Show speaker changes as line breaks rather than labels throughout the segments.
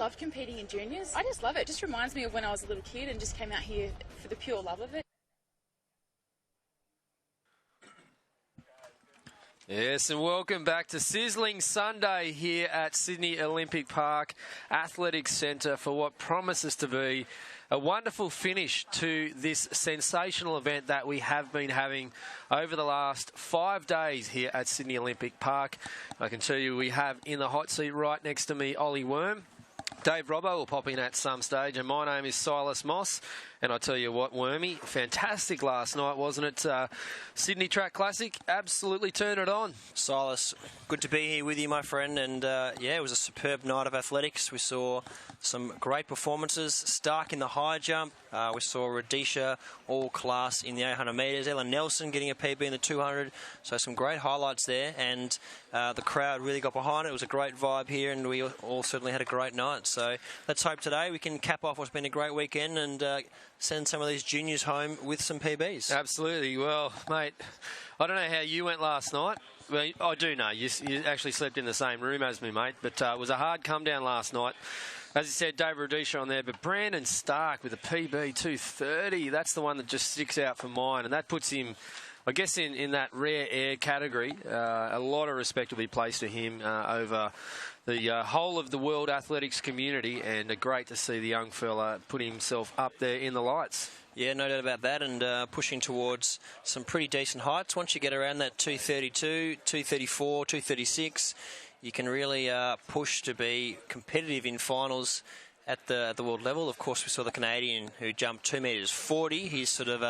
loved competing in juniors. I just love it. It just reminds me of when I was a little kid and just came out here for the pure love of it.
Yes, and welcome back to Sizzling Sunday here at Sydney Olympic Park Athletics Centre for what promises to be a wonderful finish to this sensational event that we have been having over the last 5 days here at Sydney Olympic Park. I can tell you we have in the hot seat right next to me Ollie Wurm. Dave Robbo will pop in at some stage, and my name is Silas Moss. And I tell you what, Wormy, fantastic last night, wasn't it? Sydney Track Classic, absolutely turned it on.
Silas, good to be here with you, my friend. And yeah, it was a superb night of athletics. We saw some great performances. Stark in the high jump. We saw Radisha all class in the 800 metres. Ellen Nelson getting a PB in the 200. So some great highlights there. And the crowd really got behind it. It was a great vibe here, and we all certainly had a great night. So let's hope today we can cap off what's been a great weekend and send some of these juniors home with some PBs.
Absolutely. Well, mate, I don't know how you went last night. Well, I do know. You actually slept in the same room as me, mate. But it was a hard come down last night. As you said, Dave Radisha on there. But Brandon Stark with a PB 230, that's the one that just sticks out for mine. And that puts him, I guess, in that rare air category. A lot of respect will be placed to him over the whole of the world athletics community, and great to see the young fella put himself up there in the lights.
Yeah, no doubt about that, and pushing towards some pretty decent heights. Once you get around that 232, 234, 236, you can really push to be competitive in finals at the world level. Of course, we saw the Canadian who jumped 2 metres 40. He's sort of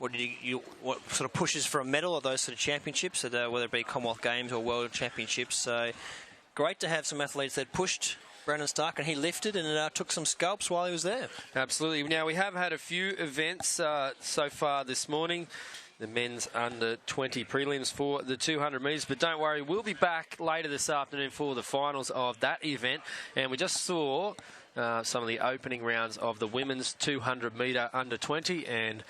what sort of pushes for a medal at those sort of championships, whether it be Commonwealth Games or World Championships. So great to have some athletes that pushed Brandon Stark, and he lifted and took some scalps while he was there.
Absolutely. Now, we have had a few events so far this morning. The men's under 20 prelims for the 200 metres. But don't worry, we'll be back later this afternoon for the finals of that event. And we just saw some of the opening rounds of the women's 200 metre under 20. And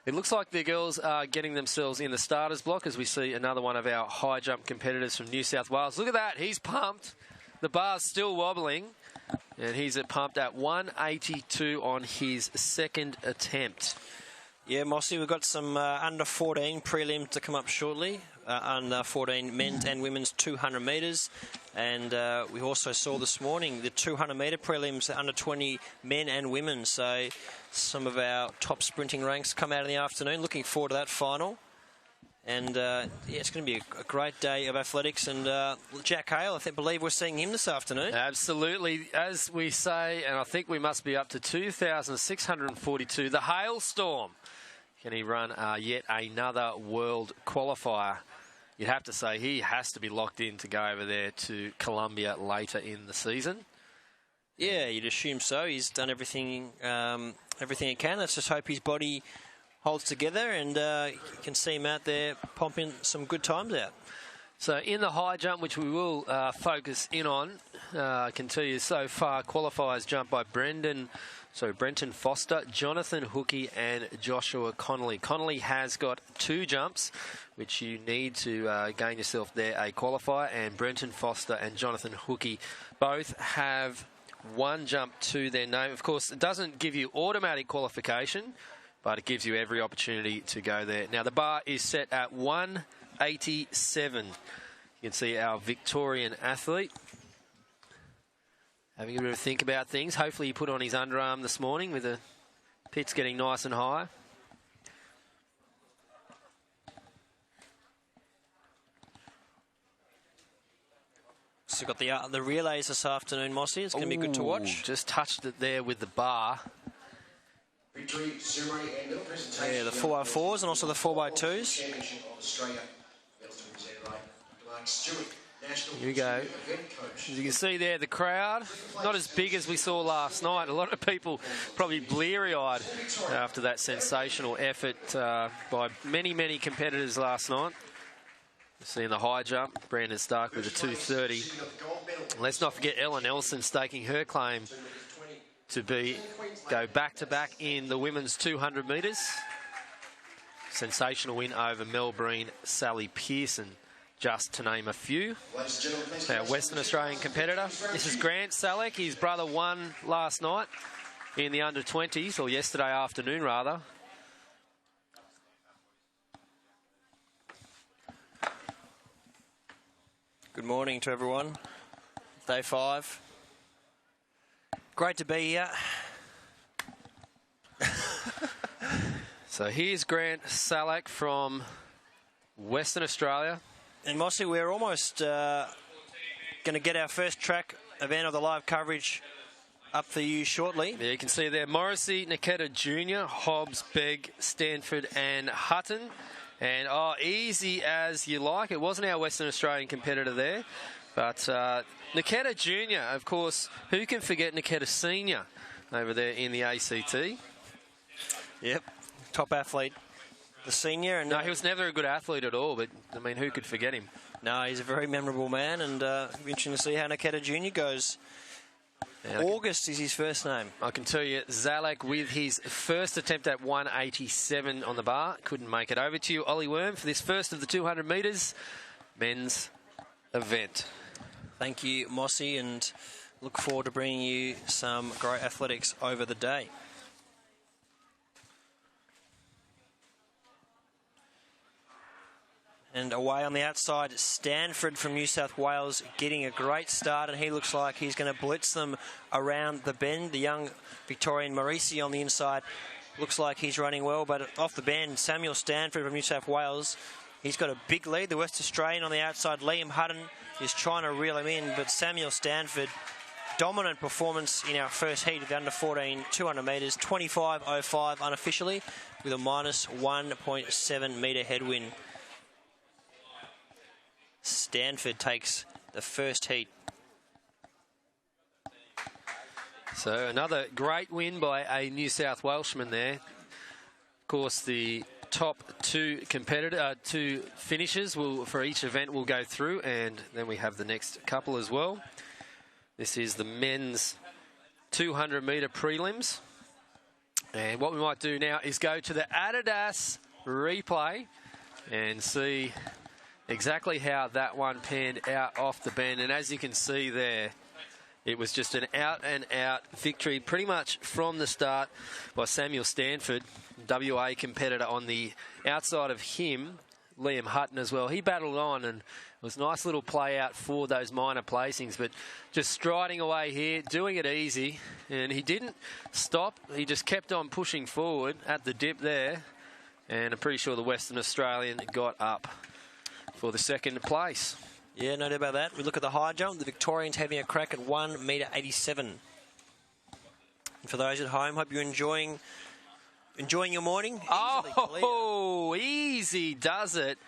it looks like the girls are getting themselves in the starters block as we see another one of our high jump competitors from New South Wales. Look at that. He's pumped. The bar's still wobbling. And he's pumped at 182 on his second attempt.
Yeah, Mossy, we've got some under 14 prelims to come up shortly. Under 14 men's and women's 200 metres. And we also saw this morning the 200 metre prelims, under 20 men and women. So some of our top sprinting ranks come out in the afternoon. Looking forward to that final. And yeah, it's going to be a great day of athletics. And Jack Hale, I believe we're seeing him this afternoon.
Absolutely. As we say, and I think we must be up to 2,642, the Hailstorm. Can he run yet another world qualifier? You'd have to say he has to be locked in to go over there to Colombia later in the season.
Yeah, you'd assume so. He's done everything he can. Let's just hope his body holds together, and you can see him out there pumping some good times out.
So in the high jump, which we will focus in on, I can tell you so far qualifiers jump by Brenton Foster, Jonathan Hookey and Joshua Connolly. Connolly has got 2 jumps, which you need to gain yourself there a qualifier, and Brenton Foster and Jonathan Hookey both have 1 jump to their name. Of course, it doesn't give you automatic qualification, but it gives you every opportunity to go there. Now, the bar is set at 187. You can see our Victorian athlete having a bit of a think about things. Hopefully he put on his underarm this morning with the pits getting nice and high.
So we've got the relays this afternoon, Mossy. It's going to be good to watch.
Just touched it there with the bar.
Yeah, the 4x4s and also the 4x2s.
Here we go. As you can see there, the crowd, not as big as we saw last night. A lot of people probably bleary-eyed after that sensational effort by many, many competitors last night. Seeing the high jump, Brandon Stark with a 230. Let's not forget Ellen Nelson staking her claim to go back-to-back in the women's 200 metres. Sensational win over Mel Breen, Sally Pearson. just to name a few. Our Western Australian competitor. This is Grant Salek. His brother won last night in the under-20s, or yesterday afternoon rather.
Good morning to everyone. Day 5. Great to be here.
So here's Grant Salek from Western Australia.
And Mossy, we're almost going to get our first track event of the live coverage up for you shortly.
Yeah, you can see there Morrissey, Niketa Jr., Hobbs, Begg, Stanford and Hutton. And, easy as you like. It wasn't our Western Australian competitor there. But Niketa Jr., of course, who can forget Niketa Sr. over there in the ACT?
Yep, top athlete, the senior. And
no, he was never a good athlete at all, but, I mean, who could forget him?
No, he's a very memorable man, and it'll be interesting to see how Niketa Jr. goes. August is his first name.
I can tell you, Zalek with his first attempt at 187 on the bar. Couldn't make it. Over to you, Ollie Wurm, for this first of the 200 metres men's event.
Thank you, Mossy, and look forward to bringing you some great athletics over the day. And away on the outside, Stanford from New South Wales getting a great start, and he looks like he's going to blitz them around the bend. The young Victorian Morrissey on the inside looks like he's running well, but off the bend, Samuel Stanford from New South Wales, he's got a big lead. The West Australian on the outside, Liam Hutton, is trying to reel him in, but Samuel Stanford, dominant performance in our first heat of the under-14 200 metres, 25.05 unofficially, with a minus 1.7 metre headwind. Stanford takes the first heat.
So another great win by a New South Welshman there. Of course, the top two finishers for each event will go through, and then we have the next couple as well. This is the men's 200 metre prelims. And what we might do now is go to the Adidas replay and see exactly how that one panned out off the bend. And as you can see there, it was just an out-and-out victory pretty much from the start by Samuel Stanford, WA competitor. On the outside of him, Liam Hutton as well. He battled on, and it was a nice little play out for those minor placings, but just striding away here, doing it easy, and he didn't stop. He just kept on pushing forward at the dip there, and I'm pretty sure the Western Australian got up for the second place.
Yeah, no doubt about that. We look at the high jump. The Victorians having a crack at 1.87 metre. For those at home, hope you're enjoying your morning.
Easy does it.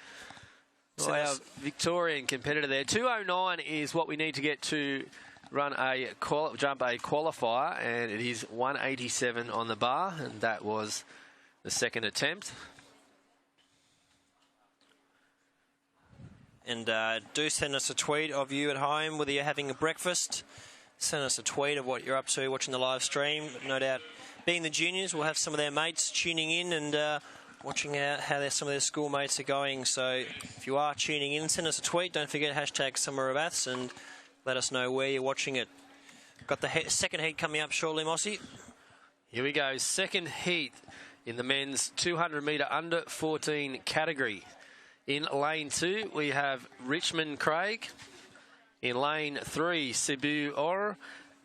So our Victorian competitor there. 209 is what we need to get to run jump a qualifier, and it is 187 on the bar, and that was the second attempt.
And do send us a tweet of you at home, whether you're having a breakfast. Send us a tweet of what you're up to watching the live stream. No doubt, being the juniors, we'll have some of their mates tuning in and watching out how some of their schoolmates are going. So if you are tuning in, send us a tweet. Don't forget hashtag Summer of Aths and let us know where you're watching it. Got the second heat coming up shortly, Mossy.
Here we go. Second heat in the men's 200 metre under 14 category. In lane 2, we have Richmond Craig. In lane 3, Cebu Orr.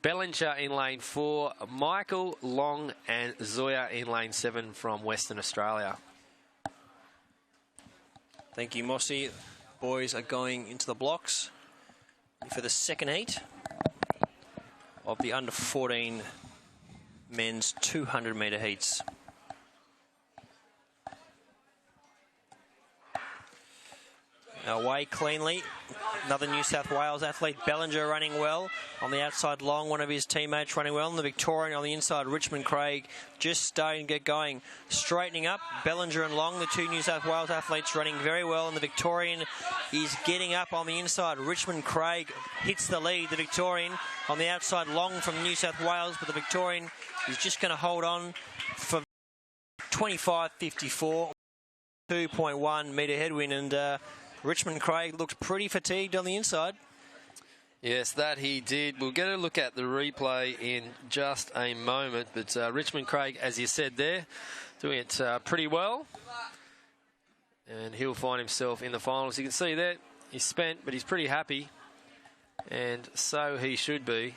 Bellinger in lane 4. Michael Long and Zoya in lane 7 from Western Australia.
Thank you, Mossy. Boys are going into the blocks for the second heat of the under 14 men's 200 metre heats. Away cleanly. Another New South Wales athlete, Bellinger, running well. On the outside, Long, one of his teammates, running well. And the Victorian on the inside, Richmond Craig, just starting to get going. Straightening up, Bellinger and Long, the two New South Wales athletes, running very well. And the Victorian is getting up on the inside. Richmond Craig hits the lead. The Victorian on the outside, Long from New South Wales. But the Victorian is just going to hold on for 25.54. 2.1 metre headwind, and Richmond Craig looked pretty fatigued on the inside.
Yes, that he did. We'll get a look at the replay in just a moment. But Richmond Craig, as you said there, doing it pretty well. And he'll find himself in the finals. You can see that he's spent, but he's pretty happy. And so he should be.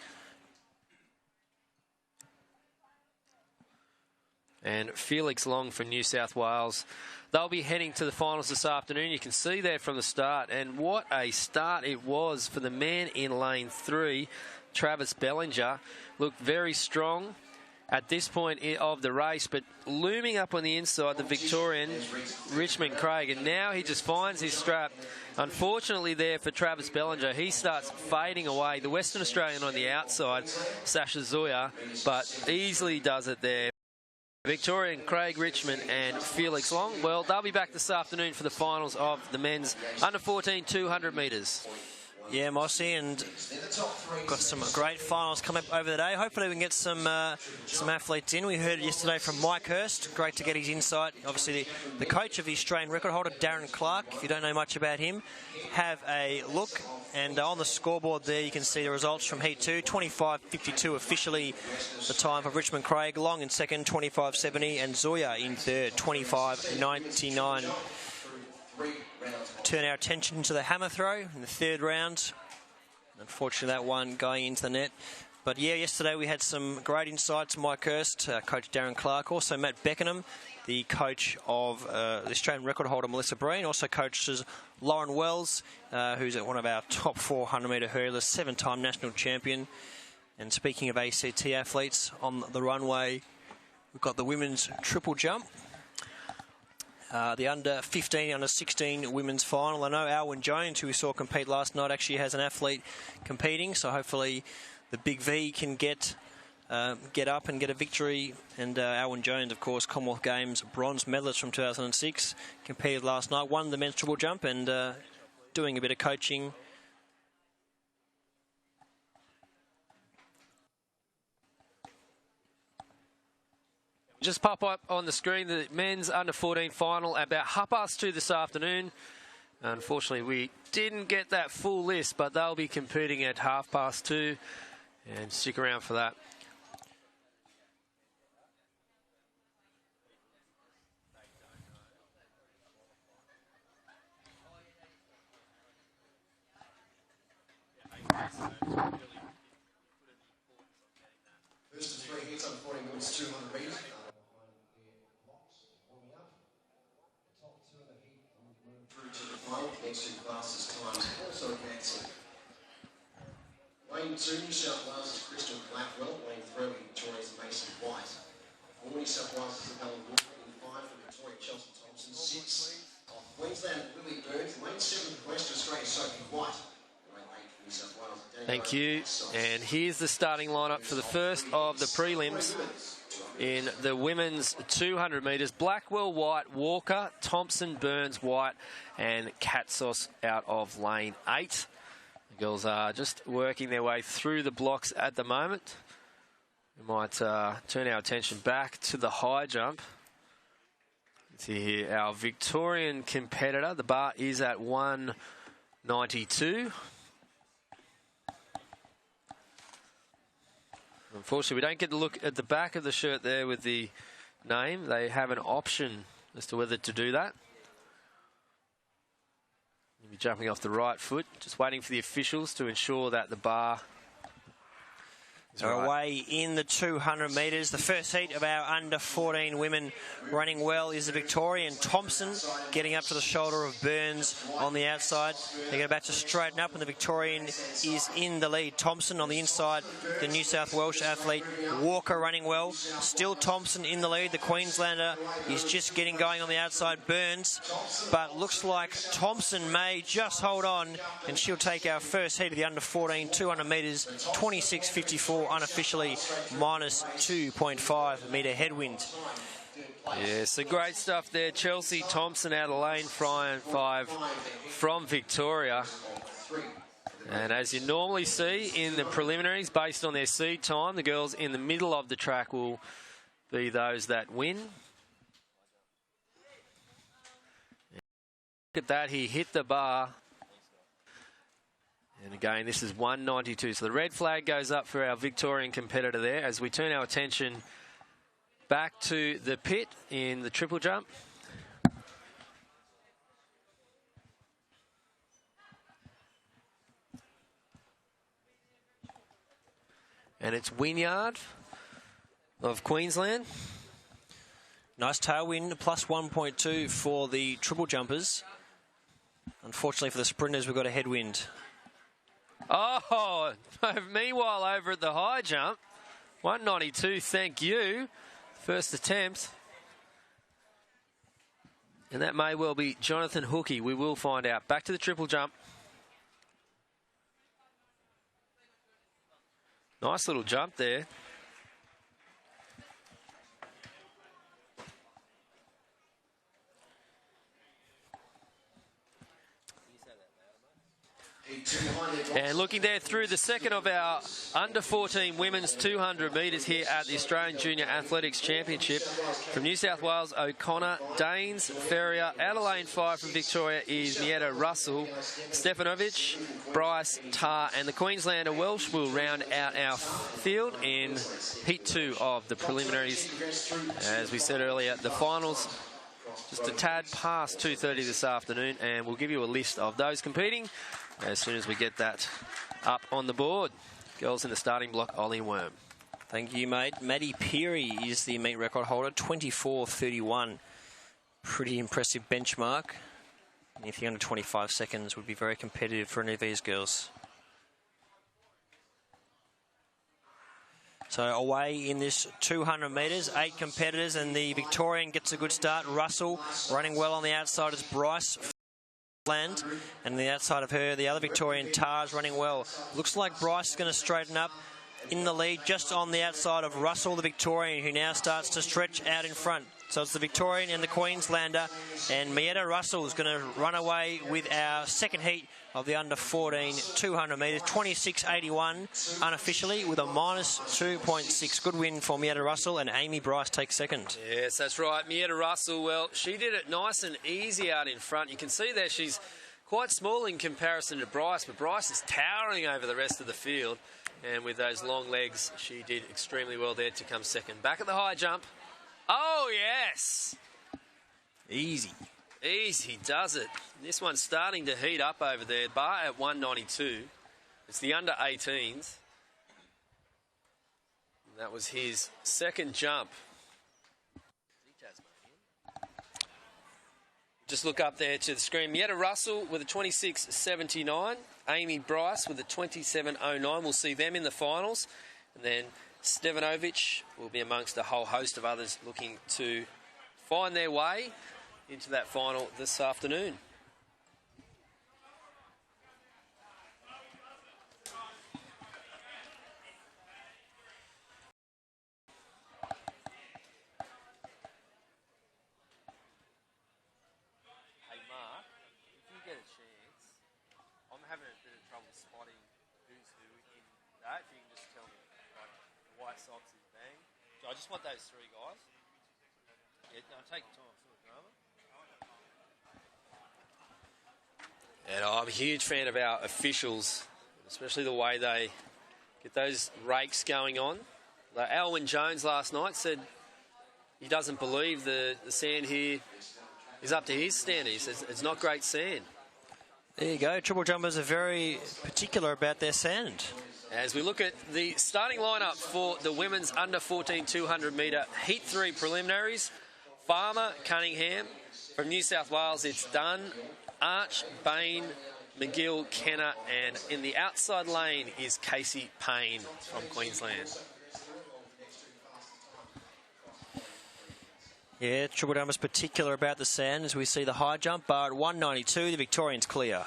And Felix Long from New South Wales. They'll be heading to the finals this afternoon. You can see there from the start. And what a start it was for the man in lane 3, Travis Bellinger. Looked very strong at this point of the race, but looming up on the inside, the Victorian Richmond Craig. And now he just finds his strap. Unfortunately there for Travis Bellinger, he starts fading away. The Western Australian on the outside, Sasha Zoya, but easily does it there. Victorian Craig Richmond and Felix Long. Well, they'll be back this afternoon for the finals of the men's under 14 200 metres.
Yeah, Mossy, and got some great finals coming up over the day. Hopefully we can get some athletes in. We heard yesterday from Mike Hurst. Great to get his insight. Obviously, the coach of the Australian record holder, Darren Clark. If you don't know much about him, have a look. And on the scoreboard there, you can see the results from Heat 2. 25.52 officially the time for Richmond Craig. Long in second, 25.70. And Zoya in third, 25.99. Turn our attention to the hammer throw in the third round. Unfortunately, that one going into the net. But yeah, yesterday we had some great insights. Mike Hurst, coach Darren Clark, also Matt Beckenham, the coach of the Australian record holder Melissa Breen, also coaches Lauren Wells, who's one of our top 400-metre hurdlers, 7-time national champion. And speaking of ACT athletes on the runway, we've got the women's triple jump. The under 15, under 16 women's final. I know Alwyn Jones, who we saw compete last night, actually has an athlete competing. So hopefully the Big V can get up and get a victory. And Alwyn Jones, of course, Commonwealth Games bronze medalist from 2006, competed last night, won the men's triple jump, and doing a bit of coaching.
Just pop up on the screen the men's under 14 final about 2:30 this afternoon. Unfortunately, we didn't get that full list, but they'll be competing at 2:30, and stick around for that.
First of 3 hits on 14 women's 200 metres. Through to the final, next 2 classes times also advancing. Lane 2, New South Wales is Crystal Blackwell. Lane 3, Victoria's Mason White. 4 New South Wales is Helen Walker. In 5 for Victoria, Chelsea Thompson. 6 of Queensland, Lily Burns. Lane 7 for Western Australia, Sophie White. Lane 8 for New South Wales.
Thank you. And here's the starting lineup for the first of the prelims in the women's 200 metres. Blackwell, White, Walker, Thompson, Burns, White, and Katsos out of lane 8. The girls are just working their way through the blocks at the moment. We might turn our attention back to the high jump. See here, our Victorian competitor. The bar is at 192. Unfortunately, we don't get to look at the back of the shirt there with the name. They have an option as to whether to do that. You'll be jumping off the right foot, just waiting for the officials to ensure that the bar
So away in the 200 metres. The first heat of our under 14 women running well is the Victorian Thompson getting up to the shoulder of Burns on the outside. They're about to straighten up and the Victorian is in the lead. Thompson on the inside, the New South Welsh athlete Walker running well. Still Thompson in the lead. The Queenslander is just getting going on the outside. Burns, but looks like Thompson may just hold on and she'll take our first heat of the under 14 200 metres, 26.54. Unofficially minus 2.5 metre headwind.
Yeah, so great stuff there. Chelsea Thompson out of lane 5 from Victoria. And as you normally see in the preliminaries, based on their seed time, the girls in the middle of the track will be those that win. at that, he hit the bar. And again, this is 192. So the red flag goes up for our Victorian competitor there as we turn our attention back to the pit in the triple jump. And it's Wynyard of Queensland.
Nice tailwind, plus 1.2 for the triple jumpers. Unfortunately for the sprinters, we've got a headwind.
Oh, meanwhile over at the high jump, 192, thank you. First attempt. And that may well be Jonathan Hookey. We will find out. Back to the triple jump. Nice little jump there. And looking there through the second of our under-14 women's 200 metres here at the Australian Junior Athletics Championship. From New South Wales, O'Connor, Daines, Ferrier. Out of lane 5 from Victoria is Mietta Russell, Stefanovic, Bryce, Tarr, and the Queenslander Welsh will round out our field in Heat 2 of the preliminaries. As we said earlier, the finals just a tad past 2:30 this afternoon, and we'll give you a list of those competing as soon as we get that up on the board. Girls in the starting block, Ollie and Wurm.
Thank you, mate. Maddie Peary is the meet record holder, 24:31. Pretty impressive benchmark. Anything under 25 seconds would be very competitive for any of these girls. So away in this 200 metres, 8 competitors, and the Victorian gets a good start. Russell running well on the outside is Bryce. And the outside of her, the other Victorian, Tar's running well. Looks like Bryce is going to straighten up in the lead just on the outside of Russell, the Victorian, who now starts to stretch out in front. So it's the Victorian and the Queenslander, and Mietta Russell is going to run away with our second heat of the under-14 200 metres, 26.81 unofficially with a minus 2.6. Good win for Mietta Russell, and Amy Bryce takes second.
Yes, that's right. Mietta Russell, well, she did it nice and easy out in front. You can see there she's quite small in comparison to Bryce, but Bryce is towering over the rest of the field. And with those long legs, she did extremely well there to come second. Back at the high jump. Oh, yes.
Easy.
Easy does it. This one's starting to heat up over there. Bar at 192. It's the under-18s. And that was his second jump. Just look up there to the screen. Mietta Russell with a 26.79. Amy Bryce with a 27.09. We'll see them in the finals. And then Stefanovic will be amongst a whole host of others looking to find their way into that final this afternoon. Hey Mark, if you get a chance, I'm having a bit of trouble spotting who's who in that. If you can just tell me, like, the White Sox is Bang. So I just want those three guys. Yeah, no, take your time, sort of drama. And I'm a huge fan of our officials, especially the way they get those rakes going on. Like Alwyn Jones last night said he doesn't believe the sand here is up to his standard. He says it's not great sand.
There you go. Triple jumpers are very particular about their sand.
As we look at the starting lineup for the women's under-14 200 metre Heat 3 preliminaries, Farmer, Cunningham. From New South Wales, it's Dunn, Arch, Bain, McGill, Kenner, and in the outside lane is Casey Payne from Queensland.
Yeah, Triple jumpers particular about the sand as we see the high jump bar at 192. The Victorians clear.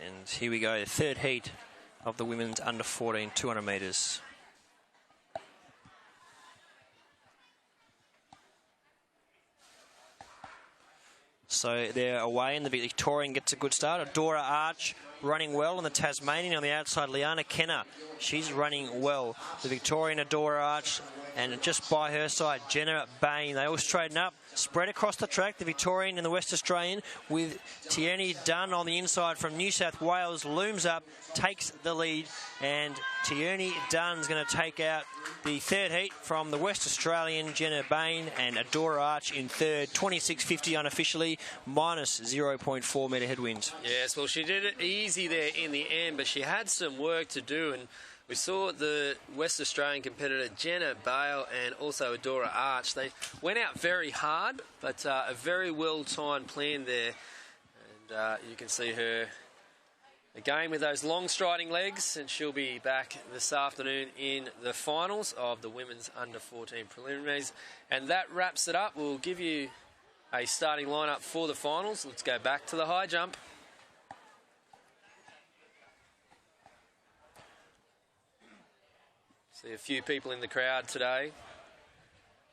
And here we go, the third heat of the women's under-14 200 metres. So they're away, and the Victorian gets a good start. Adora Arch running well. On the Tasmanian on the outside, Liana Kenner. She's running well. The Victorian Adora Arch, and just by her side, Jenna Bain. They all straighten up, spread across the track. The Victorian and the West Australian, with Tierney Dunn on the inside from New South Wales, looms up, takes the lead, and Tierney Dunn's going to take out the third heat from the West Australian, Jenna Bain, and Adora Arch in third. 26.50 unofficially, minus 0.4 metre headwinds.
Yes, well, she did it easy there in the end, but she had some work to do, and we saw the West Australian competitor Jenna Bale and also Adora Arch. They went out very hard, but a very well-timed plan there. And you can see her again with those long striding legs, and she'll be back this afternoon in the finals of the women's under-14 preliminaries. And that wraps it up. We'll give you a starting lineup for the finals. Let's go back to the high jump. See a few people in the crowd today.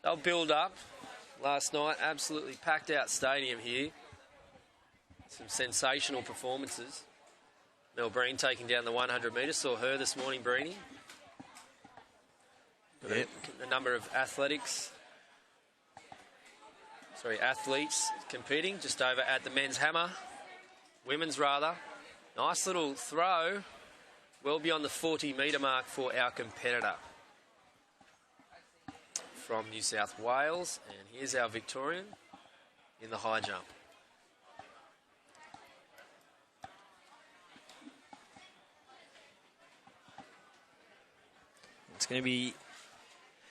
They'll build up. Last night, absolutely packed out stadium here. Some sensational performances. Mel Breen taking down the 100 metres. Saw her this morning, Breeny.
Yep.
A number of athletes competing just over at the men's hammer. Women's rather. Nice little throw. Well beyond the 40 metre mark for our competitor from New South Wales. And here's our Victorian in the high jump.
It's going to be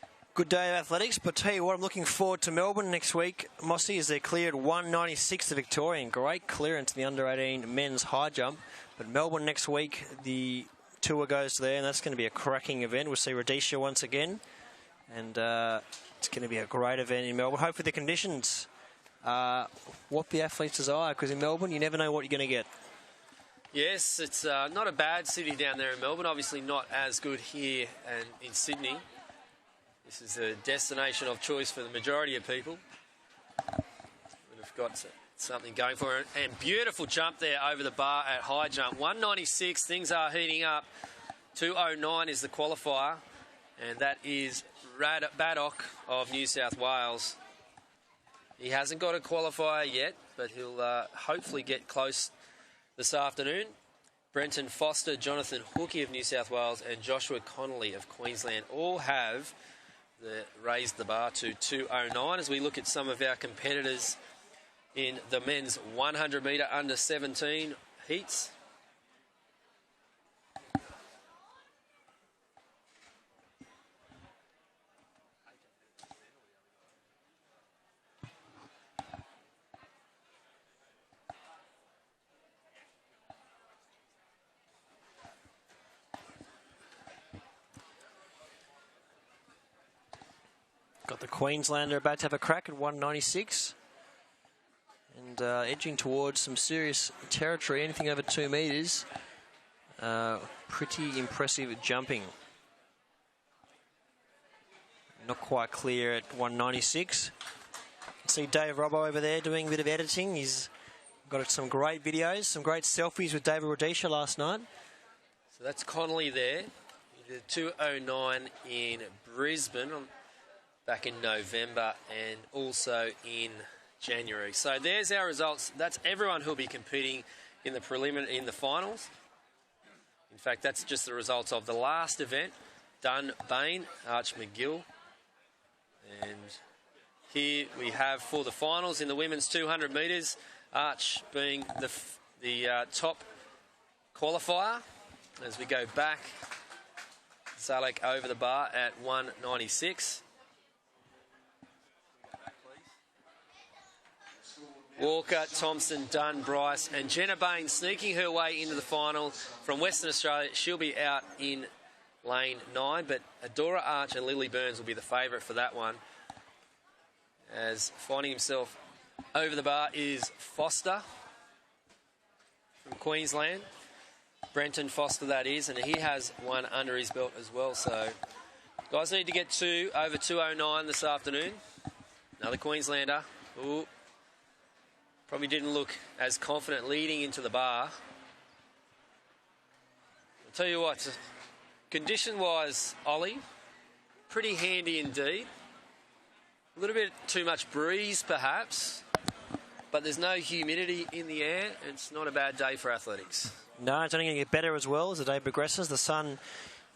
a good day of athletics, but tell you what, I'm looking forward to Melbourne next week. Mossy, as they're cleared 196 the Victorian. Great clearance in the under-18 men's high jump. But Melbourne next week, the tour goes there, and that's going to be a cracking event. We'll see Rhodesia once again, and it's going to be a great event in Melbourne. Hopefully the conditions what the athletes desire, because in Melbourne you never know what you're going to get.
Yes, it's not a bad city down there in Melbourne. Obviously not as good here and in Sydney. This is a destination of choice for the majority of people. We've got something going for it. And beautiful jump there over the bar at high jump. 196, things are heating up. 209 is the qualifier. And that is Baddock of New South Wales. He hasn't got a qualifier yet, but he'll hopefully get close this afternoon. Brenton Foster, Jonathan Hookey of New South Wales, and Joshua Connolly of Queensland all have raised the bar to 209 as we look at some of our competitors in the men's 100 metre under 17 heats.
Got the Queenslander about to have a crack at 196. And edging towards some serious territory, anything over 2 metres. Pretty impressive jumping. Not quite clear at 196. You can see Dave Robbo over there doing a bit of editing. He's got some great videos, some great selfies with David Rhodesia last night.
So that's Connolly there. He did 209 in Brisbane back in November and also in January. So there's our results. That's everyone who'll be competing in the finals. In fact, that's just the results of the last event. Dunn, Bain, Arch, McGill. And here we have for the finals in the women's 200 metres, Arch being the top qualifier. As we go back, Zalek over the bar at 196. Walker, Thompson, Dunn, Bryce, and Jenna Bain sneaking her way into the final from Western Australia. She'll be out in lane 9, but Adora Arch and Lily Burns will be the favourite for that one. As finding himself over the bar is Foster from Queensland. Brenton Foster, that is, and he has one under his belt as well. So guys need to get over 209 this afternoon. Another Queenslander. Ooh. Probably didn't look as confident leading into the bar. I'll tell you what, condition-wise, Ollie, pretty handy indeed. A little bit too much breeze, perhaps, but there's no humidity in the air. It's not a bad day for athletics.
No, it's only going to get better as well as the day progresses. The sun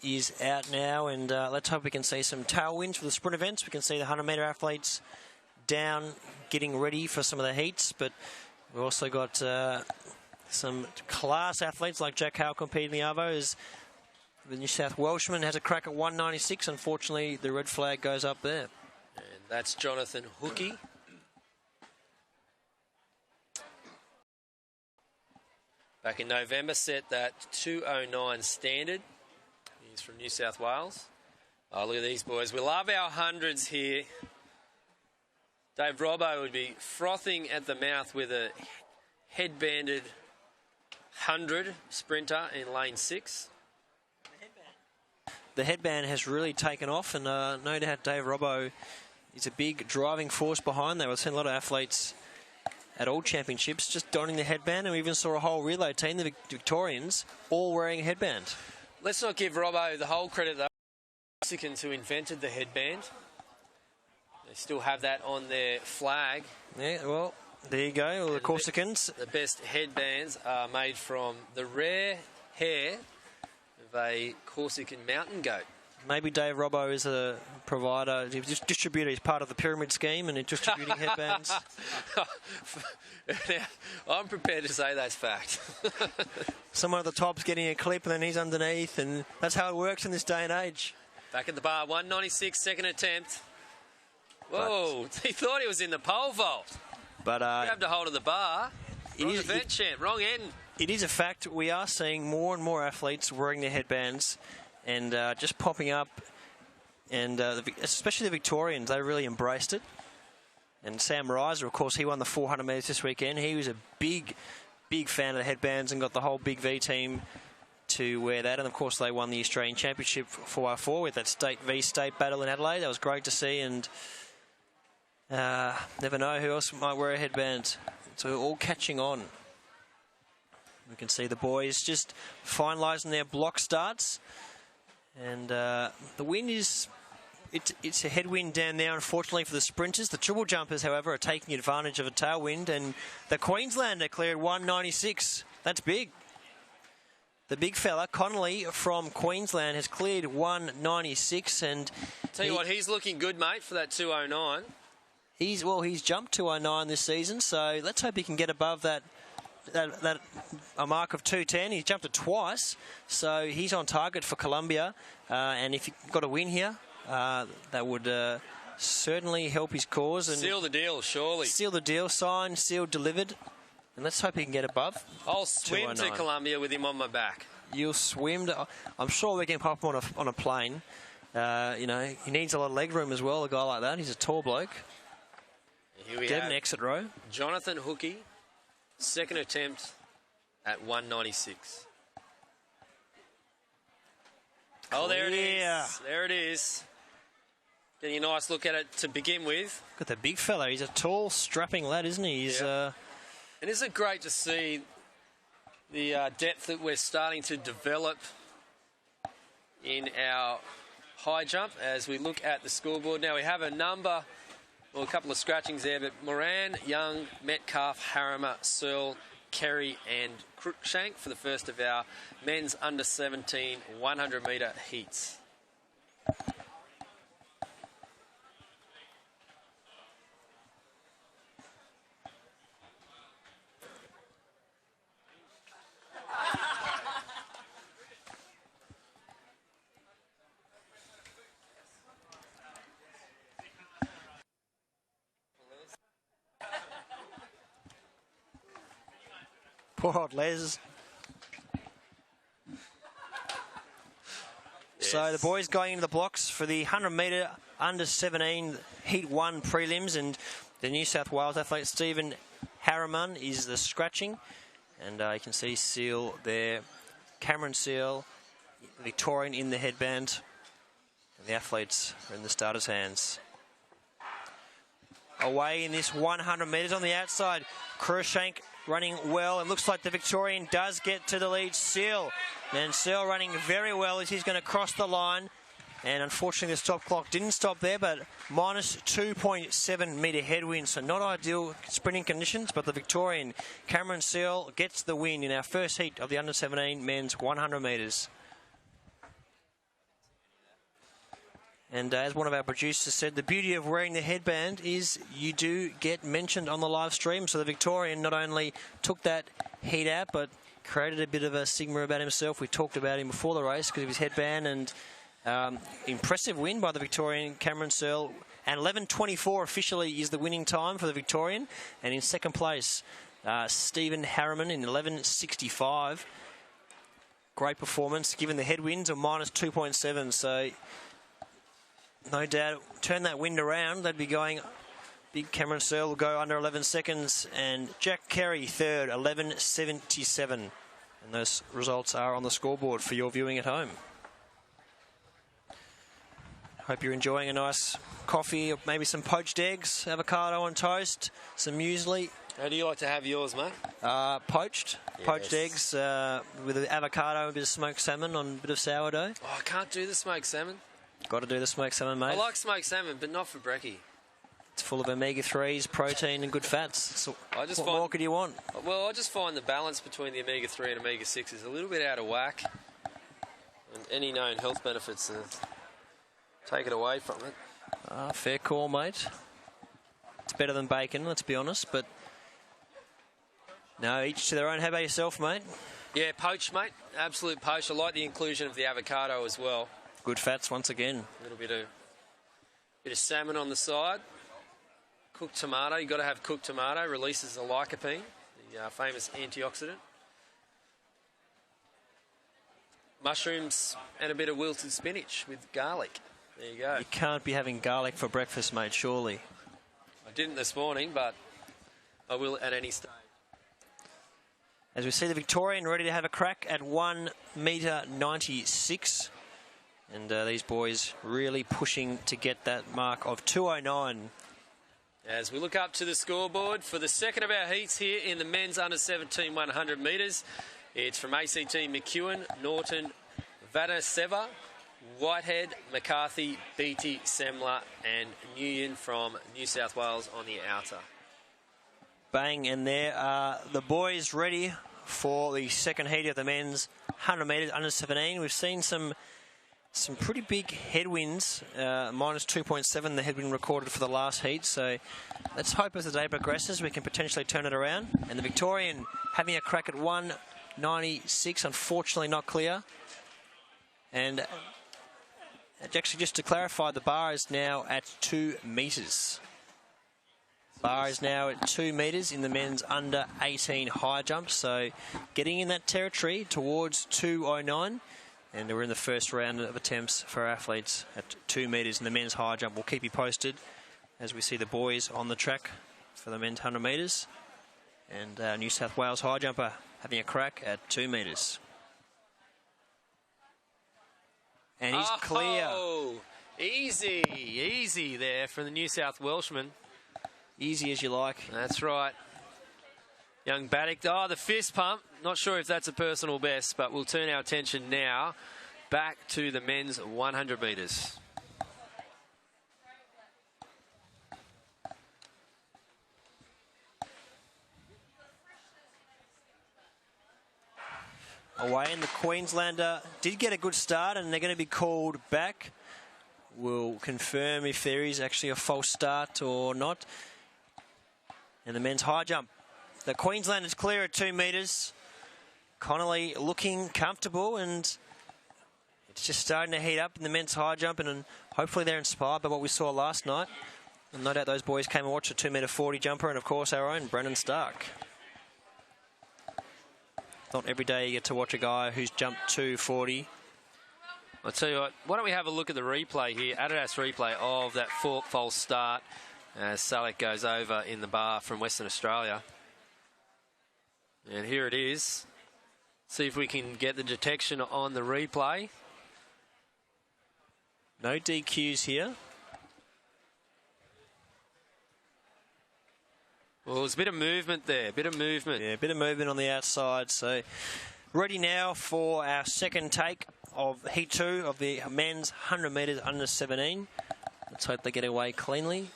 is out now, and let's hope we can see some tailwinds for the sprint events. We can see the 100-metre athletes down getting ready for some of the heats, but we've also got some class athletes like Jack Howell competing in the Arvos. The New South Welshman has a crack at 196. Unfortunately, the red flag goes up there.
And that's Jonathan Hookey. Back in November, set that 209 standard. He's from New South Wales. Oh, look at these boys. We love our hundreds here. Dave Robbo would be frothing at the mouth with a headbanded 100 sprinter in lane 6.
The headband has really taken off, and no doubt Dave Robbo is a big driving force behind that. We've seen a lot of athletes at all championships just donning the headband, and we even saw a whole relay team, the Victorians, all wearing a headband.
Let's not give Robbo the whole credit, though. The Mexicans who invented the headband. They still have that on their flag.
Yeah, well, there you go, all the Corsicans.
The best headbands are made from the rare hair of a Corsican mountain goat.
Maybe Dave Robbo is a provider, distributor. He's part of the pyramid scheme and he's distributing headbands.
Now, I'm prepared to say that's fact.
Someone at the top's getting a clip and then he's underneath, and that's how it works in this day and age.
Back at the bar, 196, second attempt. Whoa, he thought he was in the pole vault.
But
grabbed a hold of the bar. Wrong event champ, wrong end.
It is a fact. We are seeing more and more athletes wearing their headbands and just popping up, and especially the Victorians, they really embraced it. And Sam Reiser, of course, he won the 400 metres this weekend. He was a big fan of the headbands and got the whole Big V team to wear that. And, of course, they won the Australian Championship 4x4 with that state v state battle in Adelaide. That was great to see, and never know who else might wear a headband. So all catching on. We can see the boys just finalising their block starts. And the wind is, it's a headwind down there, unfortunately, for the sprinters. The triple jumpers, however, are taking advantage of a tailwind. And the Queenslander cleared 196. That's big. The big fella, Connolly from Queensland, has cleared 196. And
tell you what, he's looking good, mate, for that 209.
He's jumped 209 this season, so let's hope he can get above that a mark of 210. He's jumped it twice, so he's on target for Columbia. And if he got a win here, that would certainly help his cause. And
seal the deal, surely.
Seal the deal, signed, sealed, delivered. And let's hope he can get above.
I'll swim to Columbia with him on my back.
You'll swim I'm sure we can pop him on a plane. You know, he needs a lot of leg room as well, a guy like that. He's a tall bloke.
Here we
Get an exit row.
Jonathan Hookey, second attempt at 196. Oh, there it is. There it is. Getting a nice look at it to begin with.
Look at the big fella. He's a tall, strapping lad, isn't he? He's,
and isn't it great to see the depth that we're starting to develop in our high jump as we look at the scoreboard. Now, we have a couple of scratchings there, but Moran, Young, Metcalf, Harrimer, Searle, Kerry and Cruikshank for the first of our men's under 17 100 metre heats.
Poor old Les. Yes. So the boys going into the blocks for the 100 metre under 17 Heat 1 prelims, and the New South Wales athlete Stephen Harriman is the scratching, and you can see Seal there, Cameron Seal, Victorian in the headband, and the athletes are in the starters' hands. away in this 100 metres on the outside. Crushank running well, and looks like the Victorian does get to the lead. Seal running very well as he's going to cross the line. And unfortunately, the stop clock didn't stop there, but minus 2.7 metre headwind, so not ideal sprinting conditions. But the Victorian, Cameron Seal, gets the win in our first heat of the under-17 men's 100 metres. And as one of our producers said, the beauty of wearing the headband is you do get mentioned on the live stream. So the Victorian not only took that heat out, but created a bit of a stigma about himself. We talked about him before the race because of his headband, and impressive win by the Victorian, Cameron Searle. And 11.24 officially is the winning time for the Victorian. And in second place, Stephen Harriman in 11.65. Great performance given the headwinds of minus 2.7. So no doubt, turn that wind around. They'd be going. Big Cameron Searle will go under 11 seconds. And Jack Carey third, 11.77. And those results are on the scoreboard for your viewing at home. Hope you're enjoying a nice coffee, or maybe some poached eggs, avocado on toast, some muesli.
How do you like to have yours, mate?
Poached. Yes. Poached eggs with an avocado, a bit of smoked salmon on a bit of sourdough.
Oh, I can't do the smoked salmon.
Got to do the smoked salmon, mate.
I like smoked salmon, but not for brekkie.
It's full of omega-3s, protein and good fats. So what more could you want?
Well, I just find the balance between the omega-3 and omega-6 is a little bit out of whack. And any known health benefits take it away from it.
Fair call, mate. It's better than bacon, let's be honest, but no, each to their own. How about yourself, mate?
Yeah, poached, mate. Absolute poached. I like the inclusion of the avocado as well.
Good fats once again.
A little bit of salmon on the side. Cooked tomato. You've got to have cooked tomato. Releases the lycopene, the famous antioxidant. Mushrooms and a bit of wilted spinach with garlic. There you go.
You can't be having garlic for breakfast, mate, surely.
I didn't this morning, but I will at any stage.
As we see the Victorian ready to have a crack at 1.96 m. And these boys really pushing to get that mark of 2.09.
As we look up to the scoreboard for the second of our heats here in the men's under-17 100 metres. It's from ACT McEwen, Norton, Vanaseva, Whitehead, McCarthy, Beatty, Semler and Nguyen from New South Wales on the outer.
Bang, and there are the boys ready for the second heat of the men's 100 metres under 17. We've seen some pretty big headwinds, minus 2.7 the headwind recorded for the last heat. So let's hope as the day progresses we can potentially turn it around. And the Victorian having a crack at 1.96, unfortunately not clear. And actually, just to clarify, the bar is now at 2 metres. Bar is now at 2 metres in the men's under 18 high jump. So getting in that territory towards 2.09. And we're in the first round of attempts for our athletes at 2 metres in the men's high jump. We'll keep you posted as we see the boys on the track for the men's 100 metres. And New South Wales high jumper having a crack at 2 metres. And he's clear.
Easy there from the New South Welshman.
Easy as you like.
That's right. Young Baddock. Oh, the fist pump. Not sure if that's a personal best, but we'll turn our attention now back to the men's 100 metres.
Away, and the Queenslander did get a good start, and they're going to be called back. We'll confirm if there is actually a false start or not. And the men's high jump. The Queenslanders clear at 2 metres. Connolly looking comfortable, and it's just starting to heat up in the men's high jump, and hopefully they're inspired by what we saw last night. And no doubt those boys came and watched a 2.40 jumper, and of course our own Brennan Stark. Not every day you get to watch a guy who's jumped 2.40.
I'll tell you what, why don't we have a look at the replay here, Adidas replay of that false start as Salek goes over in the bar from Western Australia. And here it is. See if we can get the detection on the replay.
No DQs here.
Well, there's a bit of movement there, a bit of movement.
Yeah, a bit of movement on the outside. So ready now for our second take of Heat 2 of the men's 100 metres under 17. Let's hope they get away cleanly.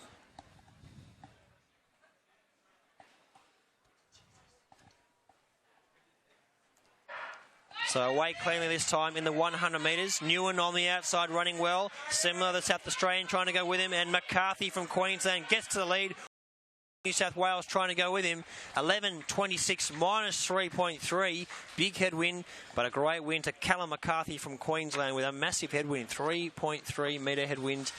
So away cleanly this time in the 100 metres. Newen on the outside running well. Similar, the South Australian trying to go with him. And McCarthy from Queensland gets to the lead. New South Wales trying to go with him. 11.26 minus 3.3. Big headwind, but a great win to Callum McCarthy from Queensland with a massive headwind. 3.3 metre headwind.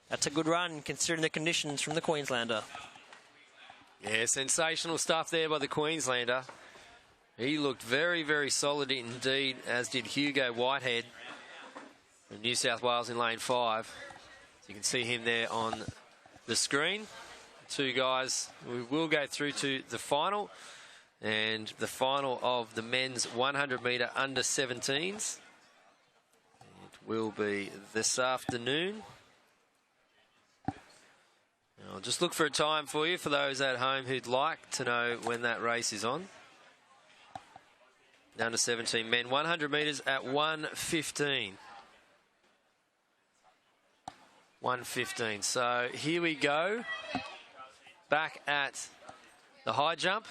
That's a good run considering the conditions from the Queenslander.
Yeah, sensational stuff there by the Queenslander. He looked very, very solid indeed, as did Hugo Whitehead from New South Wales in lane 5. So you can see him there on the screen. Two guys. We will go through to the final, and the final of the men's 100 metre under 17s. It will be this afternoon. I'll just look for a time for you for those at home who'd like to know when that race is on. Under 17 men, 100 metres at 1:15. 1:15. So here we go. Back at the high jump.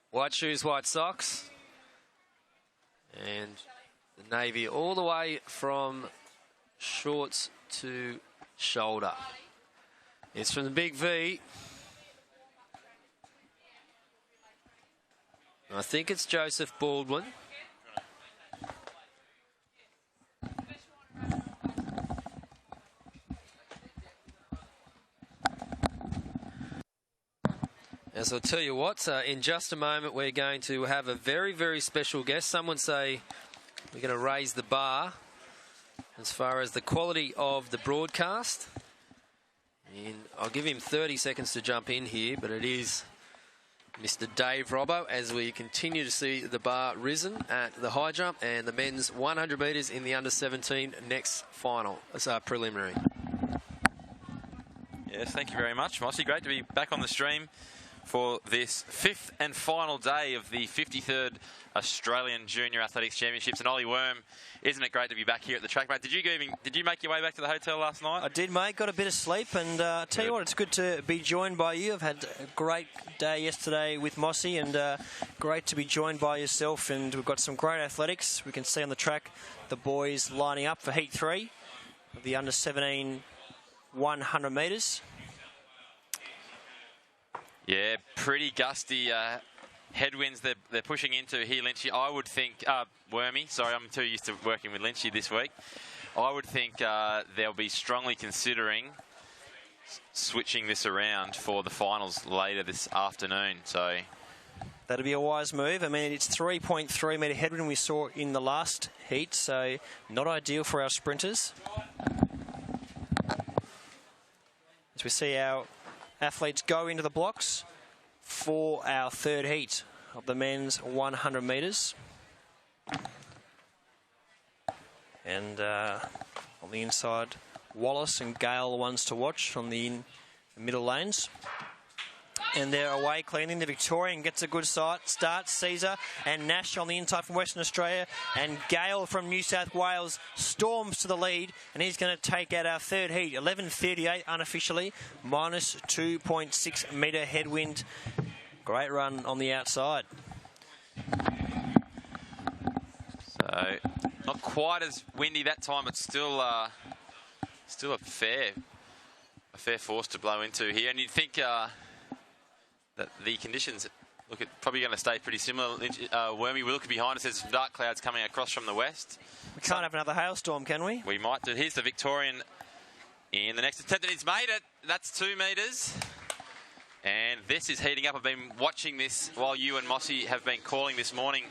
White shoes, white socks. And the navy all the way from shorts to shoulder. It's from the big V. I think it's Joseph Baldwin. As I'll tell you what, in just a moment we're going to have a very, very special guest. Some would say we're going to raise the bar as far as the quality of the broadcast. And I'll give him 30 seconds to jump in here, but it is Mr. Dave Robbo, as we continue to see the bar risen at the high jump and the men's 100 metres in the under 17 next final. It's our preliminary.
Yes, thank you very much, Mossy. Great to be back on the stream for this fifth and final day of the 53rd Australian Junior Athletics Championships. And Ollie Wurm, isn't it great to be back here at the track, mate? Did you make your way back to the hotel last night?
I did, mate. Got a bit of sleep, and tell you what, it's good to be joined by you. I've had a great day yesterday with Mossy, and great to be joined by yourself. And we've got some great athletics. We can see on the track the boys lining up for Heat 3 of the under 17 100 metres.
Yeah, pretty gusty headwinds they're pushing into here, Lynchy. I would think, Wormy, sorry, I'm too used to working with Lynchy this week. I would think they'll be strongly considering switching this around for the finals later this afternoon. So
that'd be a wise move. I mean, it's 3.3 metre headwind we saw in the last heat, so not ideal for our sprinters. As we see our athletes go into the blocks for our third heat of the men's 100 metres. And on the inside, Wallace and Gale the ones to watch on the middle lanes. And they're away cleaning. The Victorian gets a good start. Caesar and Nash on the inside from Western Australia. And Gale from New South Wales storms to the lead. And he's going to take out our third heat. 11.38 unofficially. Minus 2.6 metre headwind. Great run on the outside.
So not quite as windy that time, but still a fair force to blow into here. And you'd think that the conditions probably going to stay pretty similar. Wormy, we look behind us, there's dark clouds coming across from the west.
We can't have another hailstorm, can we?
We might do. Here's the Victorian in the next attempt, and he's made it. That's 2 metres. And this is heating up. I've been watching this while you and Mossy have been calling this morning,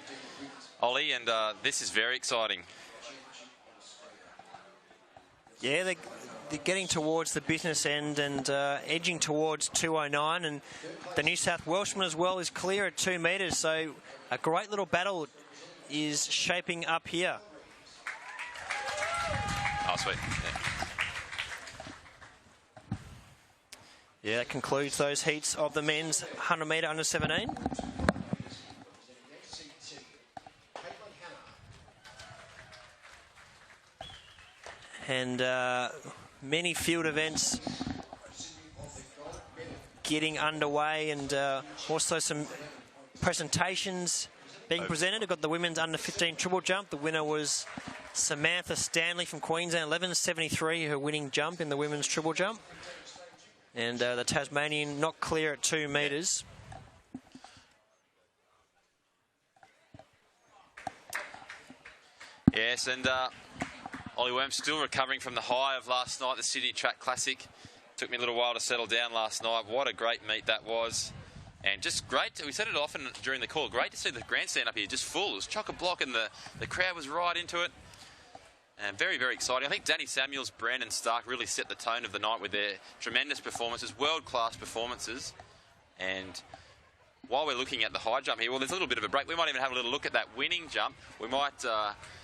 Ollie, and this is very exciting.
Yeah, they're getting towards the business end and edging towards 209, and the New South Welshman as well is clear at 2 metres, so a great little battle is shaping up here.
Oh, sweet. Yeah.
Yeah, that concludes those heats of the men's 100 metre under 17. And many field events getting underway, and also some presentations being presented. We've got the women's under 15 triple jump. The winner was Samantha Stanley from Queensland, 11.73, her winning jump in the women's triple jump. And the Tasmanian not clear at 2 metres.
Yes, and Ollie Wurm still recovering from the high of last night, the Sydney Track Classic. Took me a little while to settle down last night. What a great meet that was. And just great, we said it often during the call, great to see the grandstand up here just full. It was chock-a-block and the crowd was right into it. And very, very exciting. I think Danny Samuels, Brandon Stark really set the tone of the night with their tremendous performances, world-class performances. And while we're looking at the high jump here, well, there's a little bit of a break. We might even have a little look at that winning jump. We might...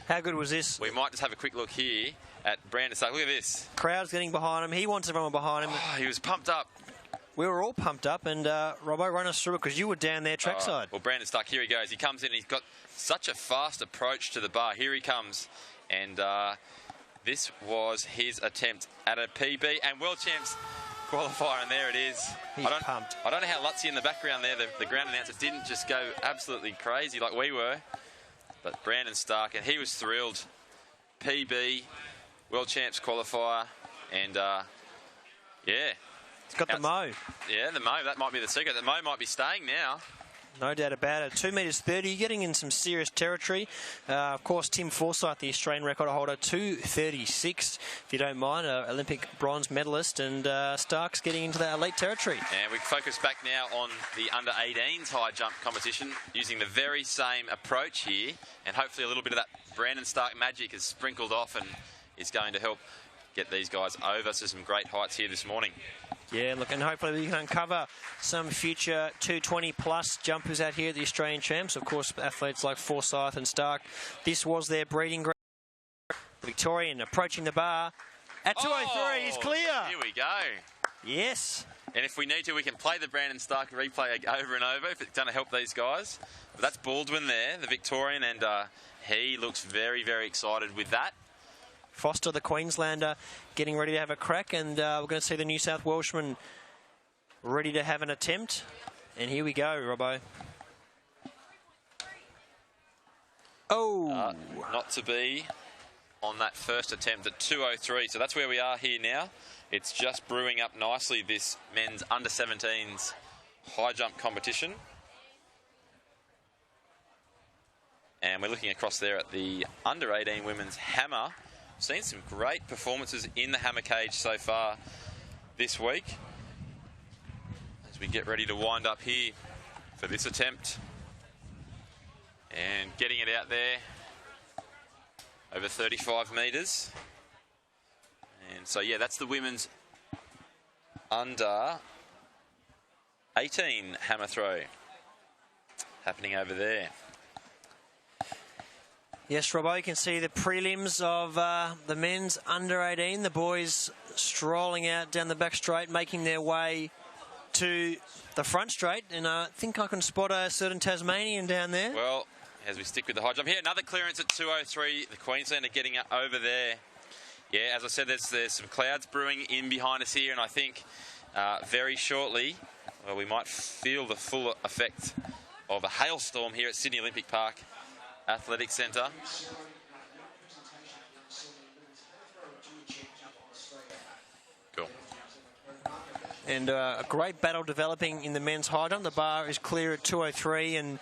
How good was this?
We might just have a quick look here at Brandon Stark. Look at this.
Crowd's getting behind him. He wants everyone behind him.
Oh, he was pumped up.
We were all pumped up, and Robbo, run us through it, because you were down there trackside.
Well, Brandon Stark, here he goes. He comes in, he's got such a fast approach to the bar. Here he comes. And this was his attempt at a PB and World Champs qualifier, and there it is.
He's pumped.
I don't know how Lutzy in the background there, the ground announcer, didn't just go absolutely crazy like we were. But Brandon Stark, and he was thrilled. PB, World Champs qualifier, and yeah.
He's got the mo.
Yeah, the mo, that might be the secret. The mo might be staying now.
No doubt about it. 2 metres 30, getting in some serious territory. Of course, Tim Forsyth, the Australian record holder, 2.36, if you don't mind, Olympic bronze medalist, and Stark's getting into that elite territory.
And we focus back now on the under-18s high jump competition, using the very same approach here, and hopefully a little bit of that Brandon Stark magic is sprinkled off and is going to help get these guys over to some great heights here this morning.
Yeah, look, and hopefully we can uncover some future 220-plus jumpers out here at the Australian Champs. Of course, athletes like Forsyth and Stark, this was their breeding ground. The Victorian approaching the bar at 2:03. He's clear.
Here we go.
Yes.
And if we need to, we can play the Brandon Stark replay over and over if it's going to help these guys. But that's Baldwin there, the Victorian, and he looks very, very excited with that.
Foster, the Queenslander, getting ready to have a crack, and we're going to see the New South Welshman ready to have an attempt. And here we go, Robbo. Oh!
Not to be on that first attempt at 2:03. So that's where we are here now. It's just brewing up nicely, this men's under-17s high jump competition. And we're looking across there at the under-18 women's hammer. Seen some great performances in the hammer cage so far this week. As we get ready to wind up here for this attempt. And getting it out there over 35 metres. And so, yeah, that's the women's under 18 hammer throw happening over there.
Yes, Robbo, you can see the prelims of the men's under 18. The boys strolling out down the back straight, making their way to the front straight. And I think I can spot a certain Tasmanian down there.
Well, as we stick with the high jump here, another clearance at 2:03. The Queenslander getting it over there. Yeah, as I said, there's some clouds brewing in behind us here, and I think very shortly, well, we might feel the full effect of a hailstorm here at Sydney Olympic Park Athletic Centre. Cool.
And a great battle developing in the men's high jump. The bar is clear at 2:03, and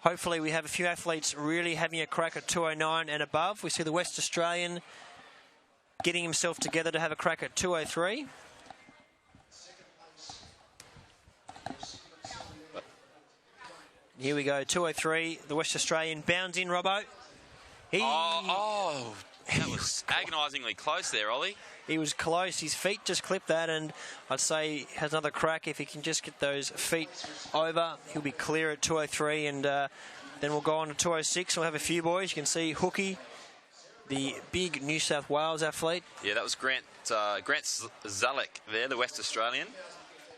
hopefully we have a few athletes really having a crack at 2:09 and above. We see the West Australian getting himself together to have a crack at 2:03. Here we go, 2:03. The West Australian bounds in, Robbo.
That was agonisingly close there, Ollie.
He was close. His feet just clipped that, and I'd say he has another crack. If he can just get those feet over, he'll be clear at 2:03, and then we'll go on to 2:06. We'll have a few boys. You can see Hookie, the big New South Wales athlete.
Yeah, that was Grant Zalek there, the West Australian.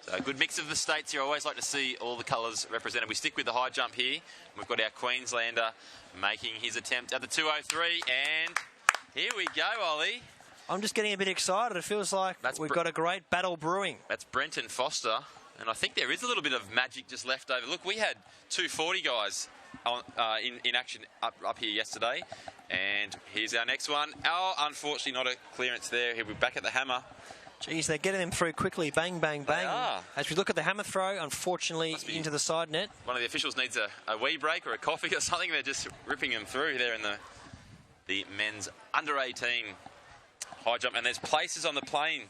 So a good mix of the states here. I always like to see all the colours represented. We stick with the high jump here. We've got our Queenslander making his attempt at the 203, and here we go, Ollie.
I'm just getting a bit excited. It feels like we've got a great battle brewing.
That's Brenton Foster, and I think there is a little bit of magic just left over. Look, we had 240 guys on, in action up here yesterday, and here's our next one. Oh, unfortunately not a clearance there. He'll be back at the hammer.
Geez, they're getting them through quickly. Bang, bang, bang. As we look at the hammer throw, unfortunately, into the side net.
One of the officials needs a wee break or a coffee or something. They're just ripping them through there in the men's under 18 high jump. And there's places on the plane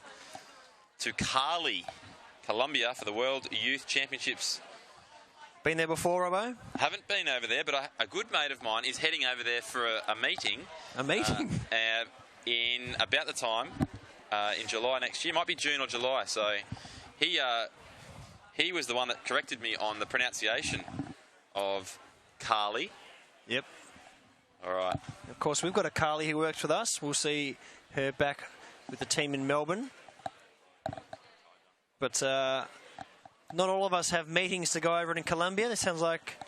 to Cali, Colombia, for the World Youth Championships.
Been there before, Robbo?
Haven't been over there, but a good mate of mine is heading over there for a meeting.
A meeting?
In about the time... in July next year, might be June or July. So he was the one that corrected me on the pronunciation of Cali.
Yep.
All right.
Of course, we've got a Cali who works with us. We'll see her back with the team in Melbourne. But not all of us have meetings to go over in Colombia. This sounds like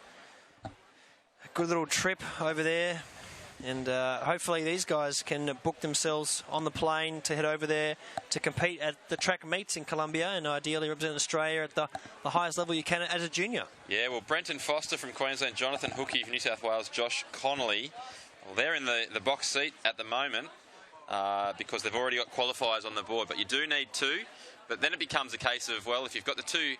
a good little trip over there. And hopefully these guys can book themselves on the plane to head over there to compete at the track meets in Colombia and ideally represent Australia at the highest level you can as a junior.
Yeah, well, Brenton Foster from Queensland, Jonathan Hookey from New South Wales, Josh Connolly, well, they're in the box seat at the moment because they've already got qualifiers on the board, but you do need two. But then it becomes a case of, well, if you've got the two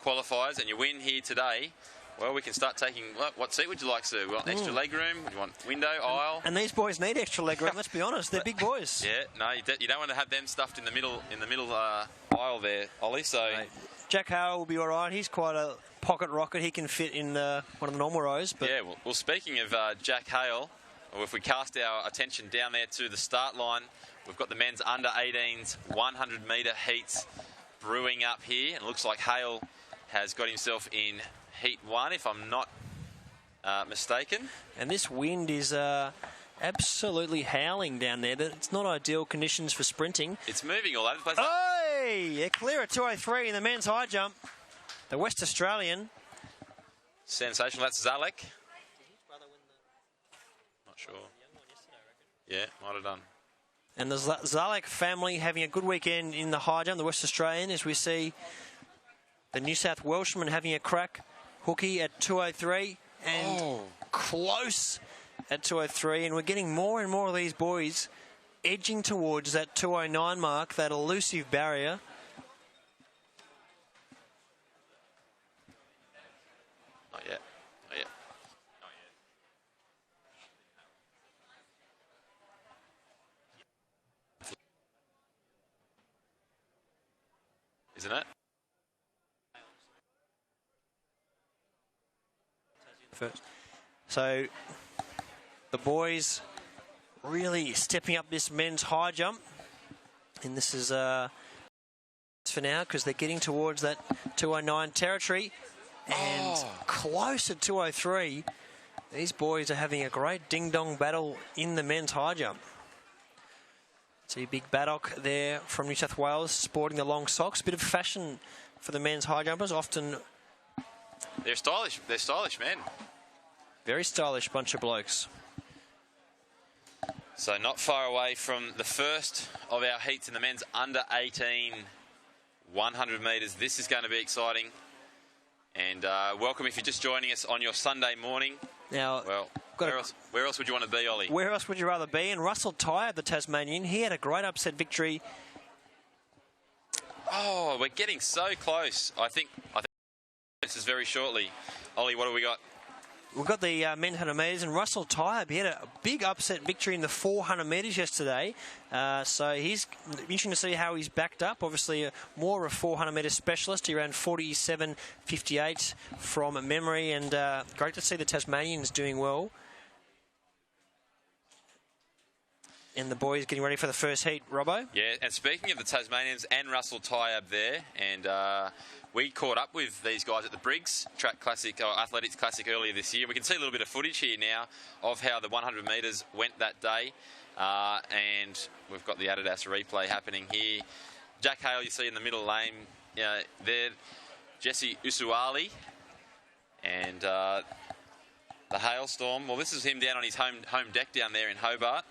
qualifiers and you win here today, well, we can start taking... What seat would you like, sir? We want extra leg room? Would you want window, aisle?
And these boys need extra leg room, let's be honest. They're big boys.
Yeah, no, you don't want to have them stuffed in the middle aisle there, Ollie, so...
Right. Jack Howell will be all right. He's quite a pocket rocket. He can fit in one of the normal rows. But
yeah, well, speaking of Jack Hale, well, if we cast our attention down there to the start line, we've got the men's under-18s 100-metre heats brewing up here. And it looks like Hale has got himself in... Heat 1, if I'm not mistaken.
And this wind is absolutely howling down there. It's not ideal conditions for sprinting.
It's moving all over the place.
Hey! They're clear at 203 in the men's high jump. The West Australian.
Sensational. That's Zalek. Not sure. Yeah, might have done.
And the Zalek family having a good weekend in the high jump, the West Australian, as we see the New South Welshman having a crack. Hooky at 203 and close at 203, and we're getting more and more of these boys edging towards that 209 mark, that elusive barrier.
Not yet. Not yet. Isn't it?
First. So the boys really stepping up this men's high jump, and this is for now because they're getting towards that 209 territory and close at 203. These boys are having a great ding-dong battle in the men's high jump. See Big Baddock there from New South Wales sporting the long socks. Bit of fashion for the men's high jumpers, often.
They're stylish. They're stylish, men.
Very stylish bunch of blokes.
So not far away from the first of our heats in the men's under-18 100 metres. This is going to be exciting. And welcome if you're just joining us on your Sunday morning.
Now,
well, where else would you want to be, Ollie?
Where else would you rather be? And Russell Tyre, the Tasmanian, he had a great upset victory.
Oh, we're getting so close. I think this is very shortly. Ollie, what have we got?
We've got the men's 100 metres, and Russell Tyre, he had a big upset victory in the 400 metres yesterday. So he's interesting to see how he's backed up. Obviously, more of a 400 metre specialist. He ran 47.58 from memory, and great to see the Tasmanians doing well. And the boys getting ready for the first heat, Robbo.
Yeah, and speaking of the Tasmanians and Russell Tyab there, and we caught up with these guys at the Briggs Track Classic, or Athletics Classic earlier this year. We can see a little bit of footage here now of how the 100 metres went that day. And we've got the Adidas replay happening here. Jack Hale, you see in the middle lane, there, Jesse Usuali, and the Hailstorm. Well, this is him down on his home deck down there in Hobart.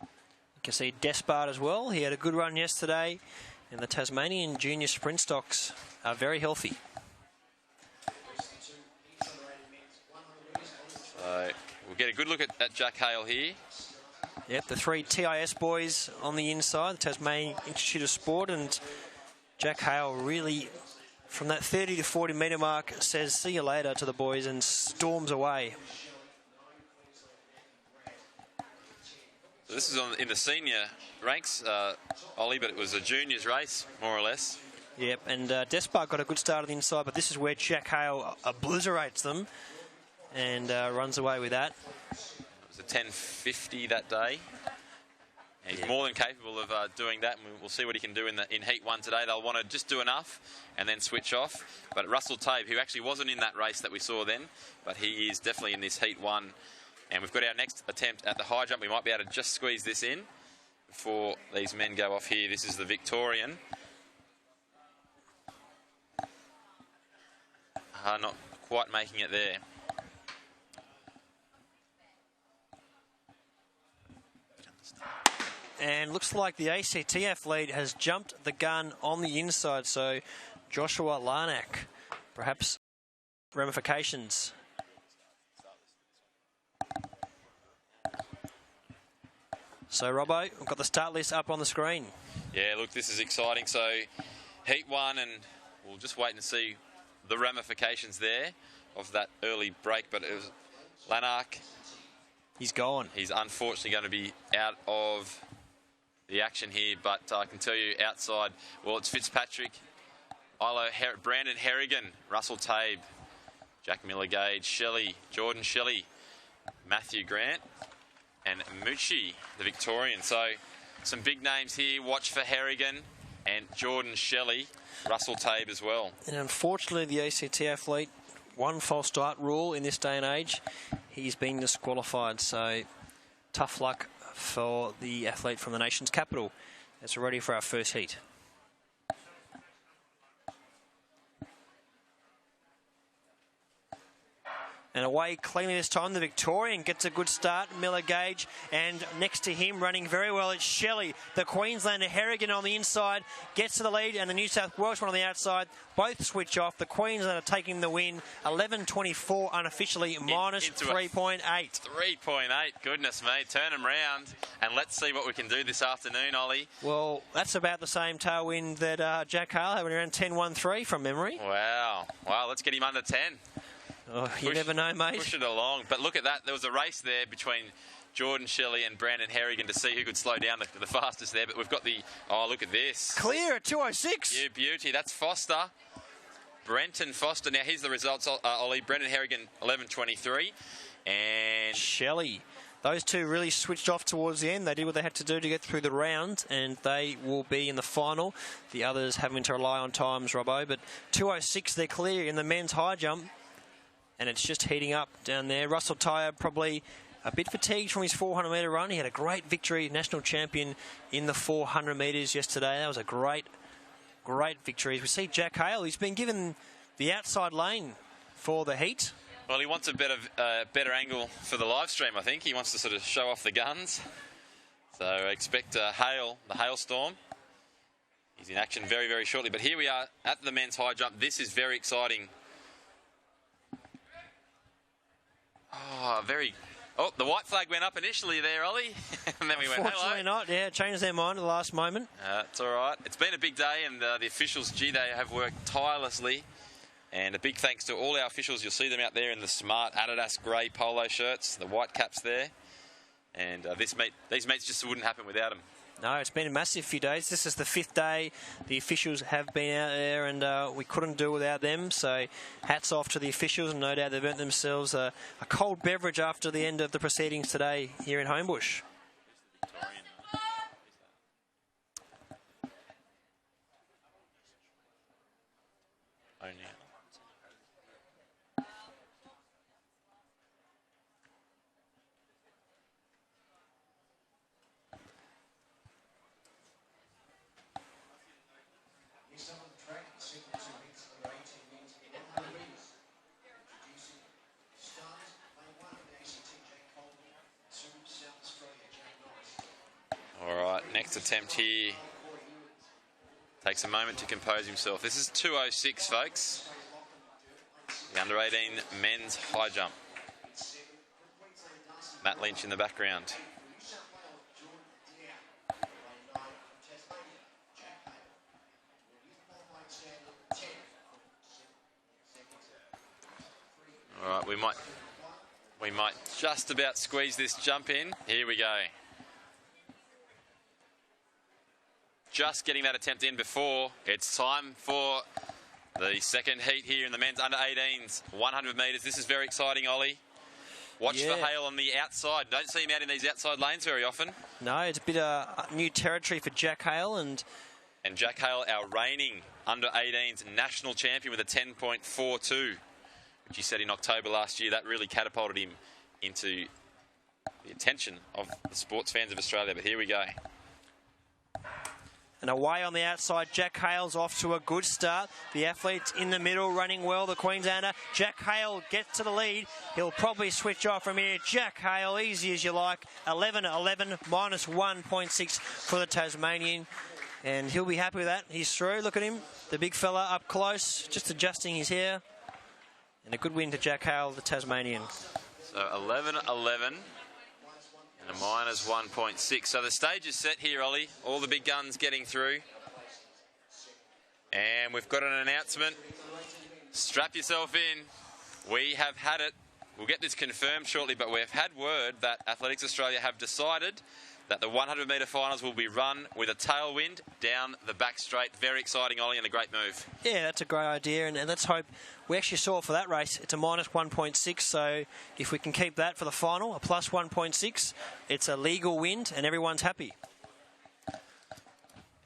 You can see Despard as well. He had a good run yesterday, and the Tasmanian junior sprint stocks are very healthy.
So we'll get a good look at Jack Hale here.
Yep, the 3 TIS boys on the inside, the Tasmanian Institute of Sport, and Jack Hale really, from that 30 to 40 metre mark, says see you later to the boys and storms away.
So this is in the senior ranks, Ollie, but it was a juniors race, more or less.
Yep, and Despard got a good start on the inside, but this is where Jack Hale obliterates them and runs away with that.
It was a 10.50 that day. And he's more than capable of doing that, and we'll see what he can do in Heat 1 today. They'll want to just do enough and then switch off. But Russell Tabe, who actually wasn't in that race that we saw then, but he is definitely in this Heat 1. And we've got our next attempt at the high jump. We might be able to just squeeze this in before these men go off here. This is the Victorian. Not quite making it there.
And looks like the ACT athlete has jumped the gun on the inside, so Joshua Larnack, perhaps ramifications. So, Robbo, we've got the start list up on the screen.
Yeah, look, this is exciting. So, Heat 1, and we'll just wait and see the ramifications there of that early break. But it was Larnack.
He's gone.
He's unfortunately going to be out of the action here, but I can tell you outside, well, it's Fitzpatrick, Brandon Harrigan, Russell Tabe, Jack Miller-Gage, Shelley, Jordan Shelley, Matthew Grant, and Mucci, the Victorian. So some big names here. Watch for Harrigan and Jordan Shelley, Russell Tabe as well.
And unfortunately, the ACT athlete, one false start rule in this day and age, he's been disqualified. So tough luck for the athlete from the nation's capital. As we're ready for our first heat. And away cleanly this time, the Victorian gets a good start, Miller-Gage, and next to him, running very well, it's Shelley. The Queenslander Harrigan on the inside gets to the lead, and the New South Wales one on the outside. Both switch off. The Queenslander taking the win, 11.24 unofficially, minus 3.8.
3.8, goodness me. Turn them round, and let's see what we can do this afternoon, Ollie.
Well, that's about the same tailwind that Jack Hale had around 10.13 from memory.
Wow, let's get him under 10.
Oh, you never know, mate.
Push it along. But look at that. There was a race there between Jordan Shelley and Brandon Harrigan to see who could slow down the fastest there. But we've got the... Oh, look at this.
Clear at 2.06.
You beauty. That's Foster. Brenton Foster. Now, here's the results, Ollie. Brendan Harrigan, 11.23. And...
Shelley. Those two really switched off towards the end. They did what they had to do to get through the round, and they will be in the final. The others having to rely on times, Robbo. But 2.06, they're clear in the men's high jump. And it's just heating up down there. Russell Tyre probably a bit fatigued from his 400-metre run. He had a great victory, national champion in the 400 metres yesterday. That was a great victory. As we see Jack Hale, he's been given the outside lane for the heat.
Well, he wants a better angle for the live stream, I think. He wants to sort of show off the guns. So expect Hale, the Hailstorm. He's in action very, very shortly. But here we are at the men's high jump. This is very exciting. Oh, the white flag went up initially there, Ollie. And then we went, hello.
Unfortunately not, yeah, changed their mind at the last moment.
It's all right. It's been a big day, and the officials, they have worked tirelessly. And a big thanks to all our officials. You'll see them out there in the smart Adidas grey polo shirts, the white caps there. And these meets just wouldn't happen without them.
No, it's been a massive few days. This is the 5th day. The officials have been out there, and we couldn't do without them. So hats off to the officials, and no doubt they've earned themselves a cold beverage after the end of the proceedings today here in Homebush.
Next attempt here. Takes a moment to compose himself. This is 2:06, folks. The under-18 men's high jump. Matt Lynch in the background. All right, we might just about squeeze this jump in. Here we go. Just getting that attempt in before it's time for the second heat here in the men's under-18s, 100 metres. This is very exciting, Ollie. Watch for Hale on the outside. Don't see him out in these outside lanes very often.
No, it's a bit of new territory for Jack Hale. And
Jack Hale, our reigning under-18s national champion with a 10.42, which he said in October last year. That really catapulted him into the attention of the sports fans of Australia. But here we go.
And away on the outside, Jack Hale's off to a good start. The athletes in the middle running well, the Queenslander. Jack Hale gets to the lead. He'll probably switch off from here. Jack Hale, easy as you like. 11.11, minus 1.6 for the Tasmanian. And he'll be happy with that. He's through. Look at him. The big fella up close, just adjusting his hair. And a good win to Jack Hale, the Tasmanian.
So 11.11. And a minus 1.6. So the stage is set here, Ollie. All the big guns getting through. And we've got an announcement. Strap yourself in. We have had it. We'll get this confirmed shortly, but we've had word that Athletics Australia have decided that the 100-metre finals will be run with a tailwind down the back straight. Very exciting, Ollie, and a great move.
Yeah, that's a great idea, and let's hope. We actually saw for that race, it's a minus 1.6, so if we can keep that for the final, a plus 1.6, it's a legal wind, and everyone's happy.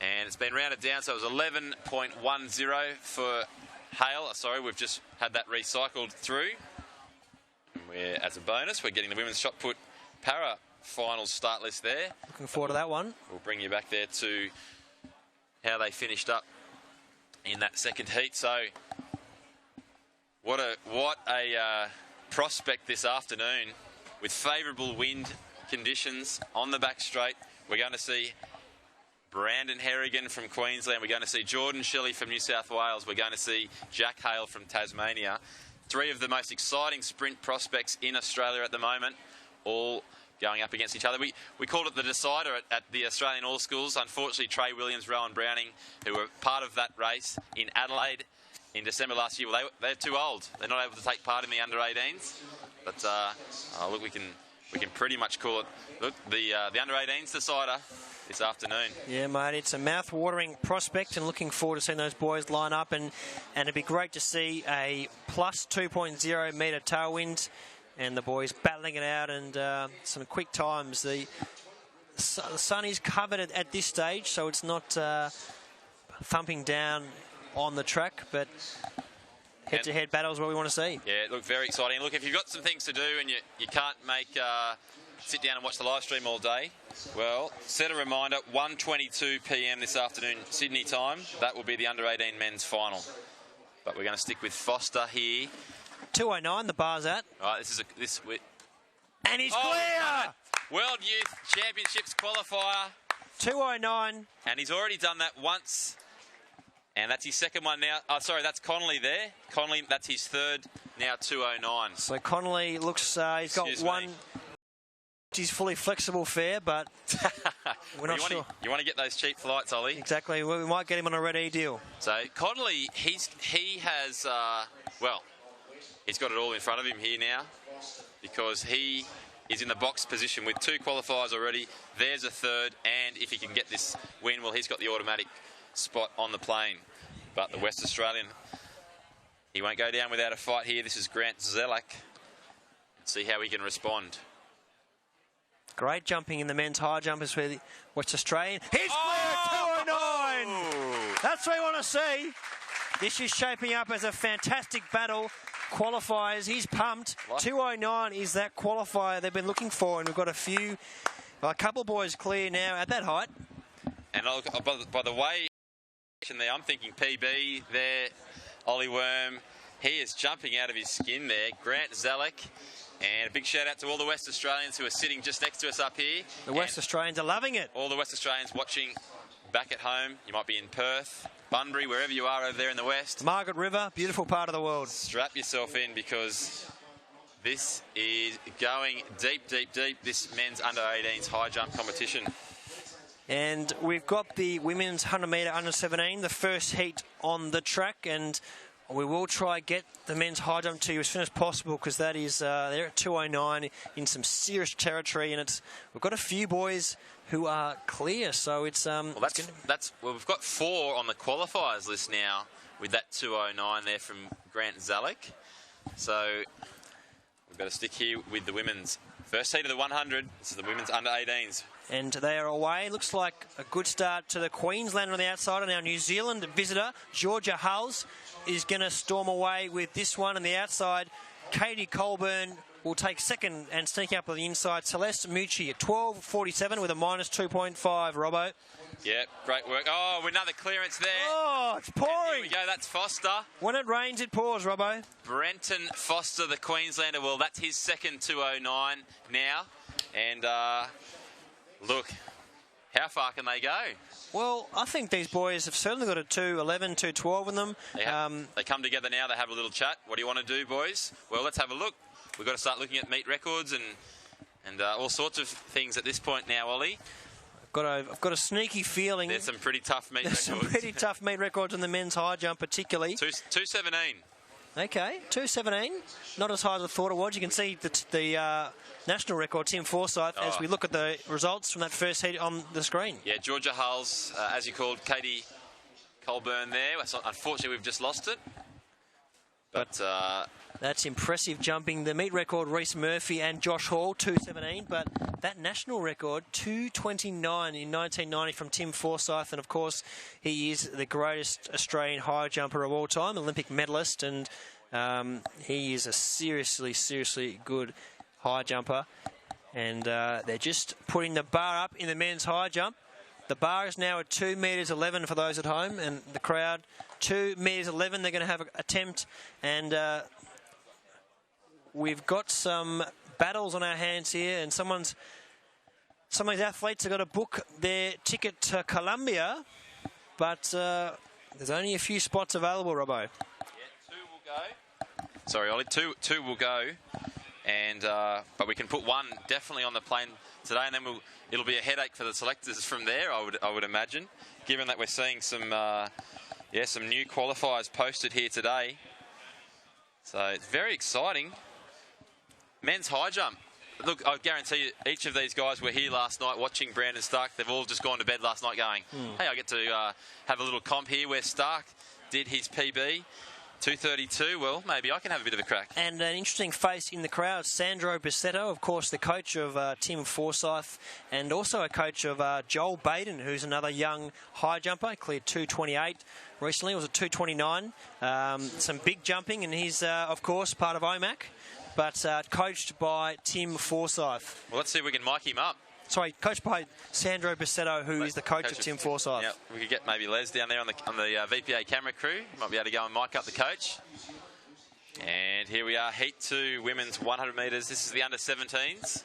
And it's been rounded down, so it was 11.10 for Hale. Sorry, we've just had that recycled through. And as a bonus, we're getting the women's shot put para final start list there.
Looking forward to that one.
We'll bring you back there to how they finished up in that second heat. So what a prospect this afternoon with favourable wind conditions on the back straight. We're going to see Brandon Harrigan from Queensland. We're going to see Jordan Shelley from New South Wales. We're going to see Jack Hale from Tasmania. Three of the most exciting sprint prospects in Australia at the moment, all going up against each other. We called it the decider at the Australian All Schools. Unfortunately, Trey Williams, Rowan Browning, who were part of that race in Adelaide in December last year, well, they're too old. They're not able to take part in the under-18s. But look, we can pretty much call it. Look, the under-18s decider this afternoon.
Yeah, mate, it's a mouth-watering prospect, and looking forward to seeing those boys line up. And it'd be great to see a plus 2.0 metre tailwind, and the boys battling it out, and some quick times. The sun is covered at this stage, so it's not thumping down on the track, but head-to-head battle is what we want to see.
Yeah, look, very exciting. Look, if you've got some things to do and you can't sit down and watch the live stream all day, well, set a reminder, 1:22 p.m. this afternoon, Sydney time. That will be the under-18 men's final. But we're going to stick with Foster here.
2:09, the bar's at.
All right,
And he's clear!
World Youth Championships qualifier.
2:09.
And he's already done that once. And that's his second one now. Oh, sorry, that's Connolly there. Connolly, that's his third, now 2:09.
So Connolly looks, he's got one. He's fully flexible fare, but we're not sure.
You want to get those cheap flights, Ollie?
Exactly. We might get him on a Red E deal.
So Connolly, he has, he's got it all in front of him here now, because he is in the box position with 2 qualifiers already. There's a third, and if he can get this win, well, he's got the automatic spot on the plane. But the West Australian, he won't go down without a fight here. This is Grant Zelak. See how he can respond.
Great jumping in the men's high jumpers for the West Australian. He's clear at 2:09. That's what we want to see. This is shaping up as a fantastic battle. Qualifiers, he's pumped. 2:09 is that qualifier they've been looking for, and we've got a couple of boys clear now at that height.
And by the way, there, I'm thinking PB there, Ollie Wurm. He is jumping out of his skin there. Grant Zelak. And a big shout out to all the West Australians who are sitting just next to us up here.
The West Australians are loving it.
All the West Australians watching back at home. You might be in Perth, Bunbury, wherever you are over there in the West.
Margaret River, beautiful part of the world.
Strap yourself in because this is going deep, deep, deep, this men's under-18s high jump competition.
And we've got the women's 100 metre under 17, the first heat on the track, and we will try get the men's high jump to you as soon as possible because that is they're at 2:09 in some serious territory, and we've got a few boys who are clear, so it's
well, we've got 4 on the qualifiers list now with that 2:09 there from Grant Zalek. So we better stick here with the women's first heat of the 100. This is the women's under 18s.
And they are away. Looks like a good start to the Queenslander on the outside. And our New Zealand visitor, Georgia Hulls, is going to storm away with this one on the outside. Katie Colburn will take second and sneak up on the inside. Celeste Mucci at 12.47 with a minus 2.5, Robbo.
Yeah, great work. Oh, another clearance there.
Oh, it's pouring.
And here we go, that's Foster.
When it rains, it pours, Robbo.
Brenton Foster, the Queenslander. Well, that's his second 2:09 now. And look, how far can they go?
Well, I think these boys have certainly got a 2:11, 2:12 in them.
They come together now, they have a little chat. What do you want to do, boys? Well, let's have a look. We've got to start looking at meet records and all sorts of things at this point now, Ollie.
I've got a sneaky feeling.
There's some pretty tough meet records.
Some pretty tough meet records in the men's high jump, particularly.
2:17.
Okay, 2:17. Not as high as I thought it was. You can see the national record, Tim Forsyth, as we look at the results from that first heat on the screen.
Yeah, Georgia Hulls, as you called Katie Colburn there. Unfortunately, we've just lost it. But
that's impressive jumping. The meet record, Reece Murphy and Josh Hall, 2:17. But that national record, 2:29 in 1990 from Tim Forsyth. And, of course, he is the greatest Australian high jumper of all time, Olympic medalist. And he is a seriously, seriously good high jumper. And they're just putting the bar up in the men's high jump. The bar is now at 2 metres 11 for those at home. And the crowd, 2 metres 11, they're going to have an attempt. And we've got some battles on our hands here, and some of these athletes have got to book their ticket to Colombia, but there's only a few spots available, Robbo.
Yeah, 2 will go. Sorry, Ollie, two will go, and but we can put 1 definitely on the plane today, and then it'll be a headache for the selectors from there, I would imagine, given that we're seeing some new qualifiers posted here today. So it's very exciting. Men's high jump. Look, I guarantee you, each of these guys were here last night watching Brandon Stark. They've all just gone to bed last night going, hey, I get to have a little comp here where Stark did his PB, 2:32. Well, maybe I can have a bit of a crack.
And an interesting face in the crowd, Sandro Bissetto, of course, the coach of Tim Forsyth, and also a coach of Joel Baden, who's another young high jumper. He cleared 2:28 recently. It was a 2:29. Some big jumping, and he's, of course, part of OMAC. But coached by Tim Forsyth.
Well, let's see if we can mic him up.
Sorry, coached by Sandro Bissetto, who is the coach of Tim Forsyth.
Yeah, we could get maybe Les down there on the VPA camera crew. Might be able to go and mic up the coach. And here we are, Heat 2, women's 100 metres. This is the under-17s.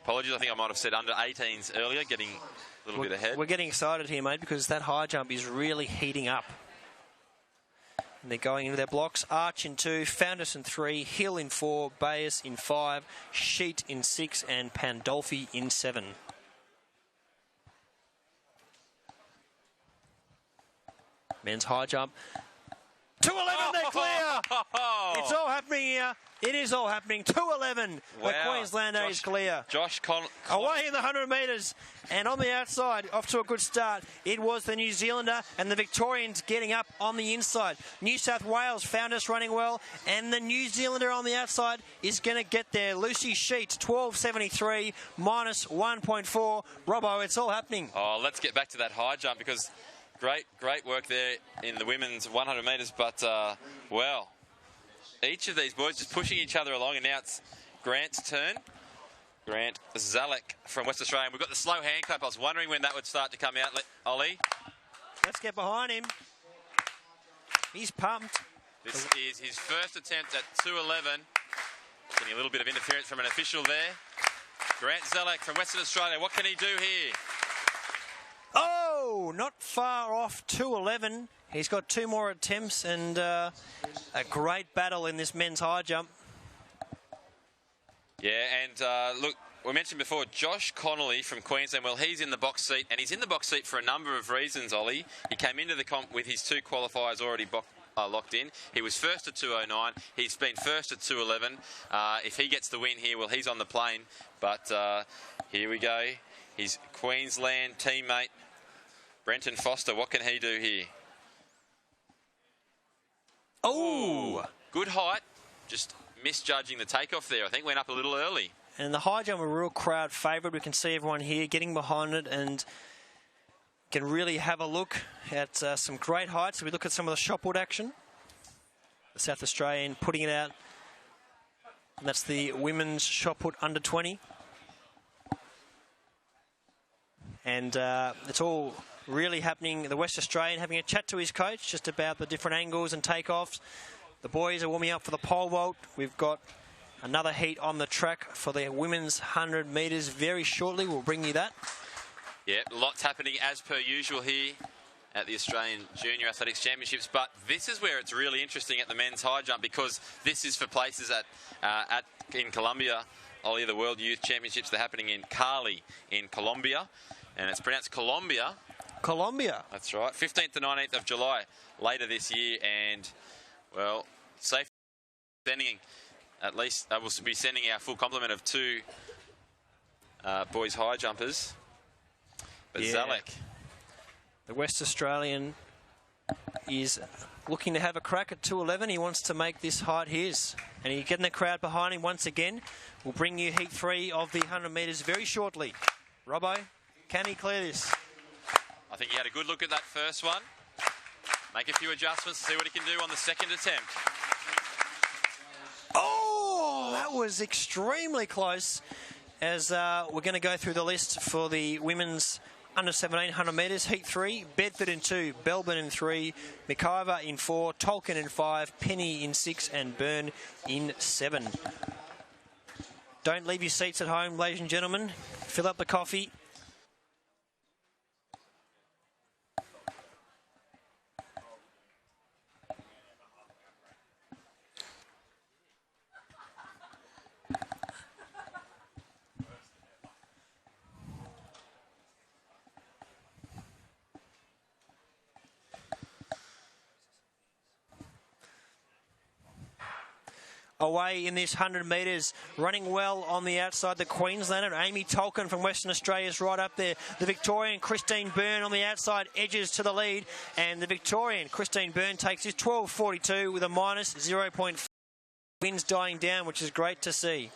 Apologies, I think I might have said under-18s earlier, getting a little bit ahead.
We're getting excited here, mate, because that high jump is really heating up. And they're going into their blocks. Arch in 2, Founders in 3, Hill in 4, Bayes in 5, Sheet in 6, and Pandolfi in 7. Men's high jump. 2:11, they're clear! It's all happening here. It is all happening. 2:11.
Wow.
The Queenslander is clear.
Josh
Away in the 100 metres. And on the outside, off to a good start. It was the New Zealander and the Victorians getting up on the inside. New South Wales found us running well. And the New Zealander on the outside is going to get there. Lucy Sheet, 12.73, minus 1.4. Robbo, it's all happening.
Oh, let's get back to that high jump because great work there in the women's 100 metres. But, well, each of these boys just pushing each other along, and now it's Grant's turn. Grant Zalek from West Australia. We've got the slow hand clap. I was wondering when that would start to come out. Ollie.
Let's get behind him. He's pumped.
This is his first attempt at 2:11. Getting a little bit of interference from an official there. Grant Zelek from Western Australia. What can he do here?
Oh, not far off 2:11. He's got 2 more attempts and a great battle in this men's high jump.
Yeah, and look, we mentioned before, Josh Connolly from Queensland. Well, he's in the box seat, and he's in the box seat for a number of reasons, Ollie. He came into the comp with his 2 qualifiers already locked in. He was first at 2:09. He's been first at 2:11. If he gets the win here, well, he's on the plane. But here we go. His Queensland teammate, Brenton Foster. What can he do here?
Oh!
Good height. Just misjudging the takeoff there. I think went up a little early.
And the high jump, a real crowd favourite. We can see everyone here getting behind it and can really have a look at some great heights. We look at some of the shot put action. The South Australian putting it out. And that's the women's shot put under 20. And it's all really happening. The West Australian having a chat to his coach just about the different angles and takeoffs. The boys are warming up for the pole vault. We've got another heat on the track for the women's 100 metres very shortly. We'll bring you that.
Yeah, lots happening as per usual here at the Australian Junior Athletics Championships. But this is where it's really interesting at the men's high jump, because this is for places in Colombia. Ollie, the World Youth Championships, they're happening in Cali in Colombia. And it's pronounced Colombia.
Colombia.
That's right. 15th to 19th of July later this year. And, well, safe sending, at least we'll be sending our full complement of 2 boys high jumpers. But
yeah.
Zelek.
The West Australian is looking to have a crack at 2:11. He wants to make this height his. And he's getting the crowd behind him once again. We'll bring you heat 3 of the 100 metres very shortly. Robbo, can he clear this?
I think he had a good look at that first one. Make a few adjustments to see what he can do on the second attempt.
Oh, that was extremely close. As we're going to go through the list for the women's under 1700 metres. Heat 3, Bedford in 2, Belbin in 3, McIver in 4, Tolkien in 5, Penny in 6 and Byrne in 7. Don't leave your seats at home, ladies and gentlemen. Fill up the coffee. Away in this 100 metres, running well on the outside, the Queenslander, Amy Tolkien from Western Australia is right up there. The Victorian, Christine Byrne on the outside, edges to the lead. And the Victorian, Christine Byrne, takes his 12.42 with a minus 0.5. Wind's dying down, which is great to see.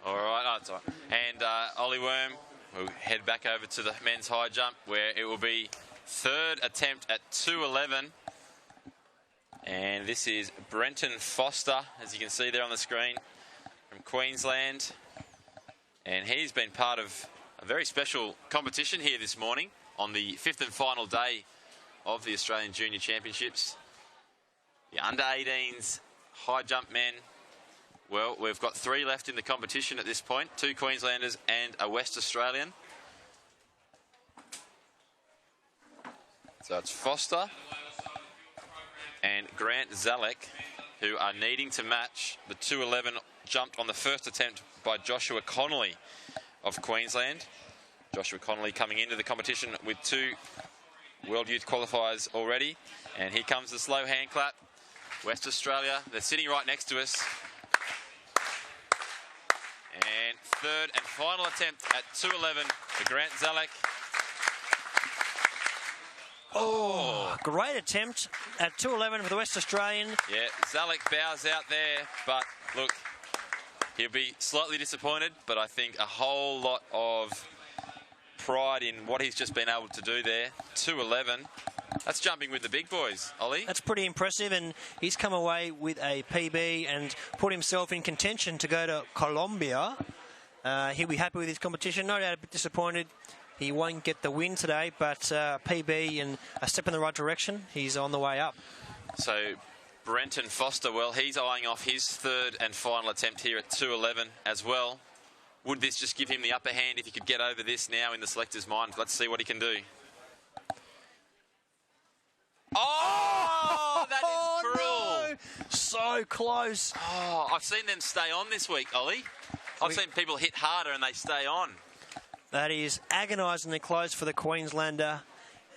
All right, that's all right. And Ollie Wurm will head back over to the men's high jump, where it will be 3rd attempt at 2:11. And this is Brenton Foster, as you can see there on the screen, from Queensland. And he's been part of a very special competition here this morning on the 5th and final day of the Australian Junior Championships. The under-18s high jump men. Well, we've got 3 left in the competition at this point, 2 Queenslanders and a West Australian. So it's Foster and Grant Zelek, who are needing to match the 2:11 jumped on the first attempt by Joshua Connolly of Queensland. Joshua Connolly coming into the competition with 2 World Youth qualifiers already. And here comes the slow hand clap. West Australia, they're sitting right next to us. And 3rd and final attempt at 2:11 for Grant Zelek.
Oh, great attempt at 2:11 for the West Australian.
Yeah, Zelek bows out there, but look, he'll be slightly disappointed, but I think a whole lot of pride in what he's just been able to do there. 2:11. That's jumping with the big boys, Ollie.
That's pretty impressive, and he's come away with a PB and put himself in contention to go to Colombia. He'll be happy with his competition. No doubt a bit disappointed he won't get the win today, but PB and a step in the right direction. He's on the way up.
So Brenton Foster, well, he's eyeing off his third and final attempt here at 2:11 as well. Would this just give him the upper hand if he could get over this now in the selector's mind? Let's see what he can do. Oh, that is cruel.
No. So close.
Oh, I've seen them stay on this week, Ollie. I've seen people hit harder and they stay on.
That is agonisingly close for the Queenslander.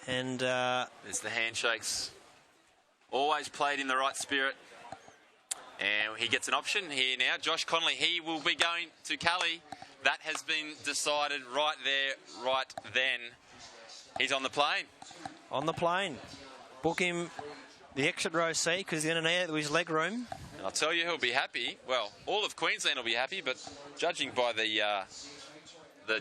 And
there's the handshakes. Always played in the right spirit. And he gets an option here now. Josh Connolly, he will be going to Cali. That has been decided right there, right then. He's on the plane.
On the plane. Book him the exit row seat because he's going to need it with his leg room.
And I'll tell you who'll be happy. Well, all of Queensland will be happy, but judging by the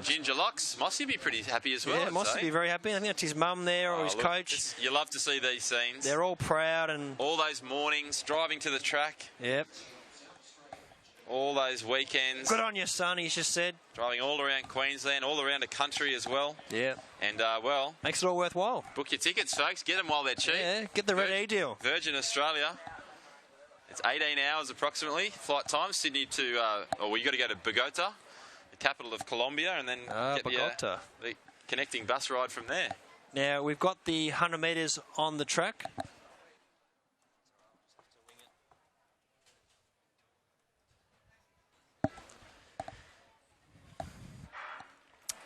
Ginger Locks, Mossy will be pretty happy as well.
Yeah, Mossy will be very happy. I think that's his mum there or his coach.
You love to see these scenes.
They're all proud and...
all those mornings, driving to the track.
Yep.
All those weekends.
Good on your son, he's just said.
Driving all around Queensland, all around the country as well.
Yeah.
And, well...
makes it all worthwhile.
book your tickets, folks. Get them while they're cheap.
Yeah, get the Red E deal.
Virgin Australia. It's 18 hours approximately, flight time. Sydney to... you got to go to Bogota, the capital of Colombia, and then get
Bogota.
The connecting bus ride from there.
Now, we've got the 100 metres on the track.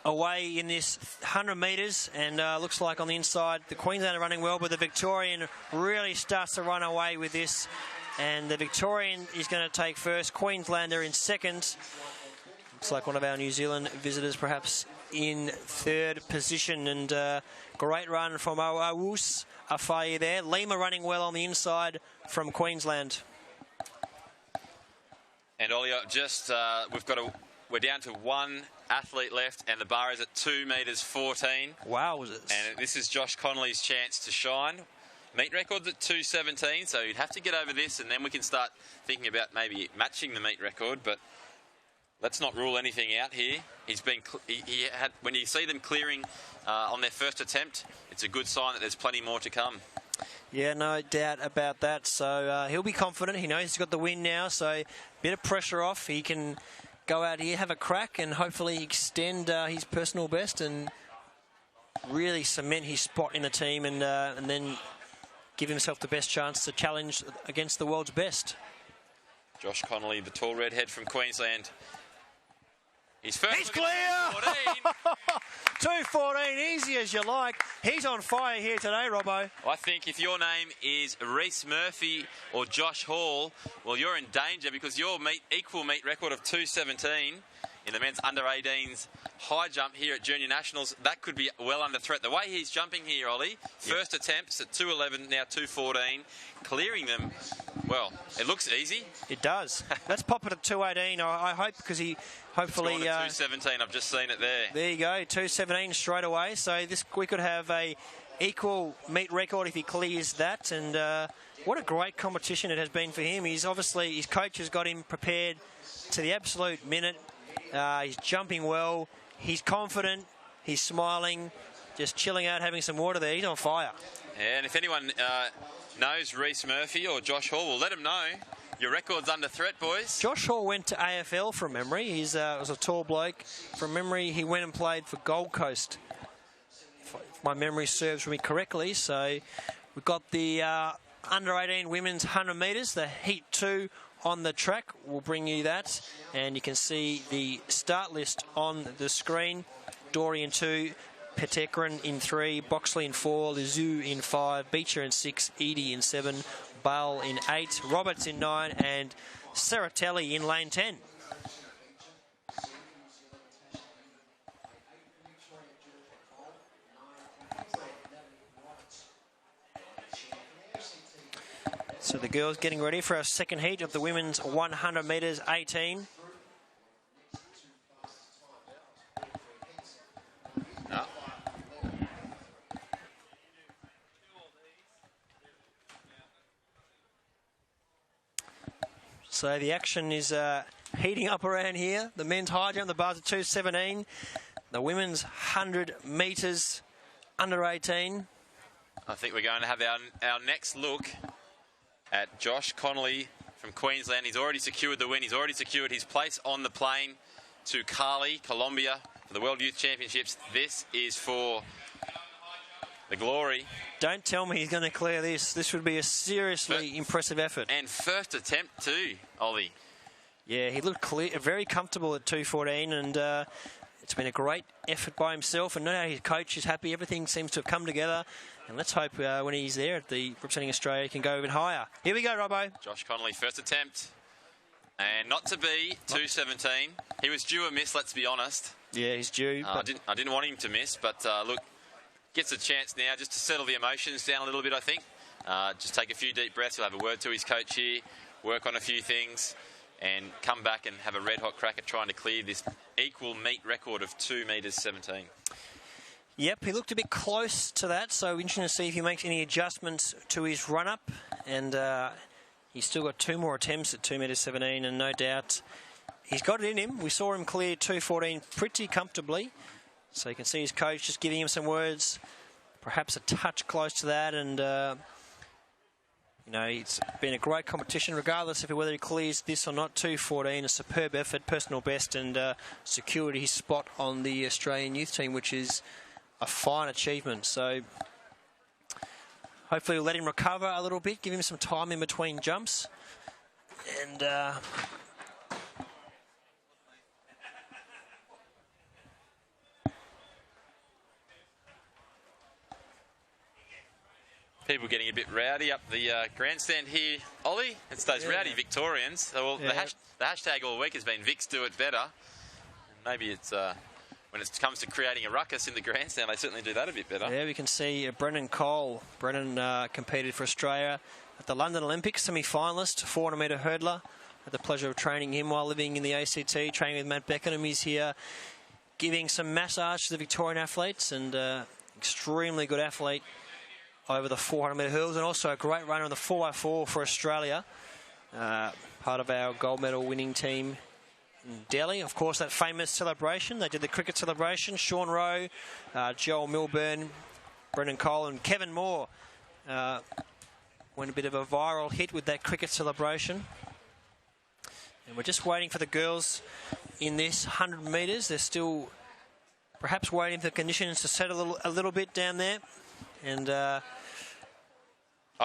Away in this 100 metres, and looks like on the inside the Queensland are running well, but the Victorian really starts to run away with this, and the Victorian is going to take first, Queenslander in second. Looks like one of our New Zealand visitors perhaps in third position, and great run from Awus Afai there. Lima running well on the inside from Queensland.
And Ollie, just we're down to one athlete left, and the bar is at 2 metres 14.
Wowzers.
And this is Josh Connolly's chance to shine. Meet record's at 2:17, so you'd have to get over this, and then we can start thinking about maybe matching the meet record. But let's not rule anything out here. When you see them clearing on their first attempt, it's a good sign that there's plenty more to come.
Yeah, no doubt about that. So he'll be confident. He knows he's got the win now, so a bit of pressure off. He can go out here, have a crack, and hopefully extend his personal best and really cement his spot in the team, and then give himself the best chance to challenge against the world's best.
Josh Connolly, the tall redhead from Queensland. He's first.
He's clear! 2:14, easy as you like. He's on fire here today, Robbo.
I think if your name is Reece Murphy or Josh Hall, well, you're in danger because your equal meet record of 2:17 in the men's under-18s high jump here at Junior Nationals, that could be well under threat. The way he's jumping here, Ollie, first attempts at 2:11, now 2:14, clearing them. Well, it looks easy.
It does. Let's pop it at 2:18. I hope, because he hopefully...
It's gone to 2:17. I've just seen it there.
There you go, 2:17 straight away. So we could have a equal meet record if he clears that. And what a great competition it has been for him. He's obviously, his coach has got him prepared to the absolute minute. He's jumping well. He's confident. He's smiling, just chilling out, having some water there. He's on fire.
Yeah, and if anyone knows Reece Murphy or Josh Hall, well, let him know. Your record's under threat, boys.
Josh Hall went to AFL from memory. He was a tall bloke. From memory, he went and played for Gold Coast, if my memory serves me correctly. So we've got the under-18 women's 100 metres, the Heat 2 on the track. We'll bring you that. And you can see the start list on the screen. Dorian 2, Petekran in 3, Boxley in 4, Lizu in 5, Beecher in 6, Edie in 7, Bale in 8, Roberts in 9, and Serratelli in lane 10. So the girls getting ready for our second heat of the women's 100 metres 18. So the action is heating up around here. The men's high jump, the bars at 2:17. The women's 100 metres under 18.
I think we're going to have our next look at Josh Connolly from Queensland. He's already secured the win. He's already secured his place on the plane to Cali, Colombia, for the World Youth Championships. This is for the glory.
Don't tell me he's going to clear this. This would be a seriously impressive effort.
And first attempt too, Ollie.
Yeah, he looked clear, very comfortable at 2:14, and it's been a great effort by himself. And now his coach is happy. Everything seems to have come together. And let's hope when he's there at the representing Australia, he can go even higher. Here we go, Robbo.
Josh Connolly, first attempt. And not to be 2:17. He was due a miss, let's be honest.
Yeah, he's due.
I didn't want him to miss, but look, gets a chance now just to settle the emotions down a little bit, I think. Just take a few deep breaths. He'll have a word to his coach here, work on a few things, and come back and have a red-hot crack at trying to clear this equal meet record of 2 metres 17.
Yep, he looked a bit close to that, so interesting to see if he makes any adjustments to his run-up. And he's still got 2 more attempts at 2 metres 17, and no doubt he's got it in him. We saw him clear 2:14 pretty comfortably. So you can see his coach just giving him some words, perhaps a touch close to that. And, you know, it's been a great competition, regardless of whether he clears this or not. 2:14, a superb effort, personal best, and secured his spot on the Australian youth team, which is a fine achievement. So hopefully we'll let him recover a little bit, give him some time in between jumps. And
people getting a bit rowdy up the grandstand here, Ollie. It's those rowdy Victorians. Well, the hashtag all week has been Vics do it better. And maybe it's when it comes to creating a ruckus in the grandstand, they certainly do that a bit better.
Yeah, we can see Brendan Cole. Brendan competed for Australia at the London Olympics, semi-finalist, 400-metre hurdler. Had the pleasure of training him while living in the ACT, training with Matt Beckenham. He's here giving some massage to the Victorian athletes, and extremely good athlete over the 400-metre hurdles, and also a great runner on the 4x4 for Australia. Part of our gold medal winning team in Delhi. Of course, that famous celebration. They did the cricket celebration. Sean Rowe, Joel Milburn, Brendan Cole and Kevin Moore went a bit of a viral hit with that cricket celebration. And we're just waiting for the girls in this 100 metres. They're still perhaps waiting for the conditions to settle a little bit down there. And
I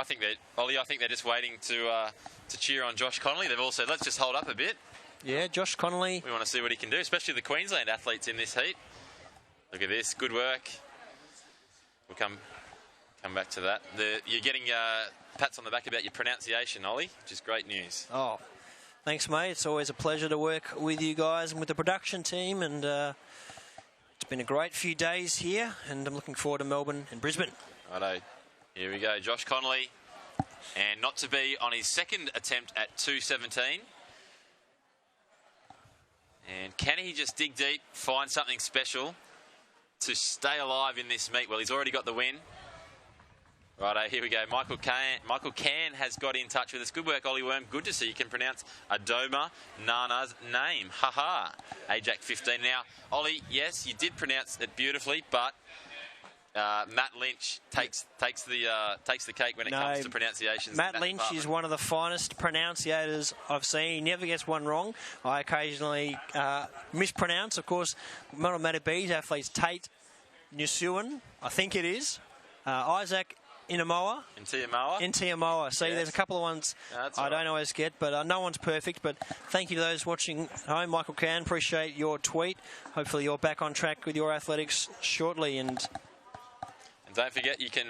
think they're just waiting to cheer on Josh Connolly. They've all said, let's just hold up a bit.
Yeah, Josh Connolly.
We want to see what he can do, especially the Queensland athletes in this heat. Look at this, good work. We'll come back to that. You're getting pats on the back about your pronunciation, Ollie, which is great news.
Oh, thanks, mate. It's always a pleasure to work with you guys and with the production team. And it's been a great few days here, and I'm looking forward to Melbourne and Brisbane.
Righto. Here we go, Josh Connolly. And not to be on his second attempt at 2:17. And can he just dig deep, find something special to stay alive in this meet? Well, he's already got the win. Righto, here we go. Michael Can has got in touch with us. Good work, Ollie Wurm. Good to see you can pronounce Adoma Nana's name. Ha-ha. Ajax 15. Now, Ollie, yes, you did pronounce it beautifully, but Matt Lynch takes the cake when it comes to pronunciations.
Matt Lynch is one of the finest pronunciators I've seen. He never gets one wrong. I occasionally mispronounce. Of course, Monomatic Bees athletes Tate Nusuan, I think it is. Isaac Inamoa. Intiamoa. See, there's a couple of ones I don't always get, but no one's perfect. But thank you to those watching at home. Michael Can, appreciate your tweet. Hopefully you're back on track with your athletics shortly. And
don't forget, you can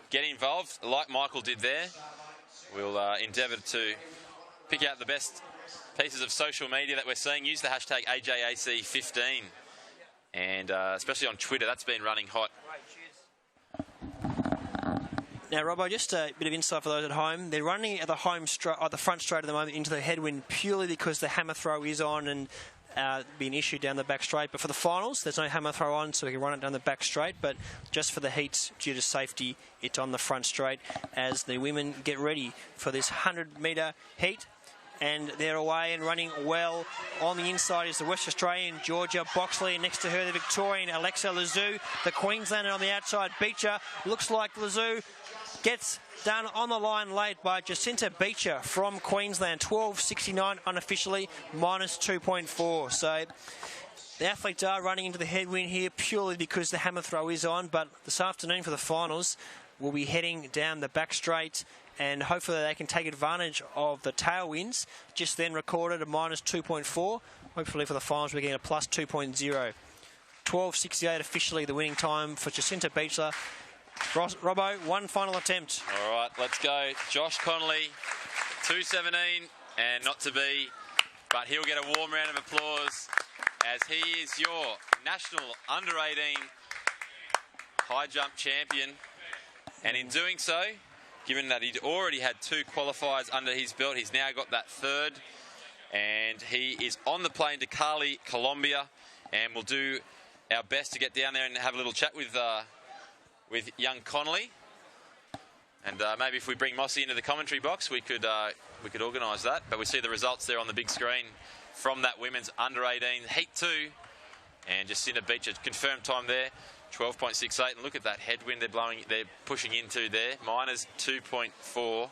get involved like Michael did there. We'll endeavour to pick out the best pieces of social media that we're seeing. Use the hashtag AJAC15. And especially on Twitter, that's been running hot.
Now, Robbo, just a bit of insight for those at home. They're running at the front straight at the moment into the headwind purely because the hammer throw is on and being issued down the back straight. But for the finals, there's no hammer throw on, so we can run it down the back straight. But just for the heats, due to safety, it's on the front straight as the women get ready for this 100-metre heat. and they're away and running well. On the inside is the West Australian Georgia Boxley, and next to her the Victorian Alexa Lazoo. The Queenslander on the outside, Beecher. Looks like Lazoo gets done on the line late by Jacinta Beecher from Queensland. 12.69 unofficially, minus 2.4. So the athletes are running into the headwind here purely because the hammer throw is on, but this afternoon for the finals, we'll be heading down the back straight, and hopefully they can take advantage of the tailwinds. Just then recorded a minus 2.4. Hopefully for the finals we're getting a plus 2.0. 12.68 officially the winning time for Jacinta Beecher. Robbo, one final attempt.
All right, let's go. Josh Connolly, 2.17, and not to be, but he'll get a warm round of applause as he is your national under-18 high jump champion. And in doing so, given that he'd already had 2 qualifiers under his belt, he's now got that 3rd. And he is on the plane to Cali, Colombia. And we'll do our best to get down there and have a little chat with young Connolly. And maybe if we bring Mossy into the commentary box, we could organise that. But we see the results there on the big screen from that women's under-18 Heat 2. And Jacinta Beecher, confirmed time there, 12.68. And look at that headwind they're pushing into there, minus 2.4.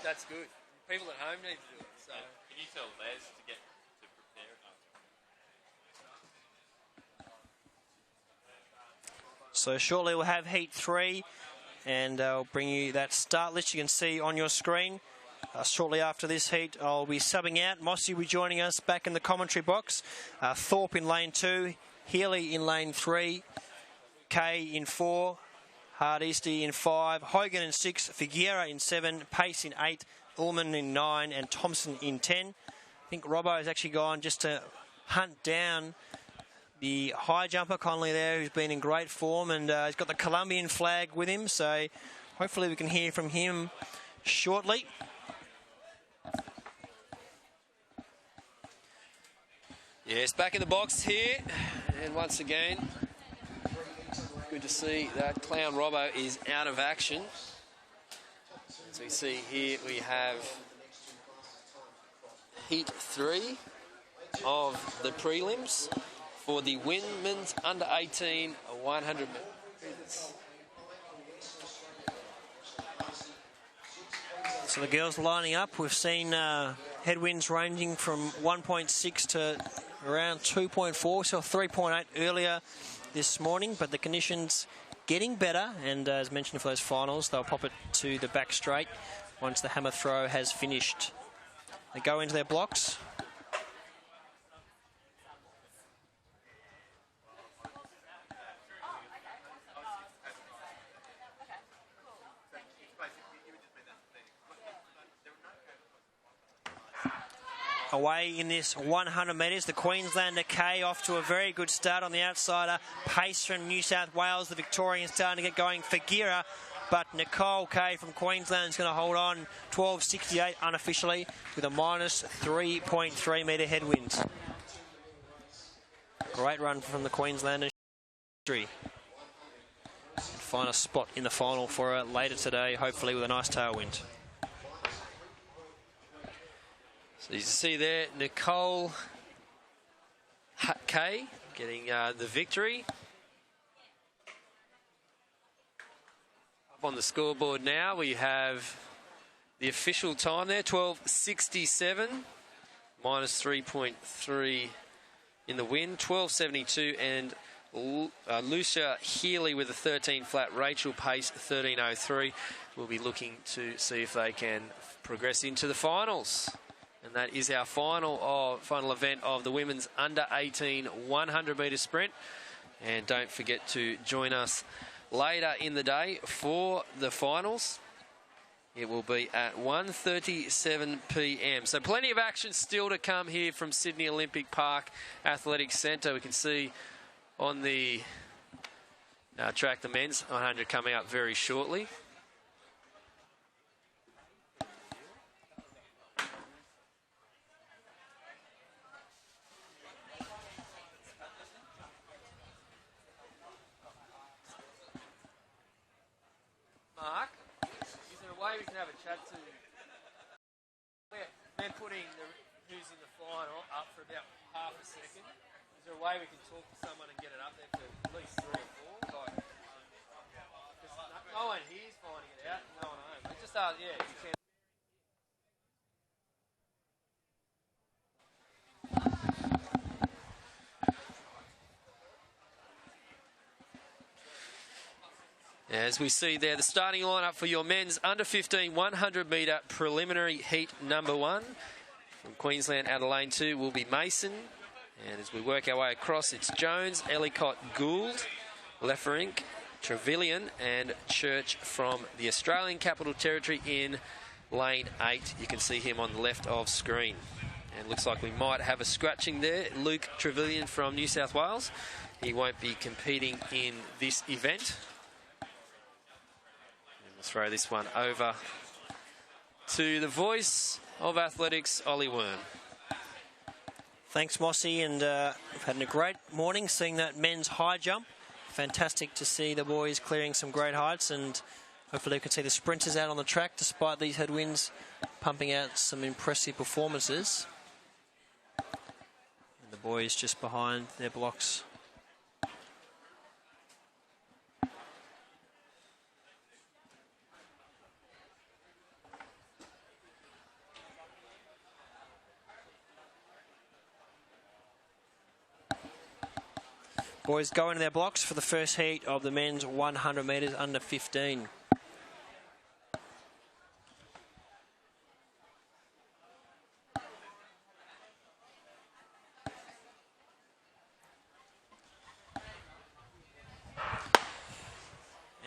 That's good. People at home need to do it. So
can you tell Les to get to prepare it?
So shortly we'll have Heat 3, and I'll bring you that start list you can see on your screen. Shortly after this heat, I'll be subbing out. Mossy will be joining us back in the commentary box. Thorpe in lane 2, Healy in lane 3, Kay in 4, Hard Easty in 5, Hogan in 6, Figuera in 7, Pace in 8, Ullman in 9, and Thompson in 10. I think Robbo has actually gone just to hunt down the high jumper Connolly there, who's been in great form, and he's got the Colombian flag with him, so hopefully we can hear from him shortly.
yes, back in the box here, and once again, good to see that Clown Robbo is out of action. As we see here, we have Heat 3 of the prelims for the women's under-18 100 metres.
So the girls lining up. We've seen headwinds ranging from 1.6 to around 2.4, so 3.8 earlier this morning, but the conditions getting better, and as mentioned for those finals, they'll pop it to the back straight once the hammer throw has finished. They go into their blocks. Away in this 100 metres, the Queenslander Kay off to a very good start on the outsider. Pace from New South Wales, the Victorian starting to get going. Figuera, but Nicole Kay from Queensland is going to hold on. 12.68 unofficially with a minus 3.3 metre headwind. Great run from the Queenslander. Find a spot in the final for her later today, hopefully with a nice tailwind.
So you see there, Nicole Kay getting the victory. Up on the scoreboard now, we have the official time there, 12.67, minus 3.3 in the win, 12.72, and Lucia Healy with a 13 flat, Rachel Pace 13.03. We'll be looking to see if they can progress into the finals. And that is our final event of the women's under-18 100 metre sprint. And don't forget to join us later in the day for the finals. It will be at 1:37 p.m. So plenty of action still to come here from Sydney Olympic Park Athletics Centre. We can see on the track the men's 100 coming up very shortly. Mark, is there a way we can have a chat to... They're putting who's in the final up for about half a second. Is there a way we can talk to someone and get it up there for at least 3 or 4? Like, no one here's finding it out. No one home. But just yeah, you can. As we see there, the starting lineup for your men's under 15 100 metre preliminary heat number 1. From Queensland out of lane 2 will be Mason. And as we work our way across, it's Jones, Ellicott, Gould, Leferink, Trevelyan and Church from the Australian Capital Territory in lane 8. You can see him on the left of screen. And looks like we might have a scratching there. Luke Trevelyan from New South Wales. He won't be competing in this event. Throw this one over to the voice of athletics, Ollie Wurm.
Thanks, Mossy, and we've had a great morning seeing that men's high jump. Fantastic to see the boys clearing some great heights, and hopefully we can see the sprinters out on the track despite these headwinds, pumping out some impressive performances. And the boys just behind their blocks. Boys go into their blocks for the first heat of the men's 100 metres under 15.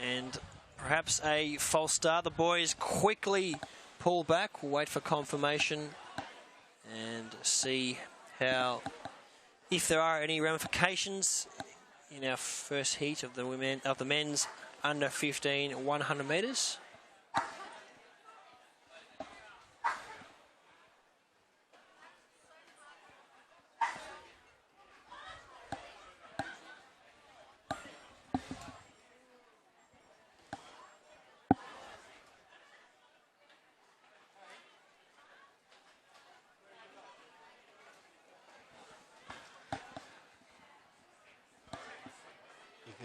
And perhaps a false start. The boys quickly pull back. We'll wait for confirmation and see how, if there are any ramifications in our first heat of the men's under 15 100 metres.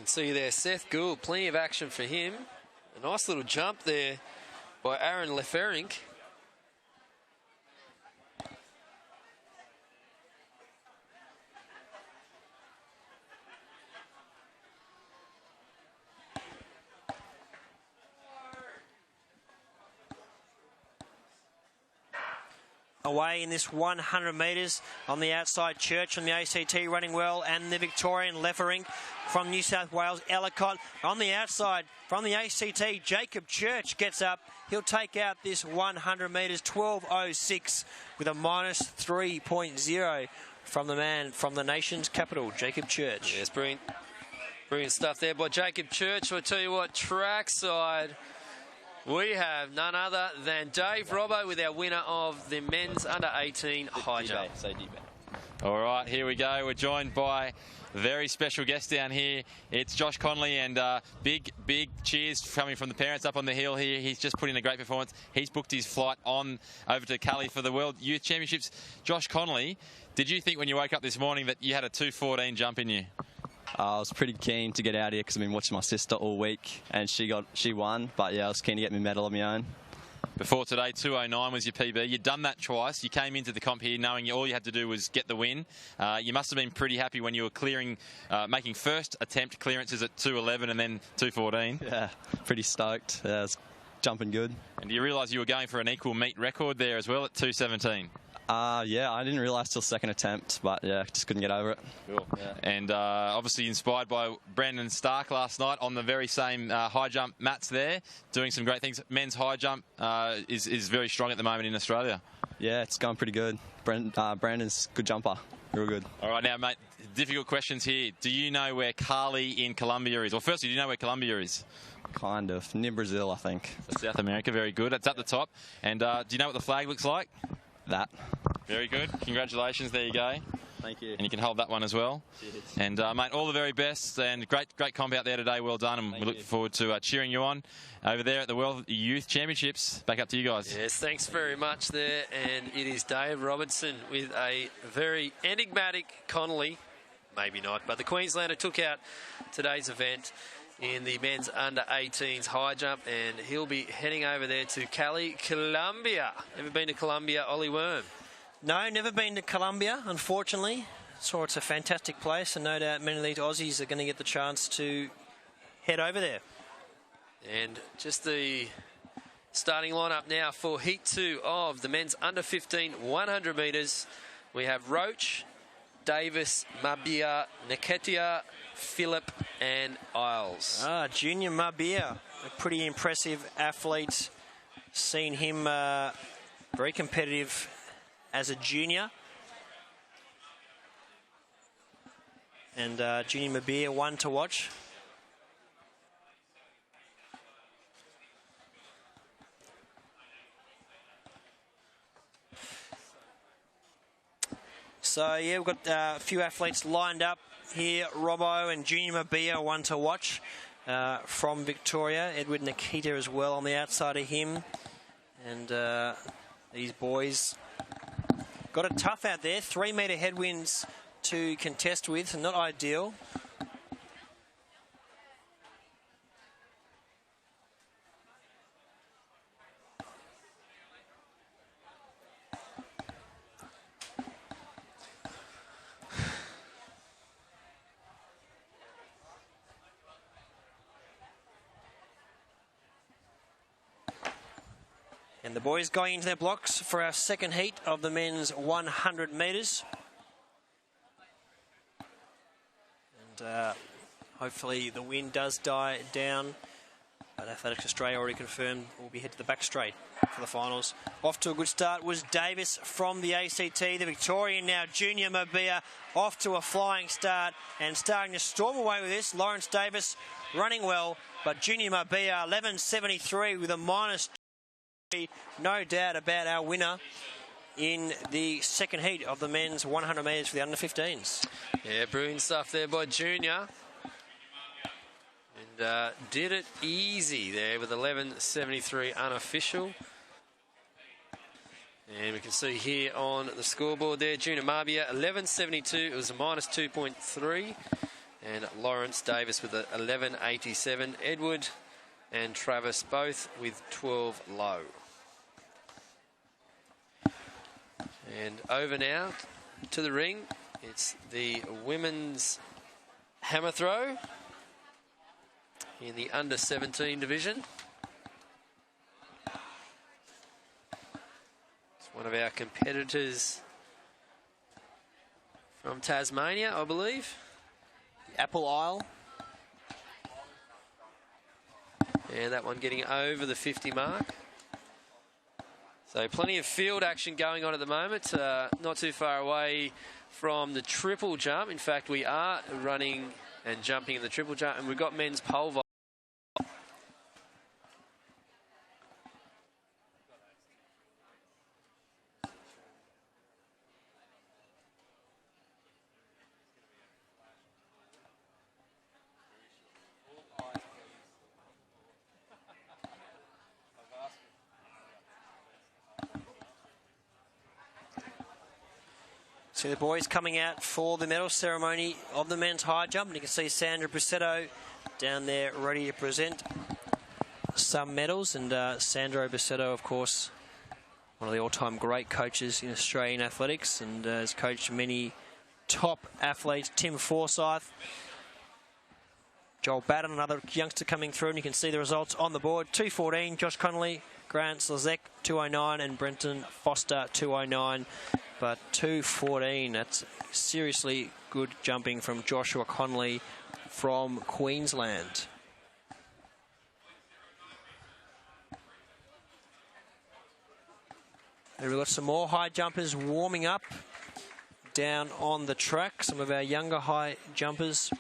See there, Seth Gould, plenty of action for him. A nice little jump there by Aaron Leferink.
Away in this 100 metres on the outside, Church from the ACT running well, and the Victorian Leferink from New South Wales. Ellicott on the outside from the ACT. Jacob Church gets up. He'll take out this 100 metres, 12.06 with a minus 3.0 from the man from the nation's capital, Jacob Church.
Yes, brilliant stuff there by Jacob Church. I'll tell you what, trackside, we have none other than Dave Robbo with our winner of the men's under 18 high jump.
All right, here we go. We're joined by a very special guest down here. It's Josh Connolly, and big cheers coming from the parents up on the hill here. He's just put in a great performance. He's booked his flight on over to Cali for the World Youth Championships. Josh Connolly, did you think when you woke up this morning that you had a 2:14 jump in you?
I was pretty keen to get out here because I've been watching my sister all week, and she won. But yeah, I was keen to get my medal on my own.
Before today, 2:09 was your PB. You'd done that twice. You came into the comp here knowing all you had to do was get the win. You must have been pretty happy when you were making first attempt clearances at 2:11 and then 2:14.
Yeah, pretty stoked. Yeah, it's jumping good.
And do you realise you were going for an equal meet record there as well at 2:17?
Yeah, I didn't realise till second attempt, but yeah, just couldn't get over it.
Cool. Yeah. And obviously inspired by Brandon Stark last night on the very same high jump mats there, doing some great things. Men's high jump is very strong at the moment in Australia.
Yeah, it's going pretty good. Brandon's a good jumper, real good.
All right, now, mate, difficult questions here. Do you know where Cali in Colombia is? Well, firstly, do you know where Colombia is?
Kind of. Near Brazil, I think.
So South America, very good. It's at the top. And do you know what the flag looks like?
That.
Very good. Congratulations. There you go.
Thank you.
And you can hold that one as well.
Cheers.
And, mate, all the very best. And great comp out there today. Well done. And we look forward to cheering you on over there at the World Youth Championships. Back up to you guys.
Yes, thanks very much there. And it is Dave Robertson with a very enigmatic Connolly. Maybe not, but the Queenslander took out today's event in the men's under-18s high jump, and he'll be heading over there to Cali, Colombia. Ever been to Colombia, Ollie Wurm?
No, never been to Colombia, unfortunately. So it's a fantastic place, and no doubt many of these Aussies are going to get the chance to head over there.
And just the starting lineup now for Heat 2 of the men's under-15 100 metres. We have Roach, Davis, Mabia, Niketia, Phillip and Isles.
Junior Mabia, a pretty impressive athlete. Seen him very competitive as a junior. And Junior Mabia, one to watch. So, yeah, we've got a few athletes lined up here. Robbo and Junior Mabia, one to watch from Victoria. Edward Nikita as well on the outside of him. And these boys got it tough out there. 3 metre headwinds to contest with. Not ideal. And the boys going into their blocks for our second heat of the men's 100 metres. And hopefully the wind does die down. But Athletics Australia already confirmed we'll be head to the back straight for the finals. Off to a good start was Davis from the ACT. The Victorian now, Junior Mabia, off to a flying start and starting to storm away with this. Lawrence Davis running well, but Junior Mabia 11.73 with a minus. No doubt about our winner in the second heat of the men's 100 metres for the under-15s.
Yeah, brilliant stuff there by Junior. And did it easy there with 11.73 unofficial. And we can see here on the scoreboard there, Junior Mabia 11.72. It was a minus 2.3. And Lawrence Davis with a 11.87. Edward and Travis both with 12 low. And over now to the ring. It's the women's hammer throw in the under-17 division. It's one of our competitors from Tasmania, I believe.
The Apple Isle.
And that one getting over the 50 mark. So plenty of field action going on at the moment. Not too far away from the triple jump. In fact, we are running and jumping in the triple jump. And we've got men's pole vault.
See the boys coming out for the medal ceremony of the men's high jump. And you can see Sandra Brisetto down there ready to present some medals. And Sandro Brisetto, of course, one of the all-time great coaches in Australian athletics and has coached many top athletes. Tim Forsyth, Joel Batten, another youngster coming through, and you can see the results on the board. 2:14, Josh Connolly, Grant Slazek, 2:09, and Brenton Foster, 2:09. But 2:14, that's seriously good jumping from Joshua Connolly from Queensland. And we've got some more high jumpers warming up down on the track, some of our younger high jumpers.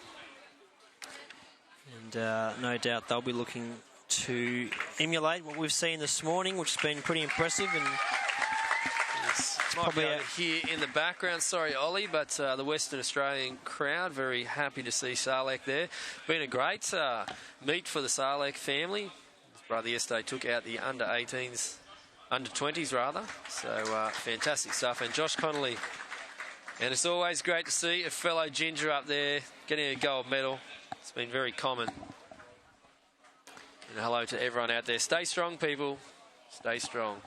And no doubt they'll be looking to emulate what we've seen this morning, which has been pretty impressive. And
it's probably here in the background, sorry Ollie, but the Western Australian crowd very happy to see Sarlek there. Been a great meet for the Sarlek family. His brother yesterday took out the under-18s, under-20s rather, so fantastic stuff. And Josh Connolly, and it's always great to see a fellow ginger up there getting a gold medal. It's been very common. And hello to everyone out there. Stay strong, people. Stay strong.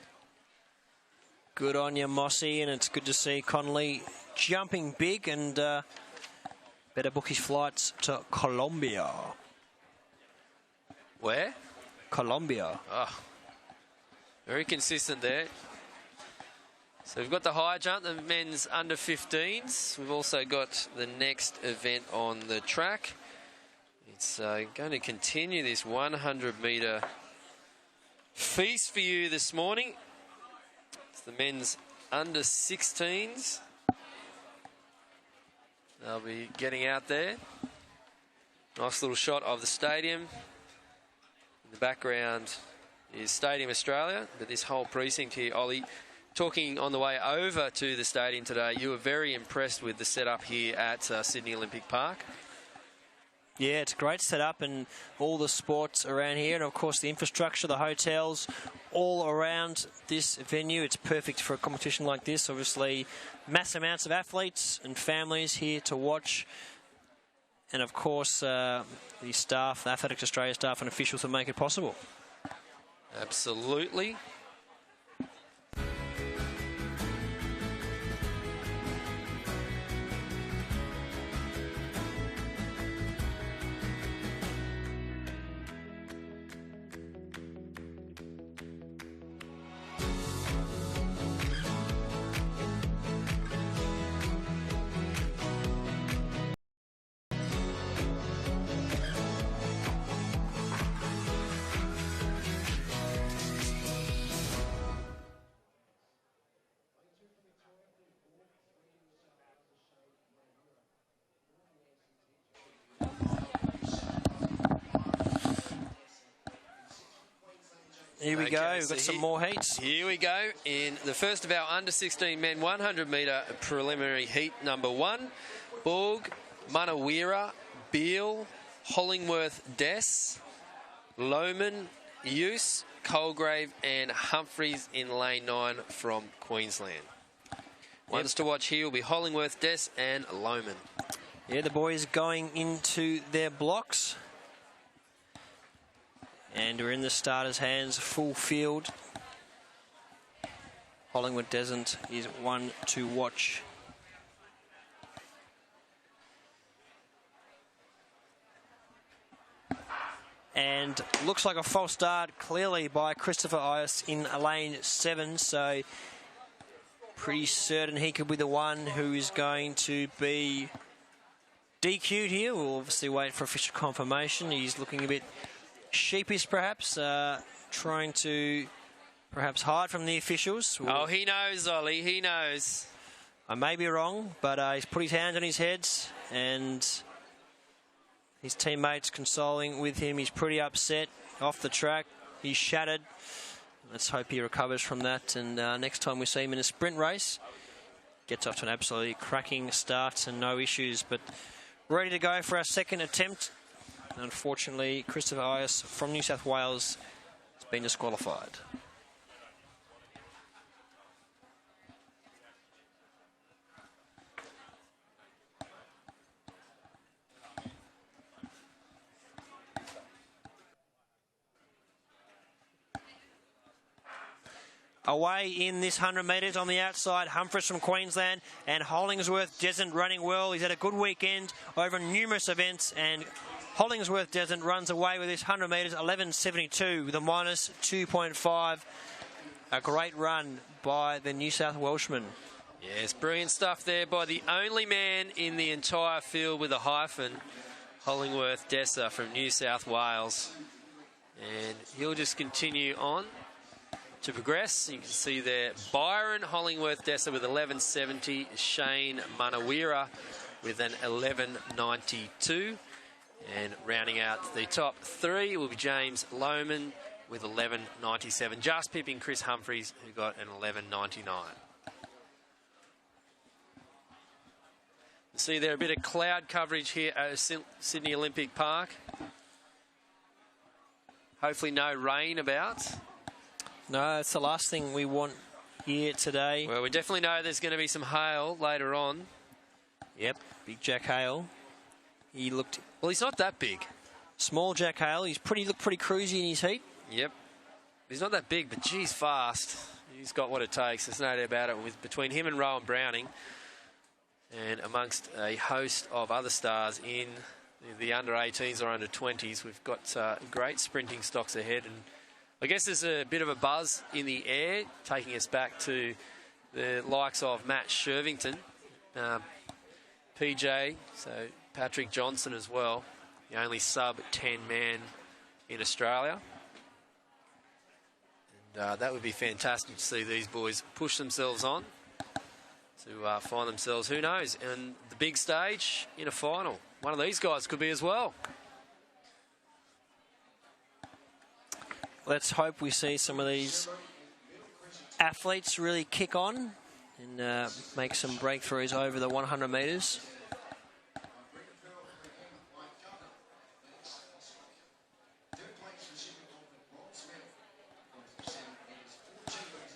Good on you, Mossy, and it's good to see Connolly jumping big, and better book his flights to Colombia.
Where?
Colombia.
Oh, very consistent there. So we've got the high jump, the men's under 15s. We've also got the next event on the track. It's going to continue this 100-metre feast for you this morning. It's the men's under 16s. They'll be getting out there. Nice little shot of the stadium. In the background is Stadium Australia, but this whole precinct here, Ollie, talking on the way over to the stadium today, you were very impressed with the setup here at Sydney Olympic Park.
Yeah, it's a great setup, and all the sports around here, and of course the infrastructure, the hotels, all around this venue. It's perfect for a competition like this. Obviously, mass amounts of athletes and families here to watch. And of course, the staff, the Athletics Australia staff and officials will make it possible.
Absolutely.
Here we go, we've got some more heats.
Here we go, in the first of our under-16 men 100-metre preliminary heat number 1. Borg, Munawira, Beale, Hollingworth, Dess, Lohman, Use, Colgrave and Humphreys in lane 9 from Queensland. Ones to watch here will be Hollingworth, Dess and Lohman.
Yeah, the boys going into their blocks. And we're in the starters' hands, full field. Hollingwood Descent is one to watch. And looks like a false start clearly by Christopher Ias in lane 7. So pretty certain he could be the one who is going to be DQ'd here. We'll obviously wait for official confirmation. He's looking a bit sheepish perhaps, trying to perhaps hide from the officials.
Oh, he knows, Ollie, he knows.
I may be wrong, but he's put his hand on his head and his teammates consoling with him. He's pretty upset off the track. He's shattered. Let's hope he recovers from that, and next time we see him in a sprint race, gets off to an absolutely cracking start and no issues, but ready to go for our second attempt. Unfortunately, Christopher Ias from New South Wales has been disqualified. Away in this 100 metres on the outside, Humphreys from Queensland and Hollingsworth Descent running well. He's had a good weekend over numerous events and Hollingsworth Desert runs away with this 100 metres, 11.72 with a minus 2.5. A great run by the New South Welshman.
Yes, brilliant stuff there by the only man in the entire field with a hyphen, Hollingworth Dessa from New South Wales. And he'll just continue on to progress. You can see there Byron Hollingworth Dessa with 11.70, Shane Manawira with an 11.92. And rounding out the top three will be James Lohman with 11.97, just pipping Chris Humphreys, who got an 11.99. See there a bit of cloud coverage here at Sydney Olympic Park. Hopefully no rain about.
No, it's the last thing we want here today.
Well, we definitely know there's going to be some hail later on.
Yep, big Jack Hale. He looked...
Well, he's not that big.
Small Jack Hale. He's looked pretty cruisy in his heat.
Yep. He's not that big, but geez, fast. He's got what it takes. There's no doubt about it. Between him and Rowan Browning, and amongst a host of other stars in the under-18s or under-20s, we've got great sprinting stocks ahead. And I guess there's a bit of a buzz in the air, taking us back to the likes of Matt Shervington, PJ, so Patrick Johnson as well, the only sub-10 man in Australia. And that would be fantastic to see these boys push themselves on to find themselves, who knows, in the big stage in a final. One of these guys could be as well.
Let's hope we see some of these athletes really kick on and make some breakthroughs over the 100 metres.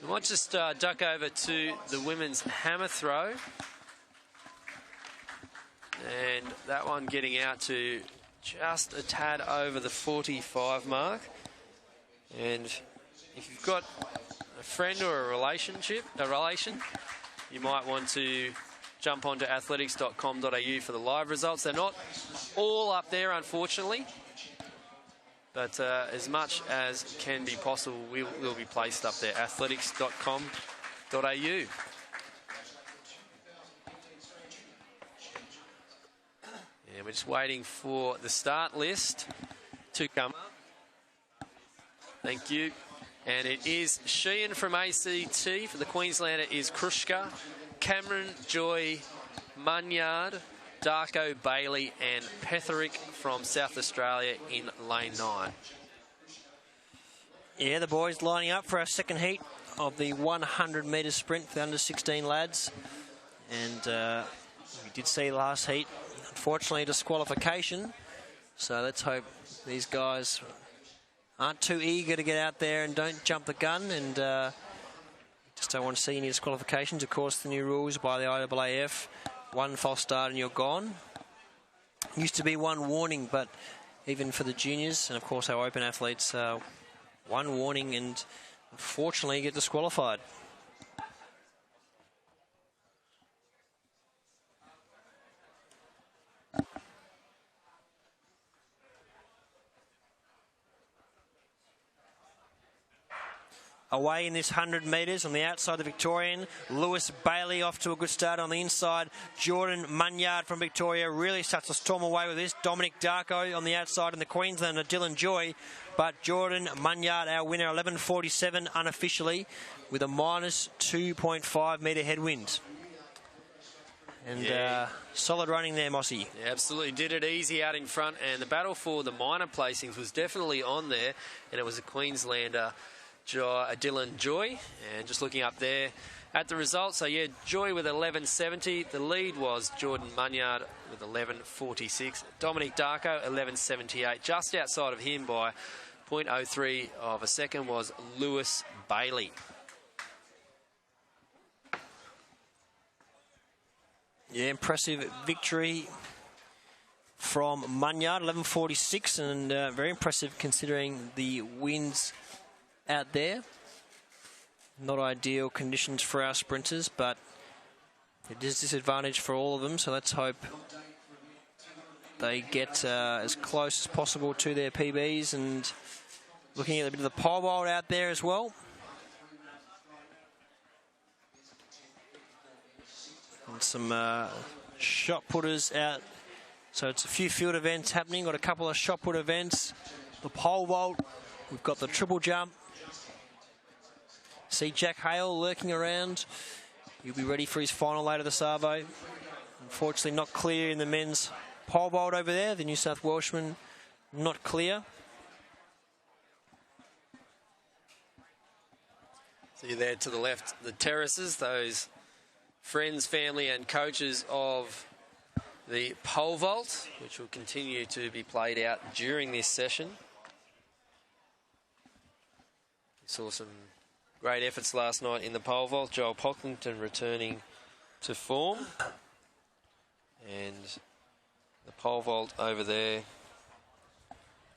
We might just duck over to the women's hammer throw. And that one getting out to just a tad over the 45 mark. And if you've got a friend or a relation, you might want to jump onto athletics.com.au for the live results. They're not all up there, unfortunately. But as much as can be possible will be placed up there. Athletics.com.au. Yeah, we're just waiting for the start list to come up. Thank you. And it is Sheehan from ACT. For the Queenslander is Krushka, Cameron, Joy, Munyard, Darko, Bailey and Petherick from South Australia in lane 9.
Yeah, the boys lining up for our second heat of the 100 metre sprint for the under-16 lads. And we did see last heat, unfortunately, disqualification. So let's hope these guys aren't too eager to get out there and don't jump the gun. And just don't want to see any disqualifications. Of course, the new rules by the IAAF. One false start and you're gone. Used to be one warning, but even for the juniors and of course our open athletes, one warning and unfortunately get disqualified. Away in this 100 metres on the outside of the Victorian. Lewis Bailey off to a good start on the inside. Jordan Munyard from Victoria really starts to storm away with this. Dominic Darko on the outside and the Queenslander Dylan Joy. But Jordan Munyard, our winner, 11.47 unofficially with a minus 2.5 metre headwind. And solid running there, Mossy.
Yeah, absolutely did it easy out in front. And the battle for the minor placings was definitely on there. And it was a Queenslander, Dylan Joy, and just looking up there at the results, so yeah, Joy with 11.70. The lead was Jordan Munyard with 11.46. Dominic Darko 11.78. Just outside of him by 0.03 of a second was Lewis Bailey.
Yeah, impressive victory from Munyard, 11.46, and very impressive considering the winds out there. Not ideal conditions for our sprinters, but it is disadvantage for all of them, so let's hope they get as close as possible to their PBs, and looking at a bit of the pole vault out there as well. And some shot putters out. So it's a few field events happening. Got a couple of shot put events. The pole vault. We've got the triple jump. See Jack Hale lurking around. He'll be ready for his final later this arvo. Unfortunately not clear in the men's pole vault over there. The New South Welshman not clear.
See there to the left, the terraces, those friends, family and coaches of the pole vault, which will continue to be played out during this session. We saw some great efforts last night in the pole vault. Joel Pocklington returning to form. And the pole vault over there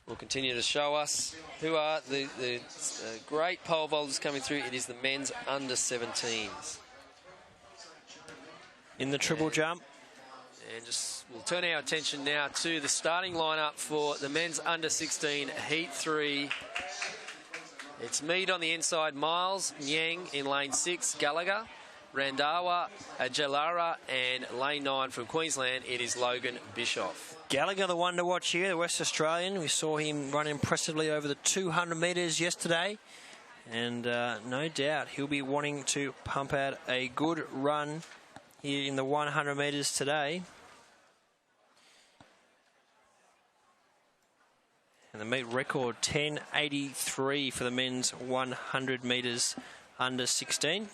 will continue to show us who are the great pole vaulters coming through. It is the men's under 17s.
In the triple jump.
And just we'll turn our attention now to the starting lineup for the men's under 16 Heat 3. It's Mead on the inside, Miles, Nyang in lane 6, Gallagher, Randhawa, Ajalara, and lane 9 from Queensland, it is Logan Bischoff.
Gallagher, the one to watch here, the West Australian. We saw him run impressively over the 200 metres yesterday. And no doubt he'll be wanting to pump out a good run here in the 100 metres today. And the meet record 10.83 for the men's 100 metres under 16.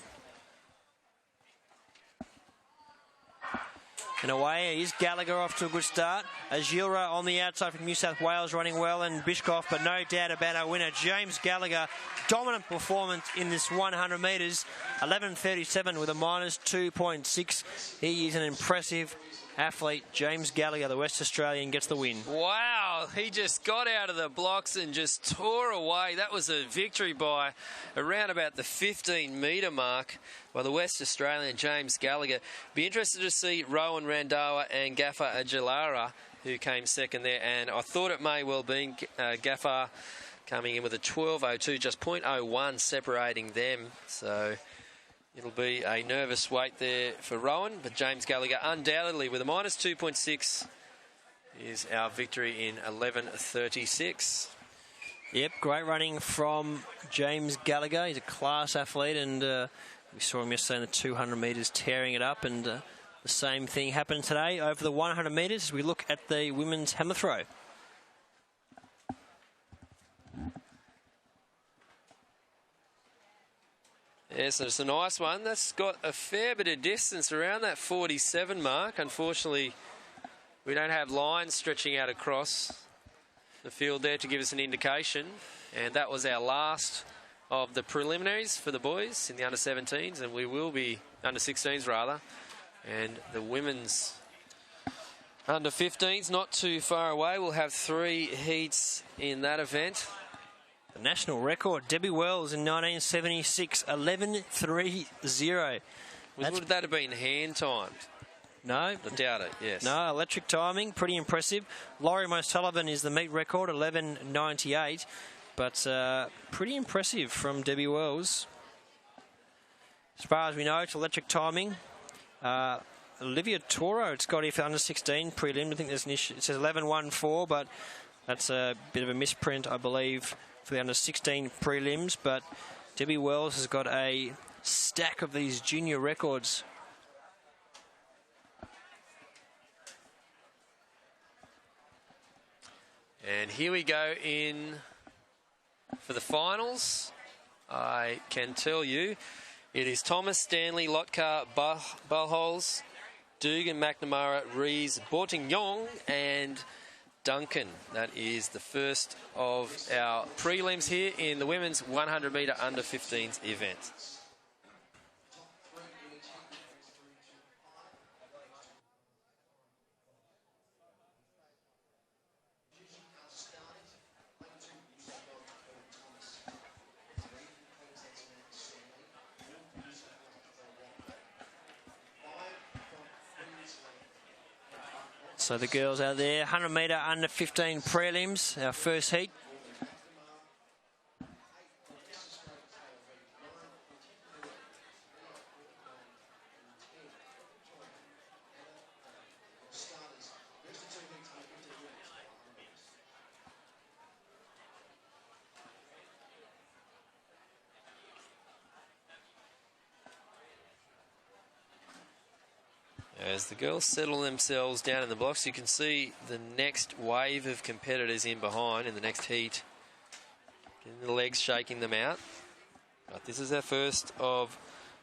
And away is Gallagher off to a good start. Agilra on the outside from New South Wales running well, and Bishkoff, but no doubt about our winner, James Gallagher. Dominant performance in this 100 metres. 11.37 with a minus 2.6. He is an impressive athlete. James Gallagher, the West Australian, gets the win.
Wow, he just got out of the blocks and just tore away. That was a victory by around about the 15-metre mark by the West Australian, James Gallagher. Be interested to see Rowan Randhawa and Gaffer Ajalara, who came second there. And I thought it may well be Gaffer coming in with a 12.02, just 0.01 separating them. So it'll be a nervous wait there for Rowan, but James Gallagher undoubtedly with a minus 2.6 is our victory in 11.36.
Yep, great running from James Gallagher. He's a class athlete, and we saw him yesterday in the 200 metres tearing it up, and the same thing happened today over the 100 metres as we look at the women's hammer throw.
Yes, it's a nice one. That's got a fair bit of distance around that 47 mark. Unfortunately, we don't have lines stretching out across the field there to give us an indication. And that was our last of the preliminaries for the boys in the under-17s, and we will be under-16s rather. And the women's under-15s not too far away. We'll have 3 heats in that event.
The national record, Debbie Wells in 1976, 11.30.
Would that have been hand timed?
No.
I doubt it, yes.
No, electric timing, pretty impressive. Laurie O'Sullivan is the meet record, 11.98. But pretty impressive from Debbie Wells. As far as we know, it's electric timing. Olivia Toro, it's got here for under 16 prelim. I think there's an issue. It says 11.14, but that's a bit of a misprint, I believe, for the under 16 prelims. But Debbie Wells has got a stack of these junior records.
And here we go in for the finals. I can tell you it is Thomas, Stanley, Lotkar, Balhols, Dugan, McNamara, Rees, Bortignon and Duncan. That is the first of our prelims here in the women's 100 metre under 15s event.
So the girls out there, 100 metre under 15 prelims, our first heat.
As the girls settle themselves down in the blocks, you can see the next wave of competitors in behind in the next heat. Getting the legs shaking them out. But this is our first of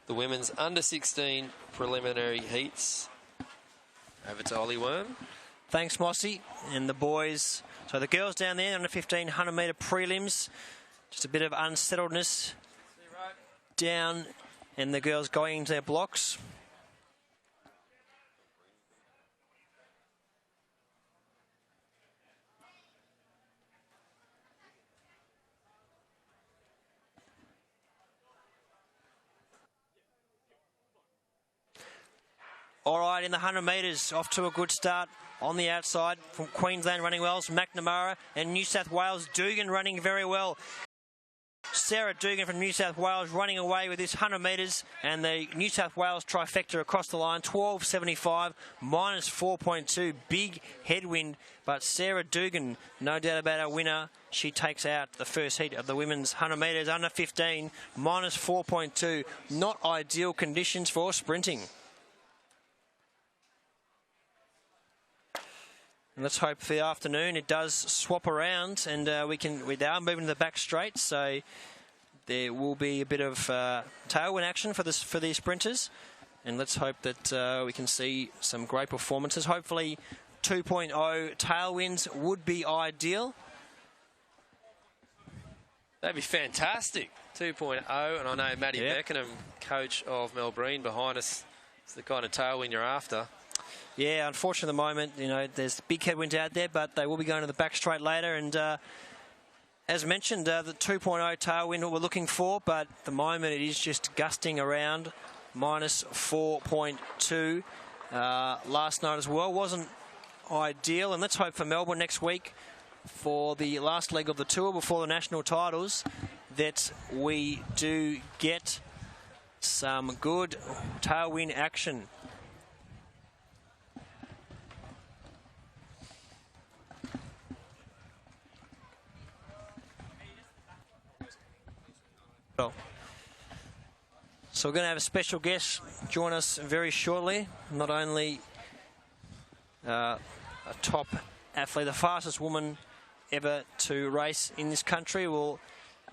the women's under 16 preliminary heats. Over to Ollie Wurm.
Thanks, Mossy. And the boys, so the girls down there, under 15, 100 metre prelims. Just a bit of unsettledness down, and the girls going into their blocks. All right, in the 100 metres, off to a good start on the outside from Queensland running well. McNamara and New South Wales. Dugan running very well. Sarah Dugan from New South Wales running away with this 100 metres, and the New South Wales trifecta across the line, 12.75, minus 4.2, big headwind, but Sarah Dugan, no doubt about our winner. She takes out the first heat of the women's 100 metres under 15, minus 4.2, not ideal conditions for sprinting. And let's hope for the afternoon it does swap around, and we are moving to the back straight, so there will be a bit of tailwind action for these sprinters. And let's hope that we can see some great performances. Hopefully 2.0 tailwinds would be ideal.
That'd be fantastic. 2.0, and I know Maddie Beckenham, coach of Melbourne, behind us, is the kind of tailwind you're after.
Yeah, unfortunately at the moment, you know, there's big headwinds out there, but they will be going to the back straight later. And as mentioned, the 2.0 tailwind what we're looking for, but at the moment it is just gusting around, minus 4.2. Last night as well wasn't ideal, and let's hope for Melbourne next week for the last leg of the tour before the national titles that we do get some good tailwind action. So we're going to have a special guest join us very shortly. Not only a top athlete, the fastest woman ever to race in this country. We'll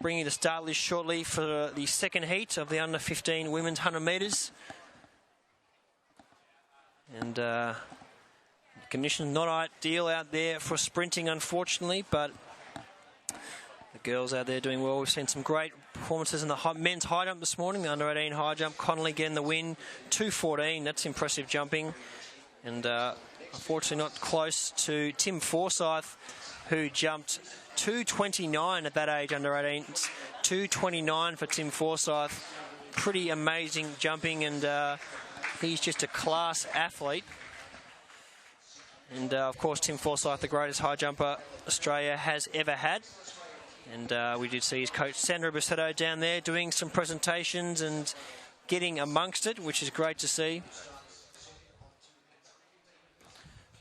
bring you the start list shortly for the second heat of the under 15 women's 100 metres. And conditions not ideal out there for sprinting, unfortunately, but the girls out there doing well. We've seen some great performances in the men's high jump this morning, the under 18 high jump. Connolly getting the win, 2:14. That's impressive jumping. And unfortunately not close to Tim Forsyth, who jumped 2:29 at that age, under 18s. 2:29 for Tim Forsyth. Pretty amazing jumping, and he's just a class athlete. And of course, Tim Forsyth, the greatest high jumper Australia has ever had. And we did see his coach Sandra Bussetto down there doing some presentations and getting amongst it, which is great to see.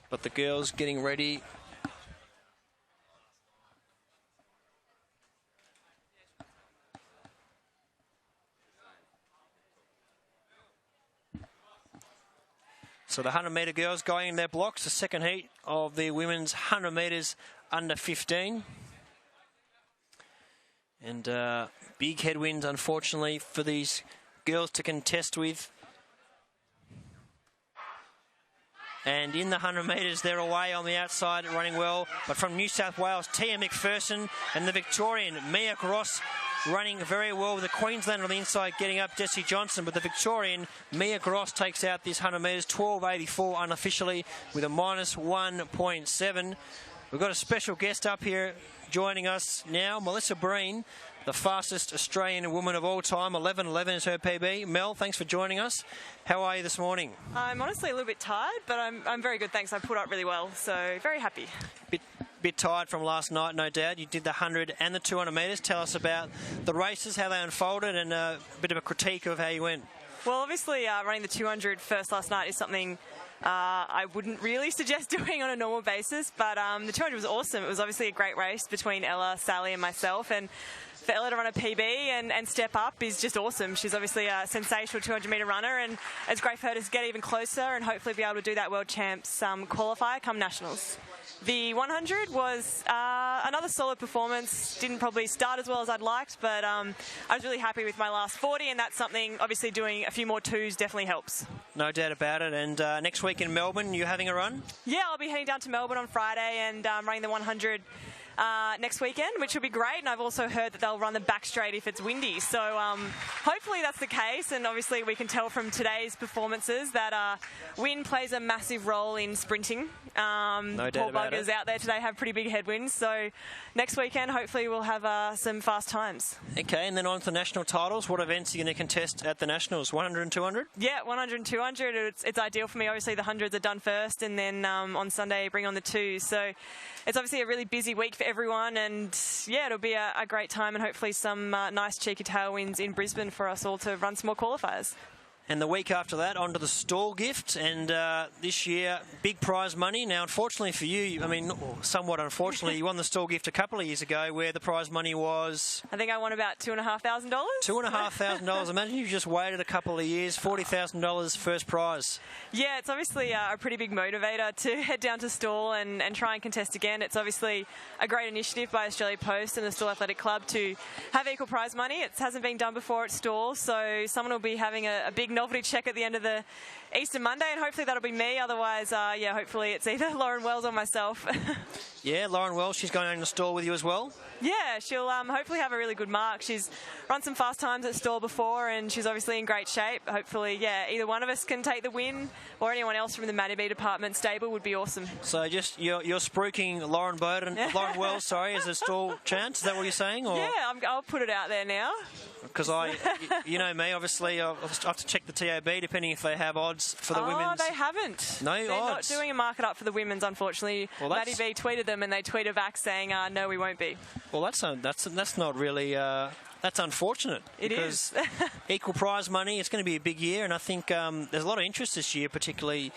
But the girls getting ready. So the 100 metre girls going in their blocks, the second heat of the women's 100 metres under 15. And big headwinds, unfortunately, for these girls to contest with. And in the 100 metres, they're away on the outside, running well. But from New South Wales, Tia McPherson and the Victorian, Mia Gross, running very well with the Queenslander on the inside, getting up Jessie Johnson. But the Victorian, Mia Gross, takes out this 100 metres, 12.84 unofficially, with a minus 1.7. We've got a special guest up here joining us now, Melissa Breen, the fastest Australian woman of all time. 11:11 is her PB. Mel, thanks for joining us. How are you this morning?
I'm honestly a little bit tired, but I'm very good, thanks. I put up really well, so very happy.
Bit tired from last night, no doubt. You did the 100 and the 200 metres. Tell us about the races, how they unfolded, and a bit of a critique of how you went.
Well, obviously, running the 200 first last night is something I wouldn't really suggest doing on a normal basis, but the 200 was awesome. It was obviously a great race between Ella, Sally and myself, and for Ella to run a PB and step up is just awesome. She's obviously a sensational 200-metre runner, and it's great for her to get even closer and hopefully be able to do that World Champs qualifier come Nationals. The 100 was another solid performance. Didn't probably start as well as I'd liked, but I was really happy with my last 40, and that's something, obviously doing a few more twos definitely helps.
No doubt about it. And next week in Melbourne, you having a run?
Yeah, I'll be heading down to Melbourne on Friday and running the 100 next weekend, which will be great. And I've also heard that they'll run the back straight if it's windy. So hopefully that's the case. And obviously we can tell from today's performances that wind plays a massive role in sprinting.
No doubt
poor
about
buggers
it.
out there today have pretty big headwinds. So next weekend, hopefully we'll have some fast times.
Okay, and then on to the national titles. What events are you going to contest at the Nationals? 100 and 200?
Yeah, 100 and 200. It's ideal for me. Obviously the 100s are done first, and then on Sunday bring on the 2s. So it's obviously a really busy week for everyone, and yeah, it'll be a great time, and hopefully some nice cheeky tailwinds in Brisbane for us all to run some more qualifiers.
And the week after that, on to the stall gift. And this year, big prize money. Now, unfortunately for you, I mean, somewhat unfortunately, you won the stall gift a couple of years ago where the prize money was...
I think I won about $2,500.
$2,500. Imagine you just waited a couple of years, $40,000 first prize.
Yeah, it's obviously a pretty big motivator to head down to stall and try and contest again. It's obviously a great initiative by Australia Post and the Stall Athletic Club to have equal prize money. It hasn't been done before at stall, so someone will be having a big novelty check at the end of the Easter Monday, and hopefully that'll be me. Otherwise, yeah, hopefully it's either Lauren Wells or myself.
Yeah, Lauren Wells, she's going on the stall with you as well?
Yeah, she'll hopefully have a really good mark. She's run some fast times at stall before, and she's obviously in great shape. Hopefully, yeah, either one of us can take the win, or anyone else from the Matty B department stable would be awesome.
So just you're spruiking Lauren Wells, sorry, as a stall chance. Is that what you're saying? Or?
Yeah, I'll put it out there now.
Because you know me, obviously, I'll have to check the TAB depending if they have odds for the women's.
Oh, they haven't.
No
They're
odds.
not doing a market up for the women's, unfortunately.
Well,
Matty B tweeted them, and they tweeted back saying, no, we won't be.
Well, that's not really. That's unfortunate.
It is.
Equal prize money. It's going to be a big year, and I think there's a lot of interest this year, particularly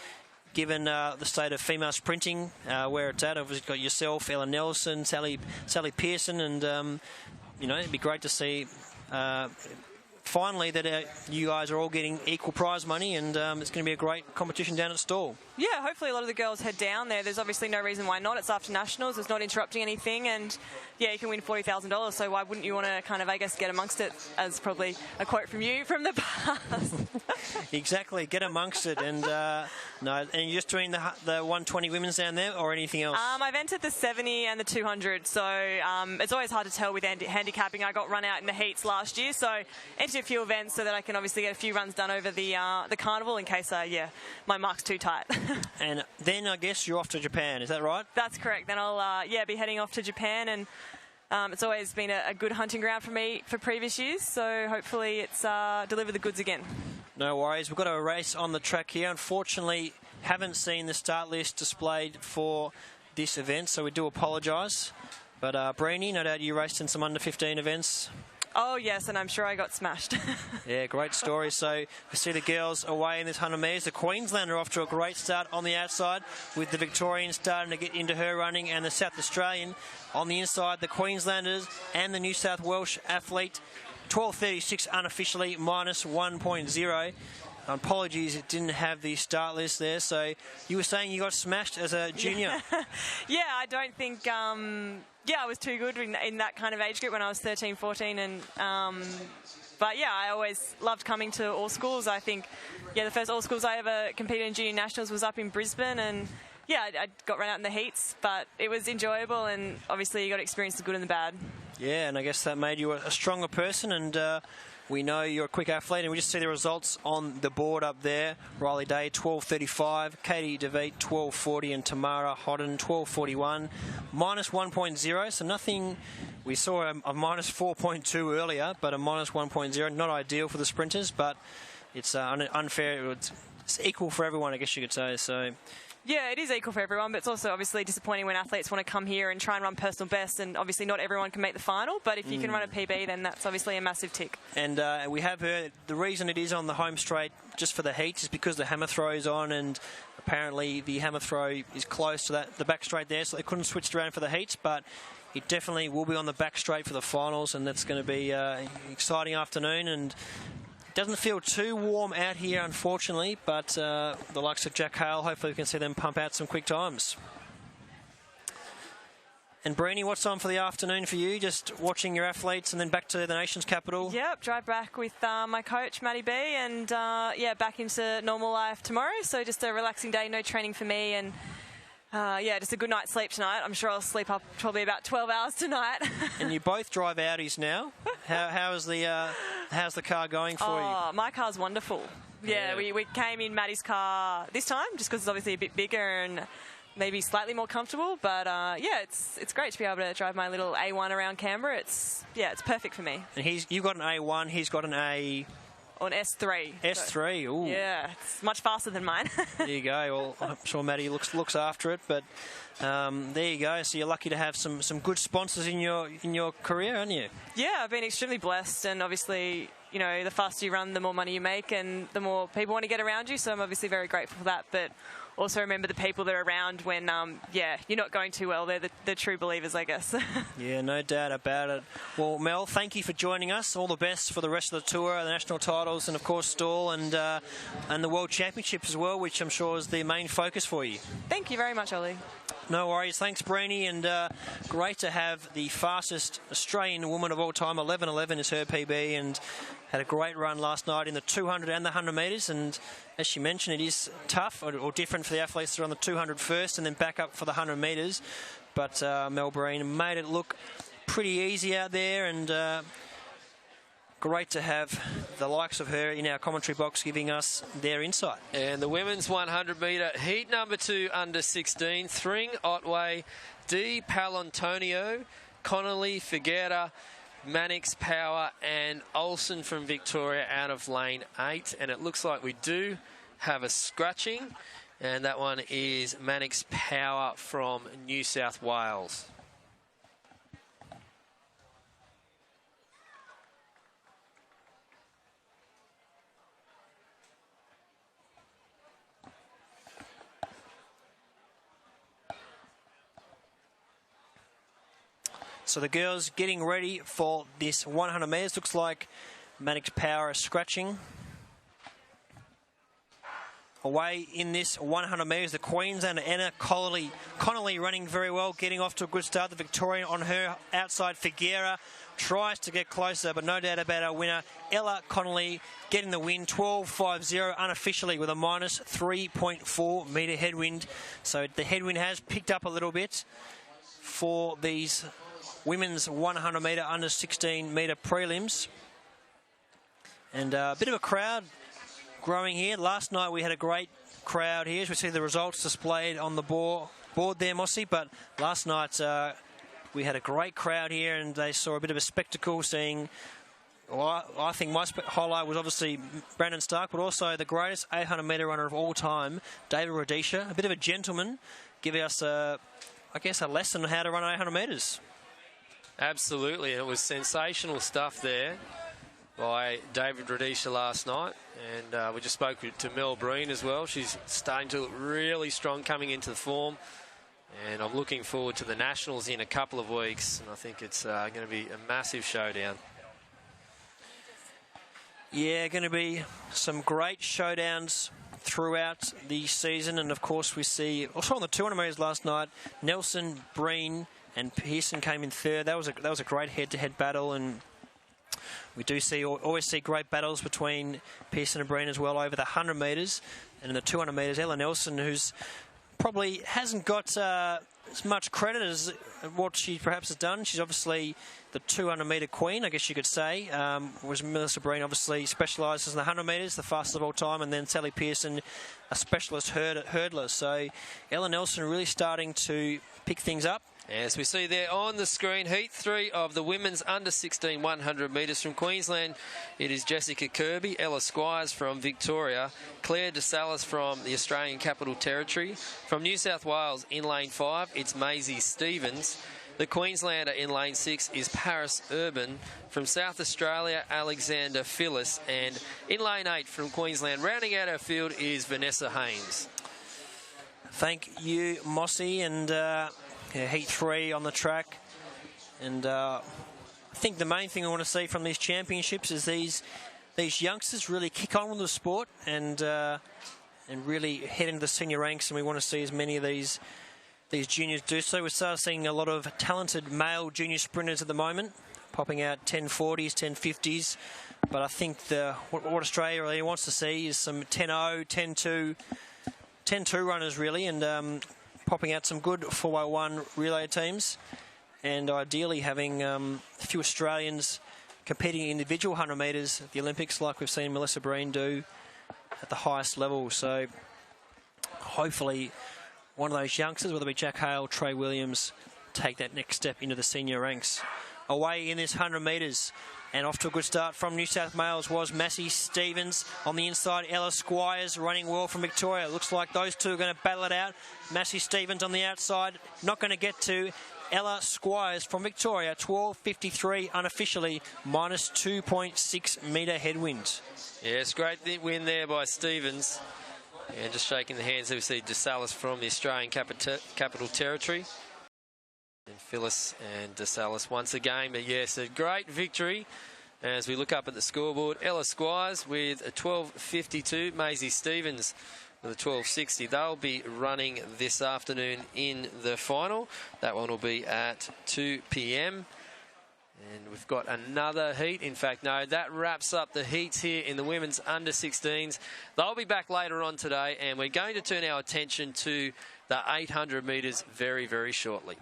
given the state of female sprinting, where it's at. Obviously, got yourself, Ella Nelson, Sally Pearson, and you know, it'd be great to see. Finally, that you guys are all getting equal prize money, and it's going to be a great competition down at stall.
Yeah, hopefully a lot of the girls head down there. There's obviously no reason why not. It's after Nationals. It's not interrupting anything, and yeah, you can win $40,000. So why wouldn't you want to kind of, I guess, get amongst it? As probably a quote from you from the past.
Exactly, get amongst it, and no, and you're just doing the 120 women's down there, or anything else?
I've entered the 70 and the 200, so it's always hard to tell with handicapping. I got run out in the heats last year, so entered a few events so that I can obviously get a few runs done over the carnival in case, yeah, my mark's too tight.
And then I guess you're off to Japan, is that right?
That's correct. Then I'll be heading off to Japan, and it's always been a good hunting ground for me for previous years, so hopefully it's deliver the goods again.
No worries. We've got a race on the track here. Unfortunately, haven't seen the start list displayed for this event, so we do apologise. But Breenie, no doubt you raced in some under-15 events.
Oh, yes, and I'm sure I got smashed.
Yeah, great story. So we see the girls away in this 100 metres. The Queensland are off to a great start on the outside, with the Victorian starting to get into her running, and the South Australian on the inside. The Queenslanders and the New South Welsh athlete, 12:36 unofficially, minus 1.0. Apologies, it didn't have the start list there. So you were saying you got smashed as a junior.
Yeah, I don't think... yeah, I was too good in that kind of age group when I was 13, 14. And, but, yeah, I always loved coming to all schools. I think, yeah, the first all schools I ever competed in junior nationals was up in Brisbane. And, yeah, I got run out in the heats. But it was enjoyable, and obviously you got to experience the good and the bad.
Yeah, and I guess that made you a stronger person. And we know you're a quick athlete, and we just see the results on the board up there. Riley Day, 12.35. Katie DeVete, 12.40. And Tamara Hodden, 12.41. Minus 1.0, so nothing... We saw a minus 4.2 earlier, but a minus 1.0. Not ideal for the sprinters, but it's unfair. It's equal for everyone, I guess you could say. So...
Yeah, it is equal for everyone, but it's also obviously disappointing when athletes want to come here and try and run personal best, and obviously not everyone can make the final, but if you can run a PB, then that's obviously a massive tick. And
we have heard the reason it is on the home straight just for the heats is because the hammer throw is on, and apparently the hammer throw is close to the back straight there, so they couldn't switch it around for the heats, but it definitely will be on the back straight for the finals, and that's going to be an exciting afternoon. And doesn't feel too warm out here, unfortunately, but the likes of Jack Hale, hopefully we can see them pump out some quick times. And Brini, what's on for the afternoon for you? Just watching your athletes and then back to the nation's capital?
Yep, drive back with my coach, Matty B, and back into normal life tomorrow. So just a relaxing day, no training for me, and just a good night's sleep tonight. I'm sure I'll sleep up probably about 12 hours tonight. And
you both drive Audis now. How's the car going for you?
Oh, my car's wonderful. Yeah, we came in Matty's car this time just because it's obviously a bit bigger and maybe slightly more comfortable. But it's great to be able to drive my little A1 around Canberra. It's perfect for me.
And you've got an A1. He's got an A.
On S3.
S3, ooh.
Yeah, it's much faster than mine.
There you go. Well, I'm sure Matty looks after it, but there you go. So you're lucky to have some good sponsors in your career, aren't you?
Yeah, I've been extremely blessed, and obviously, the faster you run, the more money you make, and the more people want to get around you. So I'm obviously very grateful for that. But also remember the people that are around when, you're not going too well. They're the true believers, I guess.
Yeah, no doubt about it. Well, Mel, thank you for joining us. All the best for the rest of the tour, the national titles, and of course Stall and the World Championship as well, which I'm sure is the main focus for you.
Thank you very much, Ollie.
No worries. Thanks, Brini, and great to have the fastest Australian woman of all time. 11.11 is her PB, and had a great run last night in the 200 and the 100 metres. And as she mentioned, it is tough or different for the athletes that are on the 200 first and then back up for the 100 metres. But Mel Breen made it look pretty easy out there, and great to have the likes of her in our commentary box giving us their insight.
And the women's 100 metre heat number 2 under 16, Thring, Otway, D. Palantonio, Connolly, Figuera, Mannix, Power and Olsen from Victoria out of lane 8. And it looks like we do have a scratching, and that one is Mannix Power from New South Wales.
So the girls getting ready for this 100 metres. Looks like Mannix Power is scratching. Away in this 100 metres, the Queenslander Anna Connolly running very well, getting off to a good start. The Victorian on her outside. Figuera tries to get closer, but no doubt about our winner, Ella Connolly, getting the win. 12.50 unofficially with a minus 3.4 metre headwind. So the headwind has picked up a little bit for these women's 100 metre under 16 metre prelims. And a bit of a crowd growing here. Last night we had a great crowd here, as we see the results displayed on the board there, Mossy. But last night we had a great crowd here, and they saw a bit of a spectacle, seeing, well, I think my highlight was obviously Brandon Stark, but also the greatest 800 metre runner of all time, David Rudisha, a bit of a gentleman, giving us, I guess, a lesson on how to run 800 metres.
Absolutely, and it was sensational stuff there by David Rudisha last night. And we just spoke to Mel Breen as well. She's starting to look really strong coming into the form. And I'm looking forward to the Nationals in a couple of weeks. And I think it's going to be a massive showdown.
Yeah, going to be some great showdowns throughout the season. And, of course, we see also on the 200 metres last night, Nelson, Breen and Pearson came in third. That was a great head-to-head battle, and we do always see great battles between Pearson and Breen as well over the 100 metres. And in the 200 metres, Ella Nelson, who's probably hasn't got as much credit as what she perhaps has done. She's obviously the 200-metre queen, I guess you could say. Whereas Melissa Breen obviously specialises in the 100 metres, the fastest of all time, and then Sally Pearson, a specialist hurdler. So Ella Nelson really starting to pick things up.
As we see there on the screen, Heat 3 of the women's under-16 100 metres from Queensland. It is Jessica Kirby, Ella Squires from Victoria, Claire DeSalis from the Australian Capital Territory. From New South Wales in lane 5, it's Maisie Stevens. The Queenslander in lane 6 is Paris Urban. From South Australia, Alexander Phyllis. And in lane 8 from Queensland, rounding out our field, is Vanessa Haynes.
Thank you, Mossy, and Heat 3 on the track. And I think the main thing I want to see from these championships is these youngsters really kick on with the sport and really head into the senior ranks, and we want to see as many of these juniors do so. We're starting seeing a lot of talented male junior sprinters at the moment, popping out 1040s, 1050s. But I think what Australia really wants to see is some 10.0, 10.2, 10.2 runners really, and popping out some good 4x1 relay teams, and ideally having a few Australians competing in individual 100 metres at the Olympics, like we've seen Melissa Breen do at the highest level. So hopefully one of those youngsters, whether it be Jack Hale, Trey Williams, take that next step into the senior ranks. Away in this 100 metres, and off to a good start from New South Wales was Massey Stevens. On the inside, Ella Squires running well from Victoria. Looks like those two are going to battle it out. Massey Stevens on the outside, not going to get to Ella Squires from Victoria. 12.53 unofficially, minus 2.6 metre headwind.
Yes, great win there by Stevens. And just shaking the hands, there we see DeSalis from the Australian Capital Territory. And Phyllis and DeSalis once again. But yes, a great victory. As we look up at the scoreboard, Ella Squires with a 12.52. Maisie Stevens with a 12.60. They'll be running this afternoon in the final. That one will be at 2 p.m. And we've got another heat. In fact, no, that wraps up the heats here in the women's under-16s. They'll be back later on today, and we're going to turn our attention to the 800 metres very, very shortly.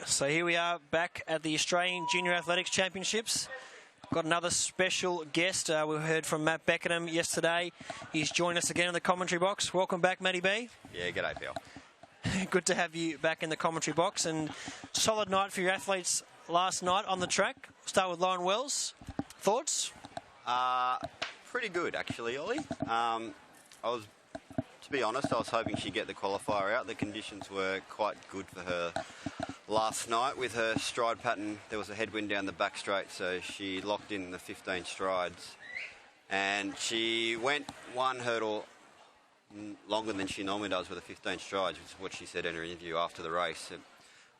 So here we are back at the Australian Junior Athletics Championships. Got another special guest. We heard from Matt Beckenham yesterday. He's joined us again in the commentary box. Welcome back, Matty B.
Yeah, g'day, pal.
Good to have you back in the commentary box. And solid night for your athletes last night on the track. Start with Lauren Wells. Thoughts?
Pretty good, actually, Ollie. To be honest, I was hoping she'd get the qualifier out. The conditions were quite good for her last night. With her stride pattern, there was a headwind down the back straight, so she locked in the 15 strides. And she went one hurdle longer than she normally does with the 15 strides, which is what she said in her interview after the race.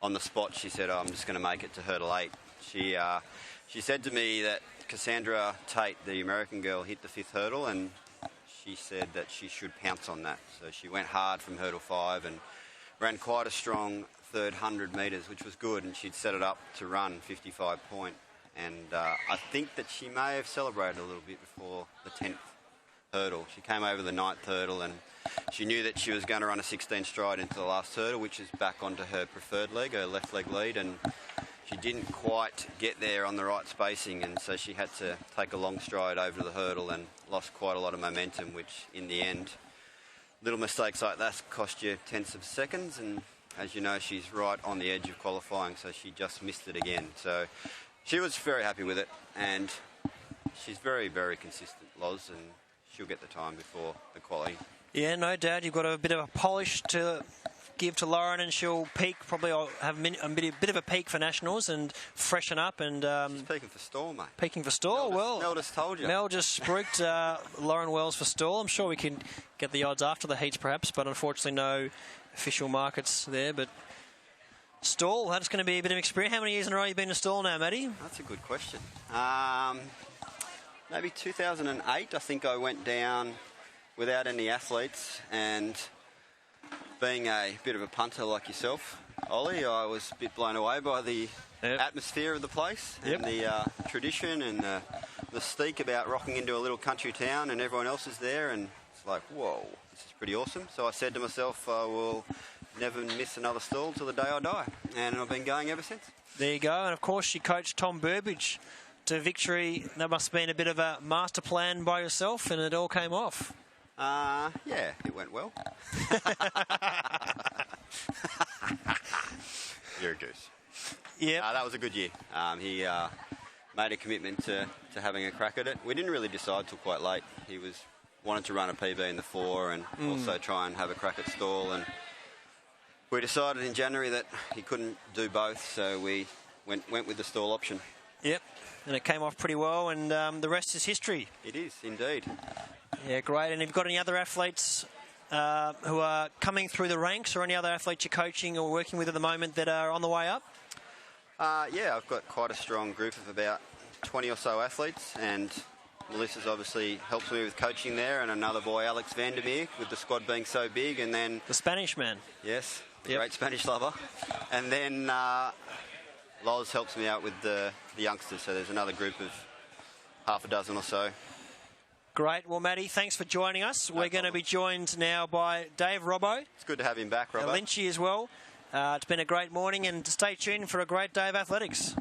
On the spot, she said, I'm just going to make it to hurdle 8. She said to me that Cassandra Tate, the American girl, hit the 5th hurdle, and she said that she should pounce on that. So she went hard from hurdle 5 and ran quite a strong third 100 metres, which was good, and she'd set it up to run 55 point. And I think that she may have celebrated a little bit before the 10th hurdle. She came over the 9th hurdle, and she knew that she was going to run a 16 stride into the last hurdle, which is back onto her preferred leg, her left leg lead, and she didn't quite get there on the right spacing, and so she had to take a long stride over the hurdle and lost quite a lot of momentum, which in the end, little mistakes like that cost you tenths of seconds, and as you know, she's right on the edge of qualifying, so she just missed it again. So she was very happy with it, and she's very, very consistent, Loz, and she'll get the time before the quality.
Yeah, no doubt. You've got a bit of a polish to give to Lauren, and she'll peak. Probably I'll have a bit of a peak for Nationals and freshen up. And
she's peaking for Stall, mate.
Peaking for Stall.
Mel just told you.
Mel just spruiked Lauren Wells for Stall. I'm sure we can get the odds after the heats, perhaps, but unfortunately no official markets there. But Stall, that's going to be a bit of experience. How many years in a row have you been to Stall now, Matty?
That's a good question. Maybe 2008. I think I went down without any athletes, and being a bit of a punter like yourself, Ollie, I was a bit blown away by the atmosphere of the place and the tradition and the mystique about rocking into a little country town and everyone else is there, and it's like, whoa, this is pretty awesome. So I said to myself, I will never miss another stall till the day I die, and I've been going ever since.
There you go, and of course you coached Tom Burbage to victory. That must have been a bit of a master plan by yourself, and it all came off.
Yeah, it went well. You're a goose.
Yeah,
that was a good year. He made a commitment to having a crack at it. We didn't really decide till quite late. He wanted to run a PB in the 4 and also try and have a crack at Stall. And we decided in January that he couldn't do both, so we went with the Stall option.
Yep, and it came off pretty well, and the rest is history.
It is, indeed.
Yeah, great. And have you got any other athletes who are coming through the ranks, or any other athletes you're coaching or working with at the moment that are on the way up?
Yeah, I've got quite a strong group of about 20 or so athletes, and Melissa's obviously helps me with coaching there, and another boy, Alex Vandermeer, with the squad being so big, and then...
The Spanish man.
Yes, the great Spanish lover. And then Loz helps me out with the youngsters, so there's another group of half a dozen or so.
Great. Well, Matty, thanks for joining us. We're going to be joined now by Dave Robbo.
It's good to have him back, Robbo.
Lynchy as well. It's been a great morning, and stay tuned for a great day of athletics.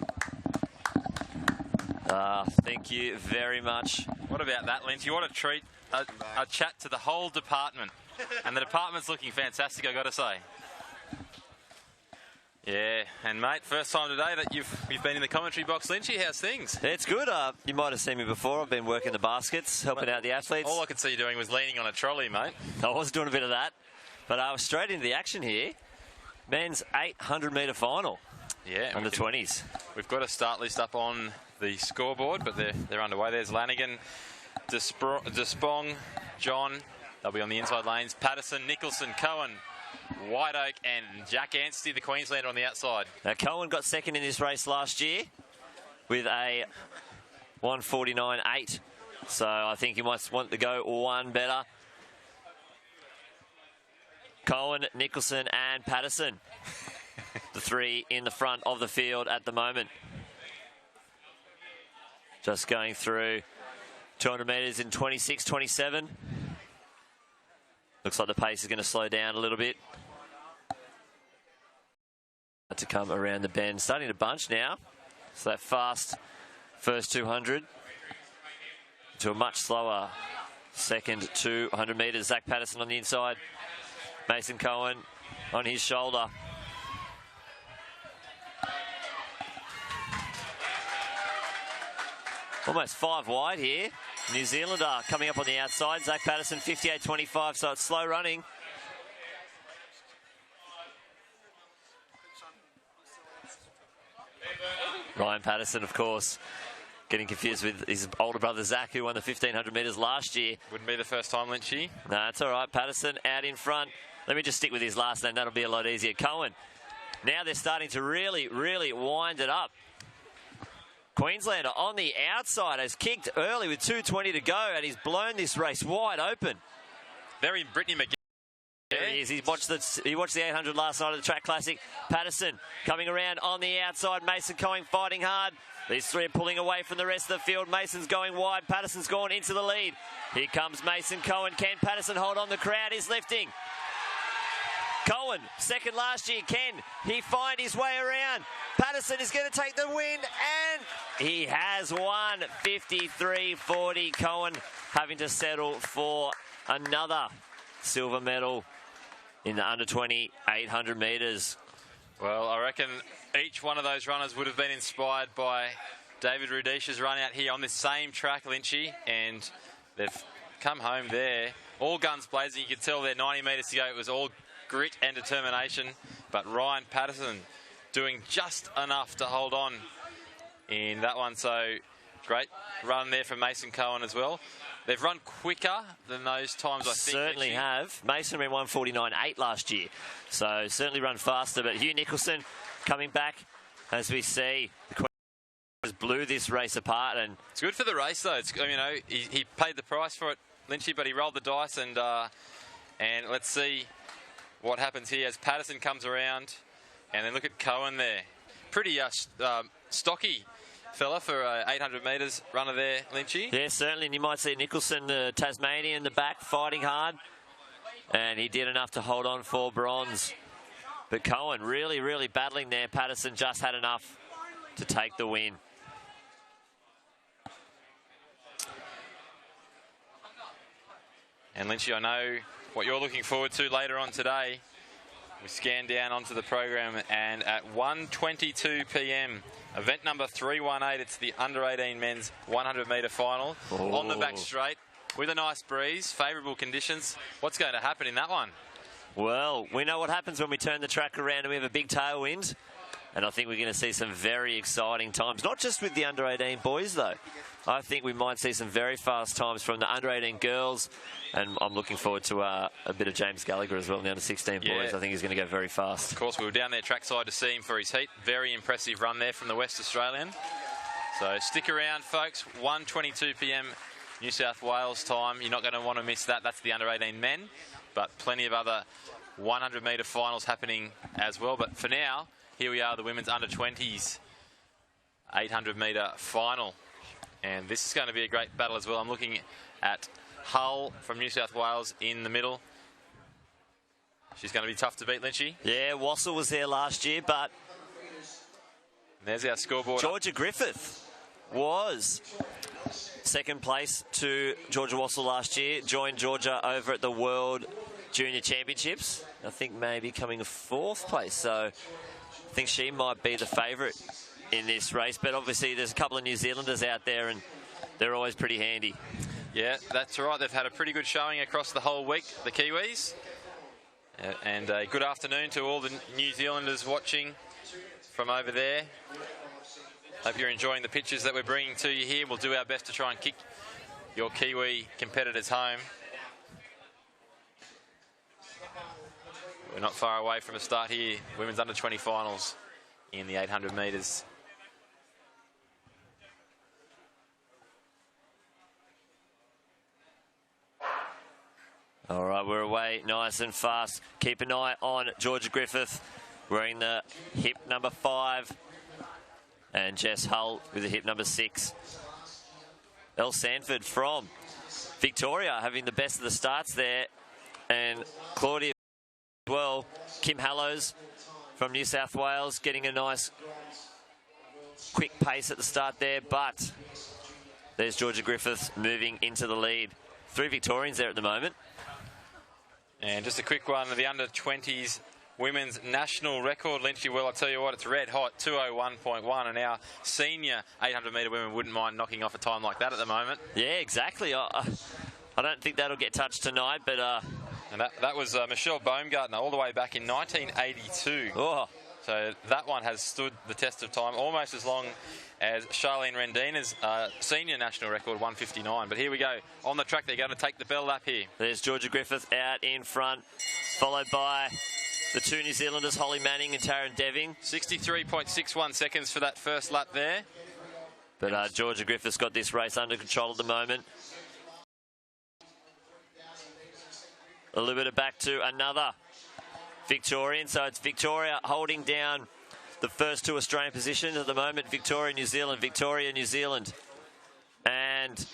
Thank you very much.
What about that, Lynchy? What a treat. A chat to the whole department. And the department's looking fantastic, I've got to say. Yeah, and mate, first time today that you've been in the commentary box, Lynchy. How's things?
It's good. You might have seen me before. I've been working the baskets, helping out the athletes.
All I could see you doing was leaning on a trolley, mate.
I was doing a bit of that, but I was straight into the action here. Men's 800-metre final.
Yeah,
under 20s.
We've got a start list up on the scoreboard, but they're underway. There's Lanigan, Despong, John. They'll be on the inside lanes. Patterson, Nicholson, Cohen, White Oak and Jack Anstey, the Queenslander, on the outside.
Now, Cohen got second in this race last year with a 1:49.8. So I think he might want to go one better. Cohen, Nicholson and Patterson. The three in the front of the field at the moment. Just going through 200 metres in 26:27. Looks like the pace is going to slow down a little bit. To come around the bend. Starting to bunch now. So that fast first 200 to a much slower second 200 metres. Zach Patterson on the inside. Mason Cohen on his shoulder. Almost 5 wide here. New Zealander coming up on the outside. Zach Patterson, 58.25, so it's slow running. Ryan Patterson, of course, getting confused with his older brother Zach, who won the 1,500 metres last year.
Wouldn't be the first time, Lynchy.
No, that's all right. Patterson out in front. Let me just stick with his last name. That'll be a lot easier. Cohen. Now they're starting to really, really wind it up. Queenslander on the outside has kicked early with 2:20 to go, and he's blown this race wide open.
Very Brittany McGee.
There he is. He watched the 800 last night at the Track Classic. Patterson coming around on the outside. Mason Cohen fighting hard. These three are pulling away from the rest of the field. Mason's going wide. Patterson's gone into the lead. Here comes Mason Cohen. Can Patterson hold on? The crowd is lifting. Cohen, second last year. Can he find his way around? Patterson is going to take the win, and he has won 53.40. Cohen having to settle for another silver medal in the under 20 800 metres.
Well, I reckon each one of those runners would have been inspired by David Rudish's run out here on this same track, Lynchy, and they've come home there, all guns blazing. You could tell there 90 metres to go. It was all grit and determination, but Ryan Patterson doing just enough to hold on in that one. So great run there from Mason Cohen as well. They've run quicker than those times, I think.
Certainly have. Mason ran 1:49.8 last year, so certainly run faster. But Hugh Nicholson coming back, as we see. The Queen blew this race apart, and
it's good for the race though. It's, you know, he paid the price for it, Lynchy, but he rolled the dice, and let's see what happens here as Patterson comes around, and then look at Cohen there. Pretty stocky fella for 800 metres runner there, Lynchy.
Yeah, certainly, and you might see Nicholson, the Tasmanian, in the back fighting hard, and he did enough to hold on for bronze. But Cohen really, really battling there. Patterson just had enough to take the win.
And Lynchy, I know what you're looking forward to later on today. We scan down onto the program, and at 1:22 p.m, event number 318, it's the under-18 men's 100-metre final on the back straight with a nice breeze, favourable conditions. What's going to happen in that one?
Well, we know what happens when we turn the track around and we have a big tailwind, and I think we're going to see some very exciting times, not just with the under-18 boys, though. I think we might see some very fast times from the under-18 girls, and I'm looking forward to a bit of James Gallagher as well in the under-16 boys.
Yeah.
I think he's going to go very fast.
Of course, we were down there trackside to see him for his heat. Very impressive run there from the West Australian. So stick around, folks. 1:22 p.m. New South Wales time. You're not going to want to miss that. That's the under-18 men, but plenty of other 100-metre finals happening as well. But for now, here we are, the women's under-20s 800-metre final. And this is going to be a great battle as well. I'm looking at Hull from New South Wales in the middle. She's going to be tough to beat, Lynchy.
Yeah, Wassell was there last year, but
there's our scoreboard.
Georgia Griffith was second place to Georgia Wassell last year. Joined Georgia over at the World Junior Championships. I think maybe coming fourth place. So I think she might be the favourite in this race, but obviously there's a couple of New Zealanders out there, and they're always pretty handy.
Yeah, that's right. They've had a pretty good showing across the whole week, the Kiwis. And good afternoon to all the New Zealanders watching from over there. Hope you're enjoying the pictures that we're bringing to you here. We'll do our best to try and kick your Kiwi competitors home. We're not far away from a start here. Women's under-20 finals in the 800 metres.
All right, we're away nice and fast. Keep an eye on Georgia Griffith wearing the hip number 5, and Jess Hull with the hip number 6. Elle Sanford from Victoria having the best of the starts there, and Claudia as well. Kim Hallows from New South Wales getting a nice quick pace at the start there, but there's Georgia Griffith moving into the lead. 3 Victorians there at the moment.
And just a quick one, the under-20s women's national record. Lynchy, well, I'll tell you what, it's red hot, 2:01.1, and our senior 800-metre women wouldn't mind knocking off a time like that at the moment.
Yeah, exactly. I don't think that'll get touched tonight, but...
And that was Michelle Baumgartner all the way back in 1982.
Oh.
So that one has stood the test of time almost as long as Charlene Rendina's senior national record, 1:59. But here we go. On the track, they're going to take the bell lap here.
There's Georgia Griffith out in front, followed by the two New Zealanders, Holly Manning and Taryn Deving.
63.61 seconds for that first lap there.
But Georgia Griffith's got this race under control at the moment. A little bit of back to another Victorian. So it's Victoria holding down the first two Australian positions at the moment. Victoria, New Zealand, Victoria, New Zealand, and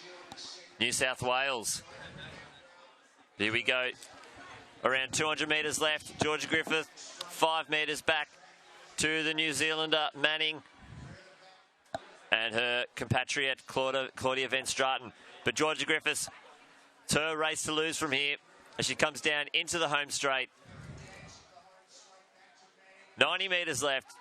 New South Wales. Here we go. Around 200 metres left. Georgia Griffith, 5 metres back to the New Zealander, Manning, and her compatriot, Claudia Van Straten. But Georgia Griffith's, it's her race to lose from here as she comes down into the home straight. 90 metres left.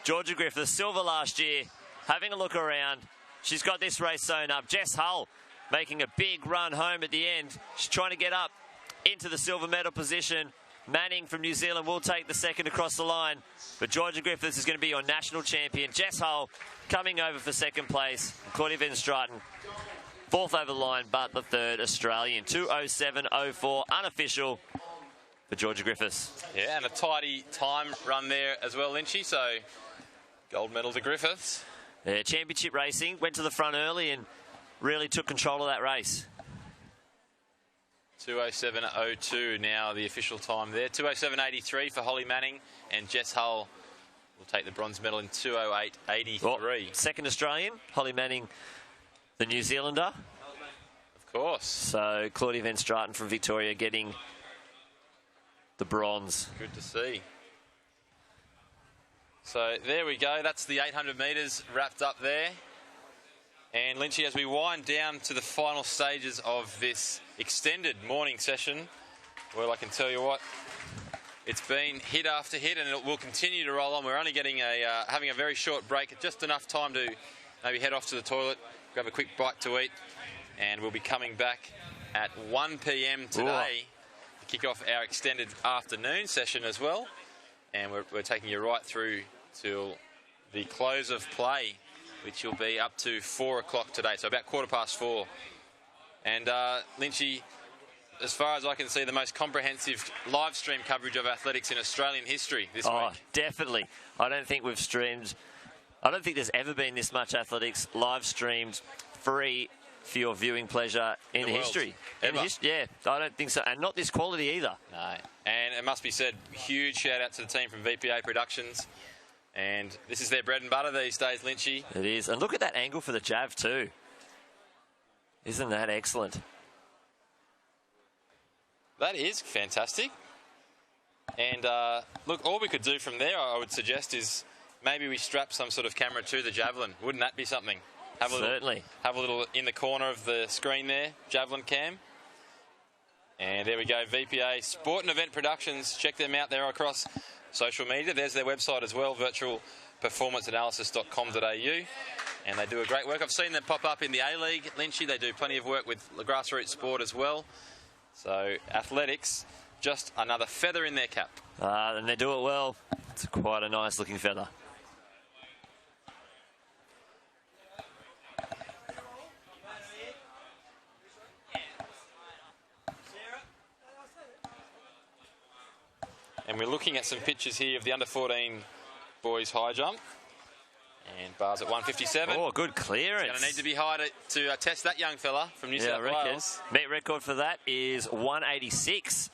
Georgia Griffith, silver last year, having a look around. She's got this race sewn up. Jess Hull making a big run home at the end. She's trying to get up into the silver medal position. Manning from New Zealand will take the second across the line. But Georgia Griffiths is going to be your national champion. Jess Hull coming over for second place. Claudia Van Straten, fourth over the line, but the third Australian. 2:07.04, unofficial for Georgia Griffiths.
Yeah, and a tidy time run there as well, Lynchy. So, gold medal to Griffiths.
Yeah, championship racing. Went to the front early and really took control of that race.
2:07.02 now the official time there. 2:07.83 for Holly Manning, and Jess Hull will take the bronze medal in 2:08.83.
Well, second Australian, Holly Manning, the New Zealander.
Of course.
So Claudia Van Straten from Victoria getting the bronze.
Good to see. So there we go. That's the 800 metres wrapped up there. And Lynchy, as we wind down to the final stages of this extended morning session, well, I can tell you what, it's been hit after hit, and it will continue to roll on. We're only getting having a very short break, just enough time to maybe head off to the toilet, grab a quick bite to eat, and we'll be coming back at 1 p.m. today to kick off our extended afternoon session as well. And we're taking you right through till the close of play, which will be up to 4 o'clock today, so about 4:15. And Lynchy, as far as I can see, the most comprehensive live stream coverage of athletics in Australian history this week.
Definitely. I don't think there's ever been this much athletics live streamed free for your viewing pleasure in history. Yeah, I don't think so. And not this quality either.
No. And it must be said, huge shout out to the team from VPA Productions. And this is their bread and butter these days, Lynchy.
It is. And look at that angle for the jab too. Isn't that excellent?
That is fantastic. And look, all we could do from there, I would suggest, is maybe we strap some sort of camera to the javelin. Wouldn't that be something?
Certainly.
Have a little in the corner of the screen there, javelin cam. And there we go, VPA Sport and Event Productions. Check them out there across social media. There's their website as well, virtualperformanceanalysis.com.au. And they do a great work. I've seen them pop up in the A-League, Lynchy. They do plenty of work with grassroots sport as well. So athletics, just another feather in their cap.
And they do it well. It's quite a nice looking feather.
And we're looking at some pictures here of the under-14 boys high jump. And bars at 1:57.
Oh, good clearance.
It's going to need to be high to test that young fella from New South Wales.
Meet record for that is 186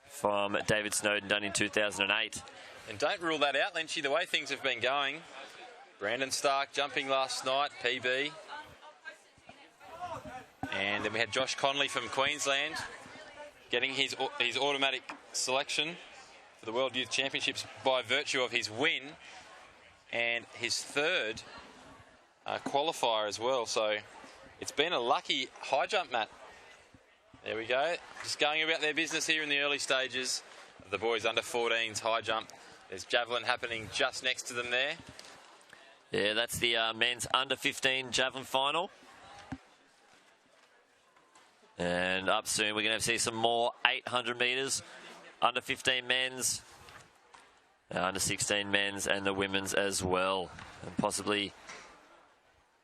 from David Snowden, done in 2008.
And don't rule that out, Lynchy, the way things have been going. Brandon Stark jumping last night, PB. And then we had Josh Conley from Queensland getting his automatic selection for the World Youth Championships by virtue of his win and his third qualifier as well. So it's been a lucky high jump, Matt. There we go. Just going about their business here in the early stages of the boys under 14s high jump. There's javelin happening just next to them there.
Yeah, that's the men's under 15 javelin final. And up soon, we're going to see some more 800 metres, under 15 men's, under 16 men's, and the women's as well. And possibly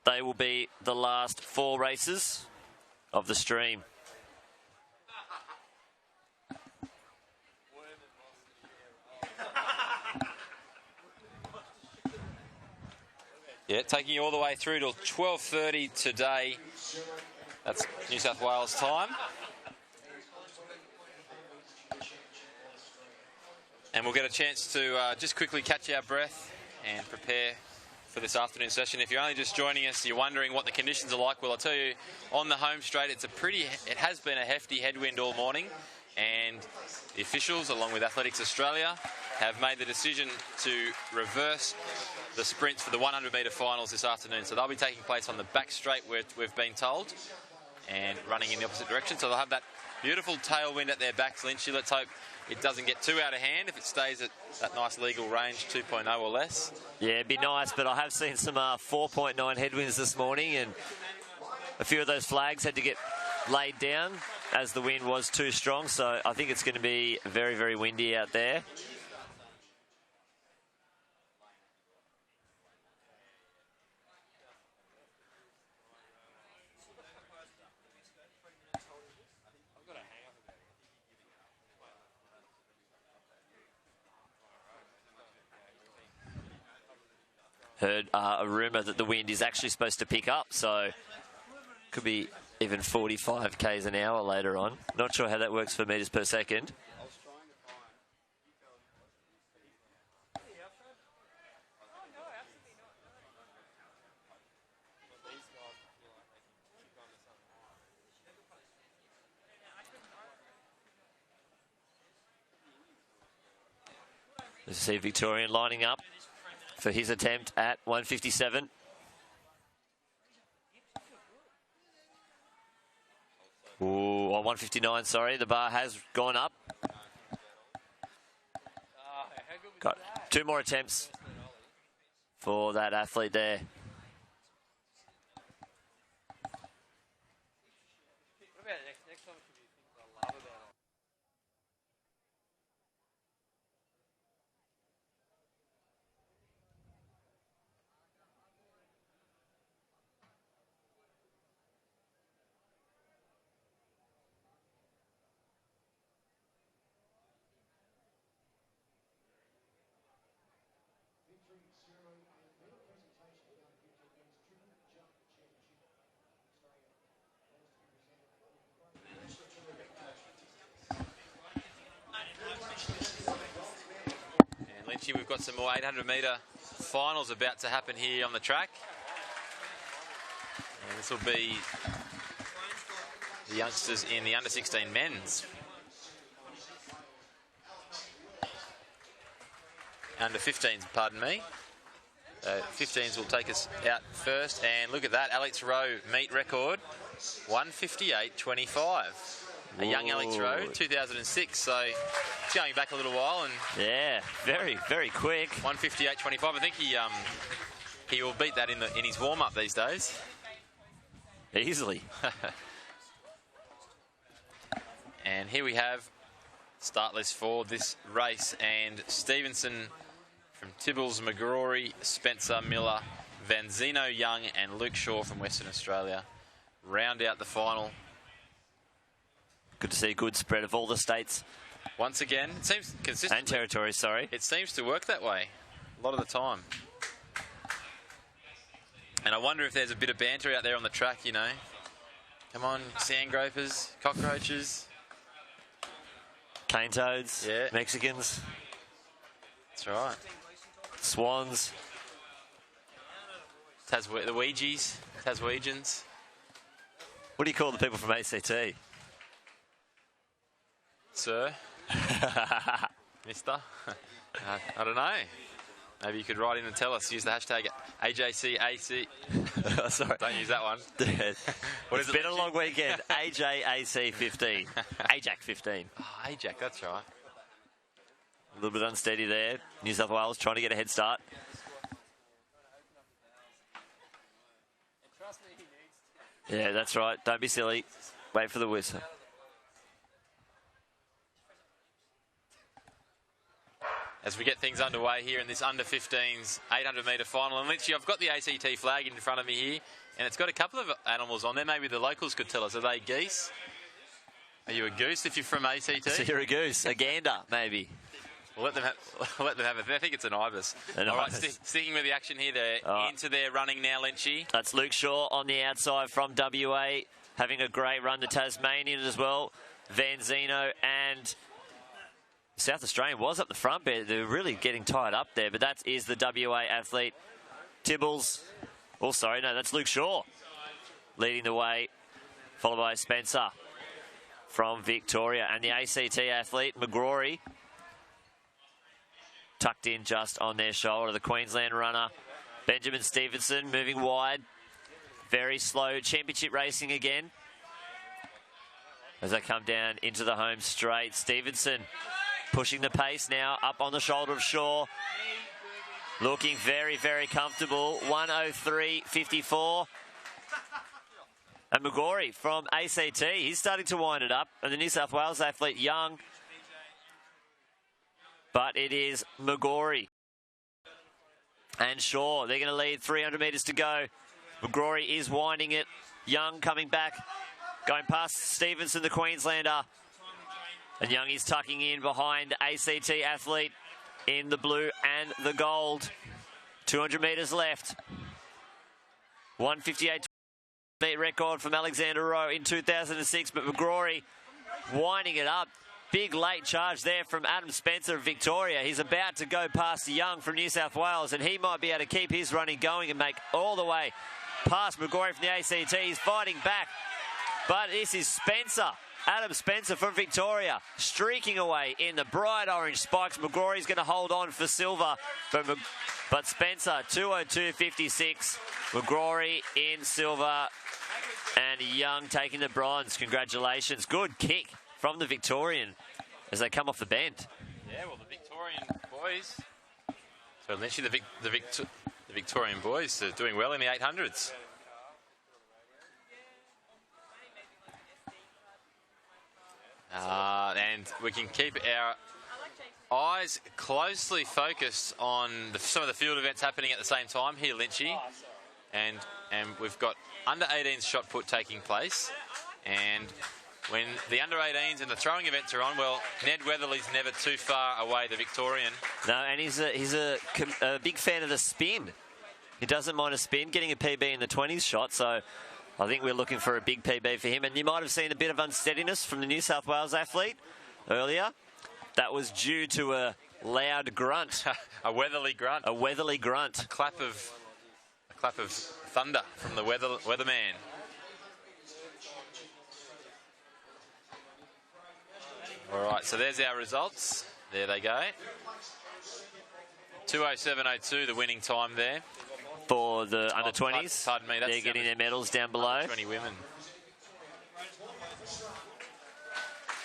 they will be the last 4 races of the stream.
Yeah, taking you all the way through till 12:30 today. That's New South Wales time. And we'll get a chance to just quickly catch our breath and prepare for this afternoon session. If you're only just joining us, you're wondering what the conditions are like. Well, I'll tell you, on the home straight, it has been a hefty headwind all morning, and the officials, along with Athletics Australia, have made the decision to reverse the sprints for the 100-metre finals this afternoon. So they'll be taking place on the back straight, where we've been told, and running in the opposite direction. So they'll have that beautiful tailwind at their backs, Lynch. Let's hope it doesn't get too out of hand. If it stays at that nice legal range, 2.0 or less.
Yeah, it'd be nice, but I have seen some 4.9 headwinds this morning, and a few of those flags had to get laid down as the wind was too strong. So I think it's going to be very, very windy out there. Heard a rumour that the wind is actually supposed to pick up, so could be even 45 k's an hour later on. Not sure how that works for metres per second. Let's see Victorian lining up for his attempt at 157. Ooh, 159, sorry. The bar has gone up. Got 2 more attempts for that athlete there.
We've got some more 800-metre finals about to happen here on the track. And this will be the youngsters in the under-16 men's. Under-15s, pardon me. 15s will take us out first. And look at that, Alex Rowe meet record, 158.25. A young Alex Rowe, 2006, so it's going back a little while. And
yeah, very, very quick.
158.25. I think he will beat that in his warm-up these days.
Easily.
And here we have start list for this race. And Stevenson from Tibbles, McGrory, Spencer, Miller, Vanzino, Young, and Luke Shaw from Western Australia round out the final.
Good to see a good spread of all the states.
Once again, it seems consistent.
And territories, sorry.
It seems to work that way a lot of the time. And I wonder if there's a bit of banter out there on the track, you know. Come on, sand gropers, cockroaches.
Cane toads,
yeah.
Mexicans.
That's right.
Swans.
The Ouijies, Taswegians.
What do you call the people from ACT?
Sir? Mister? I don't know. Maybe you could write in and tell us. Use the hashtag AJCAC.
Sorry.
Don't use that one.
What is it? It's been a long weekend. AJAC 15. AJAC 15.
Oh, AJAC, that's right.
A little bit unsteady there. New South Wales trying to get a head start. Yeah, that's right. Don't be silly. Wait for the whistle.
As we get things underway here in this under-15s 800-metre final. And Lynch, I've got the ACT flag in front of me here, and it's got a couple of animals on there. Maybe the locals could tell us. Are they geese? Are you a goose if you're from ACT?
So you're a goose. A gander, maybe.
We'll let them have it. I think it's an ibis. All right, sticking with the action here. They're into their running now, Lynchy.
That's Luke Shaw on the outside from WA, having a great run to Tasmanian as well. Van Zeno and South Australian was up the front, but they're really getting tied up there. But that is the WA athlete, Tibbles. Oh, sorry, no, that's Luke Shaw leading the way, followed by Spencer from Victoria. And the ACT athlete, McGrory, tucked in just on their shoulder. The Queensland runner, Benjamin Stevenson, moving wide. Very slow. Championship racing again. As they come down into the home straight. Stevenson pushing the pace now, up on the shoulder of Shaw. Looking very, very comfortable. 1:03.54. And McGrory from ACT, he's starting to wind it up. And the New South Wales athlete, Young. But it is McGrory and Shaw. They're going to lead 300 metres to go. McGrory is winding it. Young coming back, going past Stevenson, the Queenslander. And Young is tucking in behind ACT athlete in the blue and the gold. 200 metres left. 1:58 meet record from Alexander Rowe in 2006. But McGrory winding it up. Big late charge there from Adam Spencer of Victoria. He's about to go past Young from New South Wales, and he might be able to keep his running going and make all the way past McGrory from the ACT. He's fighting back, but this is Spencer. Adam Spencer from Victoria, streaking away in the bright orange spikes. McGrory's going to hold on for silver, but Spencer, 2:02.56. McGrory in silver, and Young taking the bronze. Congratulations. Good kick from the Victorian as they come off the bend.
Yeah, well, the Victorian boys. So literally the Victorian boys are doing well in the 800s. And we can keep our eyes closely focused on some of the field events happening at the same time here, Lynchy. And we've got under-18s shot put taking place. And when the under-18s and the throwing events are on, well, Ned Weatherly's never too far away, the Victorian.
No, and he's a big fan of the spin. He doesn't mind a spin, getting a PB in the 20s shot, so I think we're looking for a big PB for him. And you might have seen a bit of unsteadiness from the New South Wales athlete earlier. That was due to a loud grunt.
A Weatherly grunt.
A Weatherly grunt.
A clap of thunder from the weatherman. All right, so there's our results. There they go. 2:07.02, the winning time there.
For the under-20s.
Pardon me.
They're getting their medals down below.
20 women.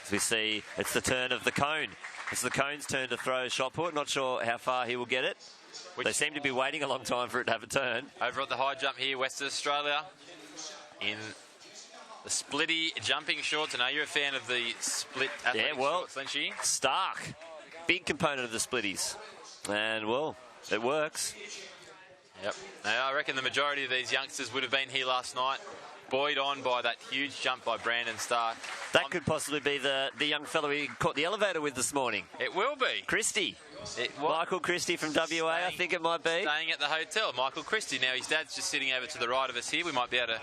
As we see, it's the turn of the cone. It's the cone's turn to throw a shot put. Not sure how far he will get it. They seem to be waiting a long time for it to have a turn.
Over at the high jump here, Western Australia, in the splitty jumping shorts. I know you're a fan of the split athletic shorts, Lynchy.
Stark. Big component of the splitties. And, well, it works.
Yep. Now, I reckon the majority of these youngsters would have been here last night, buoyed on by that huge jump by Brandon Stark.
That could possibly be the young fellow we caught the elevator with this morning.
It will be.
Christie. Michael Christie from WA, I think it might be.
Staying at the hotel, Michael Christie. Now, his dad's just sitting over to the right of us here. We might be able to,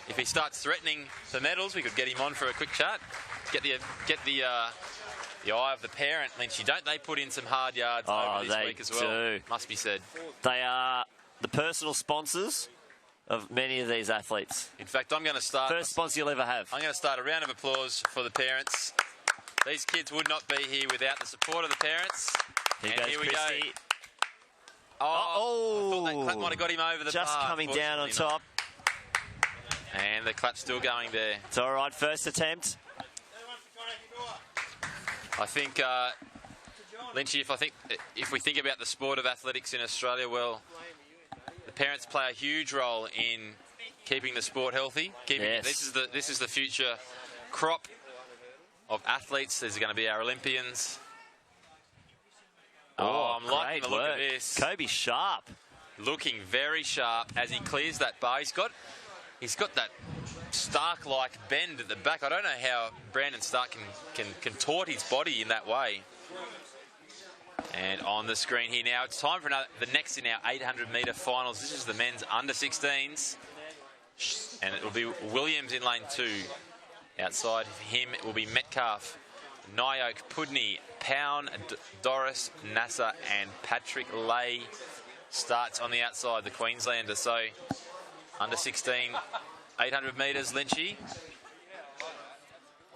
if he starts threatening the medals, we could get him on for a quick chat. Get the eye of the parent, Lynchy. Don't they put in some hard yards over this week as well?
Do.
Must be said.
They are the personal sponsors of many of these athletes.
In fact, I'm going to start...
First sponsor you'll ever have.
I'm going to start a round of applause for the parents. These kids would not be here without the support of the parents. Here we
Christie.
go. Oh, I thought that clap might have got him over the bar.
Just coming down on top.
And the clap's still going there.
It's all right, first attempt.
I think Lynchy, if we think about the sport of athletics in Australia, well, the parents play a huge role in keeping the sport healthy. This is the future crop of athletes. These are going to be our Olympians. I'm liking the look of this.
Kobe Sharp.
Looking very sharp as he clears that bar. He's got that Stark-like bend at the back. I don't know how Brandon Stark can contort his body in that way. And on the screen here now, it's time for the next in our 800-metre finals. This is the men's under-16s. And it will be Williams in lane 2. Outside of him, it will be Metcalf, Nyoke, Pudney, Pound, Doris, Nasser and Patrick Lay starts on the outside, the Queenslander. So, under-16, 800 metres, Lynchy.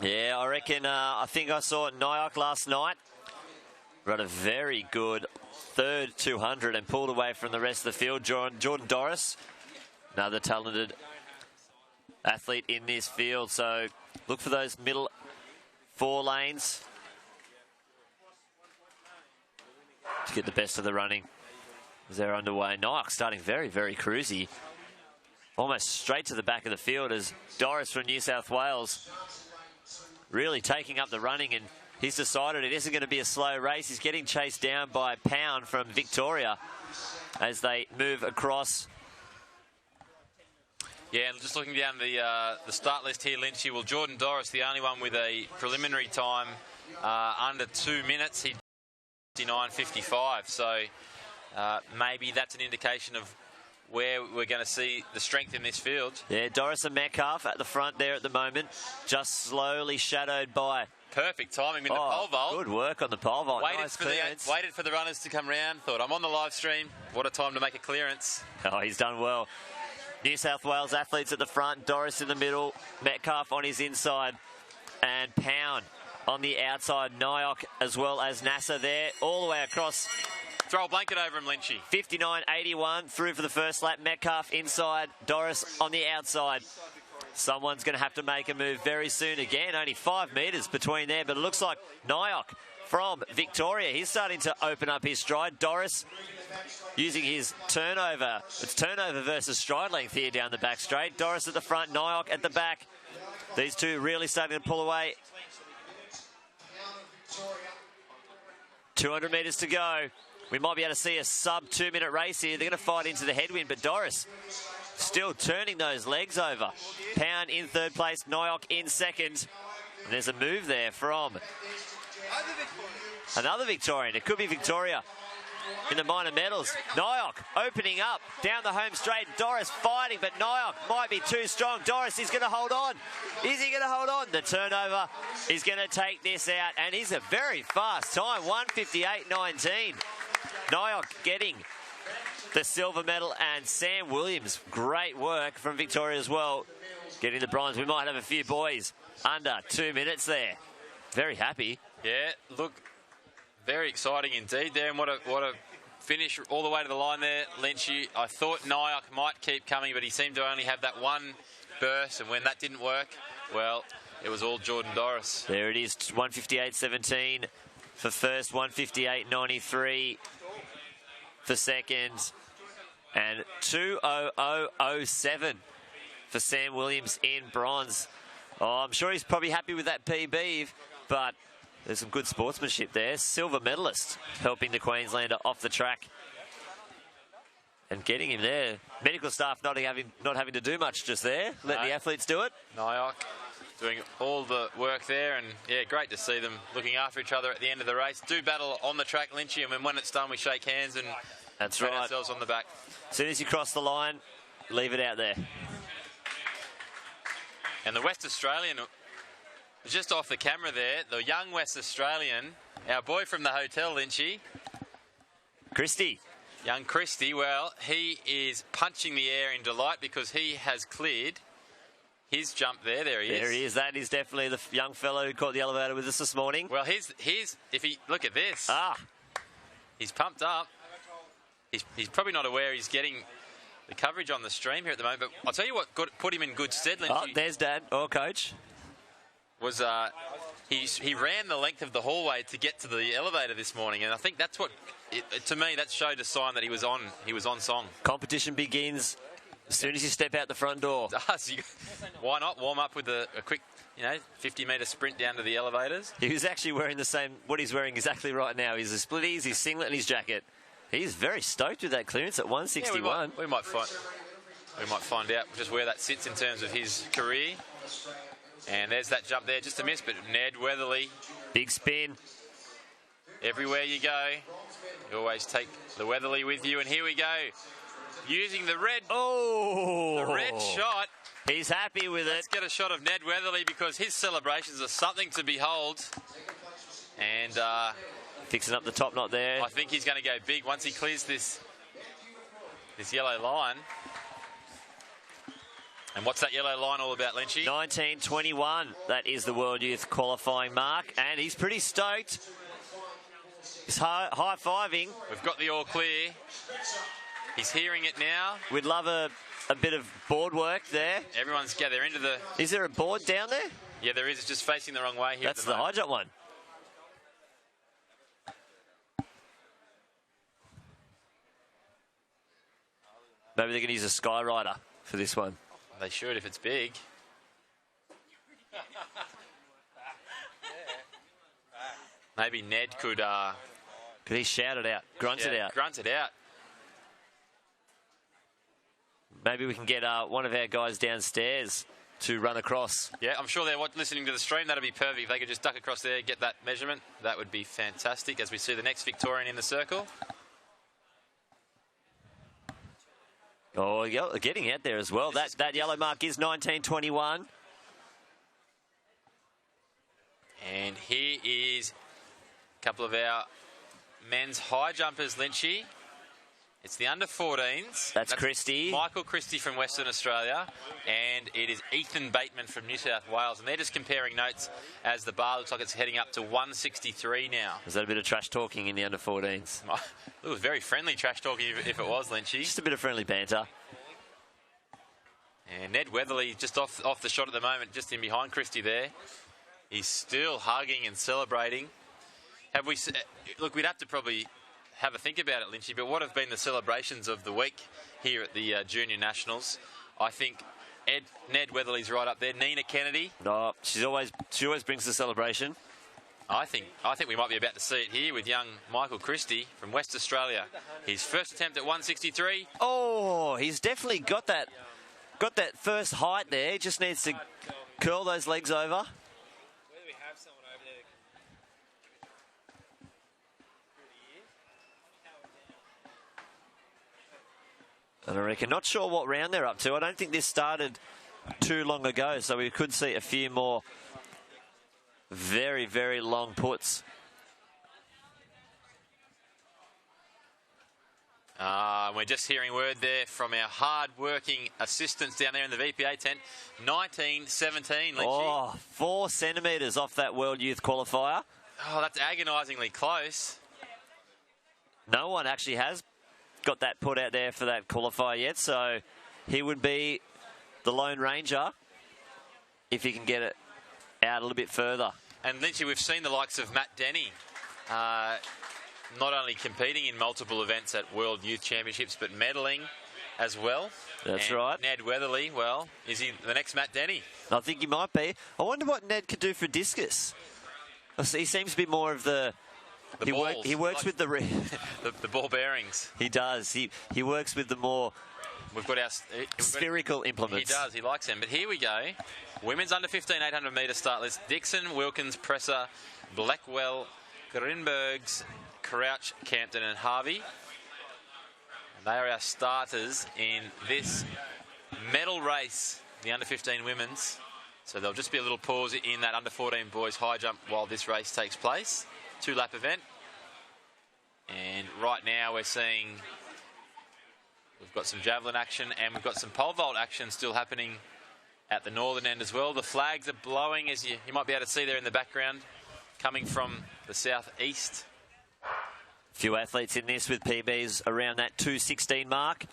Yeah, I reckon, I think I saw Nyoke last night. Run a very good third 200 and pulled away from the rest of the field. Jordan Doris, another talented athlete in this field. So look for those middle 4 lanes to get the best of the running as they're underway. Nyoke starting very, very cruisy. Almost straight to the back of the field as Doris from New South Wales really taking up the running, and he's decided it isn't going to be a slow race. He's getting chased down by Pound from Victoria as they move across.
Yeah, and just looking down the start list here, Lynchy. Well, Jordan Doris, the only one with a preliminary time under 2 minutes. He 59.55. So maybe that's an indication of where we're going to see the strength in this field. Yeah,
Doris and Metcalf at the front there at the moment, just slowly shadowed by.
Perfect timing in the pole vault.
Good work on the pole vault.
Waited for the runners to come round. Thought, I'm on the live stream. What a time to make a clearance.
Oh, he's done well. New South Wales athletes at the front. Doris in the middle. Metcalf on his inside. And Pound on the outside. Nyoke as well as Nasser there. All the way across.
Throw a blanket over him, Lynchy.
59.81 through for the first lap. Metcalf inside. Doris on the outside. Someone's going to have to make a move very soon again. Only 5 metres between there, but it looks like Nyoke from Victoria. He's starting to open up his stride. Doris using his turnover. It's turnover versus stride length here down the back straight. Doris at the front, Nyoke at the back. These two really starting to pull away. 200 metres to go. We might be able to see a sub 2 minute race here. They're going to fight into the headwind, but Doris still turning those legs over. Pound in third place, Nyoke in second. And there's a move there from another Victorian. It could be Victoria in the minor medals. Nyoke opening up down the home straight. Doris fighting, but Nyoke might be too strong. Doris is going to hold on. Is he going to hold on? The turnover is going to take this out, and he's a very fast time, 1:58.19. Nyoke getting the silver medal, and Sam Williams, great work from Victoria as well, getting the bronze. We might have a few boys under 2 minutes there. Very happy.
Yeah, look, very exciting indeed there, and what a finish all the way to the line there, Lynchy. I thought Nyoke might keep coming, but he seemed to only have that one burst, and when that didn't work, well, it was all Jordan Doris.
There it is, 1:58.17 for first, 1:58.93 for second, and 2:00.07 for Sam Williams in bronze. Oh, I'm sure he's probably happy with that PB, but there's some good sportsmanship there. Silver medalist helping the Queenslander off the track and getting him there. Medical staff not having to do much just there. Let the athletes do it.
Nyoke doing all the work there, and yeah, great to see them looking after each other at the end of the race. Do battle on the track, Lynchy, and when it's done, we shake hands and
that's
pat
right.
ourselves on the back.
As soon as you cross the line, leave it out there.
And the West Australian, just off the camera there, the young West Australian, our boy from the hotel, Lynchy.
Christie.
Young Christie, well, he is punching the air in delight because he has cleared his jump there. There he is.
There he is. That is definitely the young fellow who caught the elevator with us this morning.
Well, if he look at this. He's pumped up. He's probably not aware he's getting the coverage on the stream here at the moment, but I'll tell you what put him in good stead, Lynchy.
Oh, there's Dad or Coach.
Was he ran the length of the hallway to get to the elevator this morning, and I think that's what, to me, that showed a sign that he was on song.
Competition begins as soon as you step out the front door.
Why not warm up with a quick, 50-metre sprint down to the elevators?
He was actually wearing what he's wearing exactly right now. He's his splitties, his singlet and his jacket. He's very stoked with that clearance at 161.
Yeah, we might find out just where that sits in terms of his career. And there's that jump there, just a miss, but Ned Weatherly.
Big spin.
Everywhere you go, you always take the Weatherly with you. And here we go, using the red shot.
He's happy with it.
Let's get a shot of Ned Weatherly because his celebrations are something to behold. And
fixing up the top knot there.
I think he's going to go big once he clears this yellow line. And what's that yellow line all about, Lynchy?
19:21. That is the World Youth qualifying mark. And he's pretty stoked. He's high-fiving.
We've got the all clear. He's hearing it now.
We'd love a bit of board work there.
They're into the...
Is there a board down there?
Yeah, there is. It's just facing the wrong way here.
That's the high jump one. Maybe they're going to use a Sky Rider for this one.
They should if it's big. Maybe Ned could
he shout it out, grunt it out?
Grunt it out.
Maybe we can get one of our guys downstairs to run across.
Yeah, I'm sure they're listening to the stream. That'd be perfect. If they could just duck across there, get that measurement, that would be fantastic as we see the next Victorian in the circle.
Oh, getting out there as well. That yellow mark is 19:21.
And here is a couple of our men's high jumpers, Lynchy. It's the under-14s.
That's Christie.
Michael Christie from Western Australia. And it is Ethan Bateman from New South Wales. And they're just comparing notes as the bar looks like it's heading up to 163 now.
Is that a bit of trash talking in the under-14s?
It was very friendly trash talking if it was, Lynchy.
Just a bit of friendly banter.
And Ned Weatherly just off the shot at the moment, just in behind Christie there. He's still hugging and celebrating. Look, we'd have to probably have a think about it, Lynchy, but what have been the celebrations of the week here at the Junior Nationals? I think Ned Weatherly's right up there. Nina Kennedy.
No, she always brings the celebration.
I think we might be about to see it here with young Michael Christie from West Australia. His first attempt at 163.
Oh, he's definitely got that first height there. He just needs to curl those legs over. And I reckon, not sure what round they're up to. I don't think this started too long ago, so we could see a few more very, very long puts.
We're just hearing word there from our hard-working assistants down there in the VPA tent. 19:17, Lynchy.
Oh, 4 centimetres off that World Youth qualifier.
Oh, that's agonisingly close.
No one actually has got that put out there for that qualifier yet, so he would be the Lone Ranger if he can get it out a little bit further.
And Lynchy, we've seen the likes of Matt Denny not only competing in multiple events at World Youth Championships, but medaling as well.
That's right.
Ned Weatherly, well, is he the next Matt Denny?
I think he might be. I wonder what Ned could do for discus. He seems to be more of the... He works with
the ball bearings.
He does. He works with the more...
We've got our
spherical implements.
He does. He likes them. But here we go. Women's under 15 800-metre start list. Dixon, Wilkins, Presser, Blackwell, Grinbergs, Crouch, Campton and Harvey. And they are our starters in this medal race, the under 15 women's. So there'll just be a little pause in that under 14 boys high jump while this race takes place. 2-lap event. And right now we're seeing we've got some javelin action and we've got some pole vault action still happening at the northern end as well. The flags are blowing, as you might be able to see there in the background, coming from the southeast.
Few athletes in this with PBs around that 2:16 mark.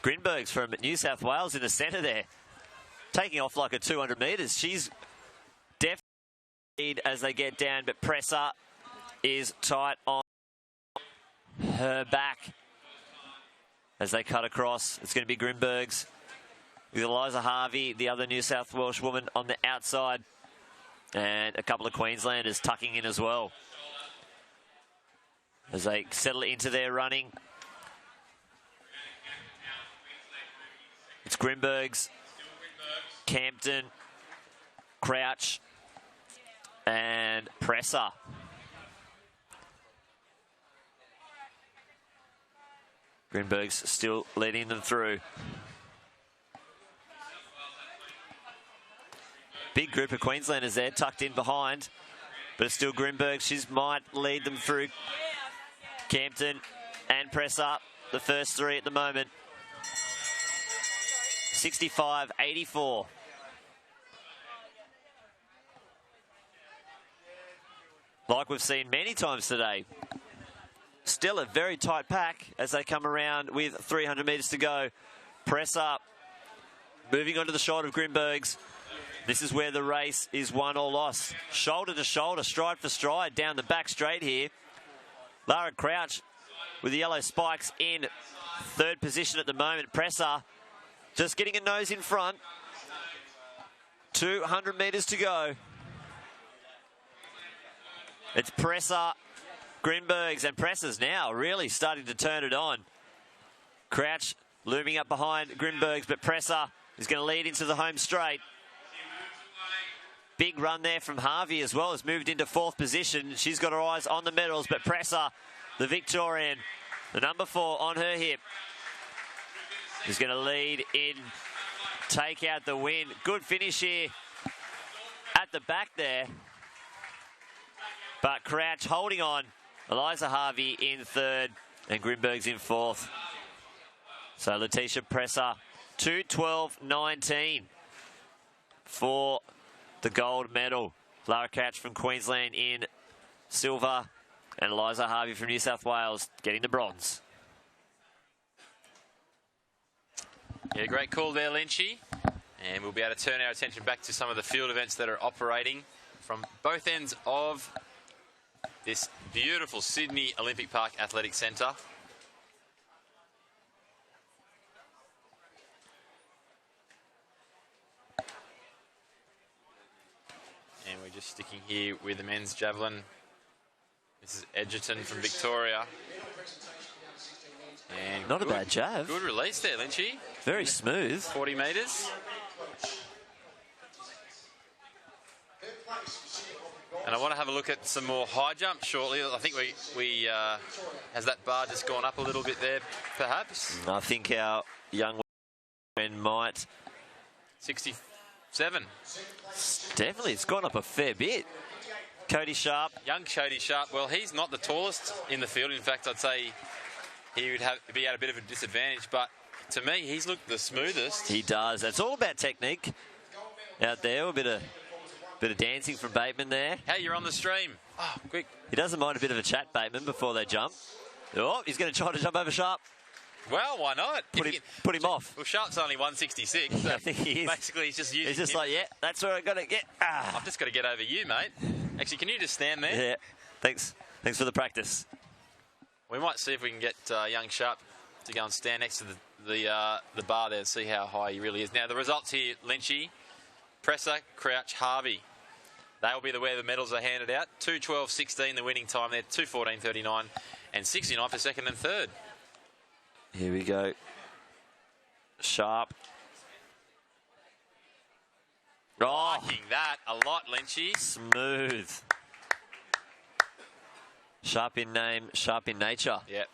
Grinbergs from New South Wales in the centre there, taking off like a 200 metres. She's as they get down, but Presser is tight on her back as they cut across. It's going to be Grimberg's with Eliza Harvey, the other New South Welsh woman, on the outside, and a couple of Queenslanders tucking in as well as they settle into their running. It's Grimberg's, Campton, Crouch, and Presser. Grimberg's still leading them through. Big group of Queenslanders there, tucked in behind, but it's still Grimberg. She might lead them through. Campton and Presser, the first three at the moment. 65-84. Like we've seen many times today. Still a very tight pack as they come around with 300 metres to go. Presser moving onto the shoulder of Grimberg's. This is where the race is won or lost. Shoulder to shoulder, stride for stride, down the back straight here. Lara Crouch with the yellow spikes in third position at the moment. Presser just getting a nose in front. 200 metres to go. It's Presser, Grimberg's, and Presser's now really starting to turn it on. Crouch looming up behind Grimberg's, but Presser is going to lead into the home straight. Big run there from Harvey as well. Has moved into fourth position. She's got her eyes on the medals, but Presser, the Victorian, the number 4 on her hip, is going to lead in, take out the win. Good finish here at the back there. But Crouch holding on. Eliza Harvey in third and Grimberg's in fourth. So Letitia Presser, 2:12.19 for the gold medal. Lara Crouch from Queensland in silver, and Eliza Harvey from New South Wales getting the bronze.
Yeah, great call there, Lynchy. And we'll be able to turn our attention back to some of the field events that are operating from both ends of this beautiful Sydney Olympic Park Athletic Centre. And we're just sticking here with the men's javelin. This is Edgerton from Victoria. And
not a bad jab.
Good release there, Lynchy.
Very smooth.
40 metres. And I want to have a look at some more high jump shortly. I think we has that bar just gone up a little bit there, perhaps?
I think our young men might.
67.
Definitely, it's gone up a fair bit. Cody Sharp.
Young Cody Sharp. Well, he's not the tallest in the field. In fact, I'd say he would be at a bit of a disadvantage. But to me, he's looked the smoothest.
He does. It's all about technique out there. A bit of dancing from Bateman there.
Hey, you're on the stream. Oh, quick.
He doesn't mind a bit of a chat, Bateman, before they jump. Oh, he's going to try to jump over Sharp.
Well, why not?
Put him off.
Well, Sharp's only 166. So
I think he is.
Basically, he's just using
He's just
him.
like, yeah, that's where I got to get.
I've just got to get over you, mate. Actually, can you just stand there?
Yeah, thanks for the practice.
We might see if we can get young Sharp to go and stand next to the bar there and see how high he really is. Now, the results here, Lynchy, Presser, Crouch, Harvey. They will be where the medals are handed out. 2:12.16 the winning time there, 2:14.39 and 69 for second and third.
Here we go. Sharp. Oh,
liking that a lot, Lynchy.
Smooth. Sharp in name, sharp in nature.
Yep.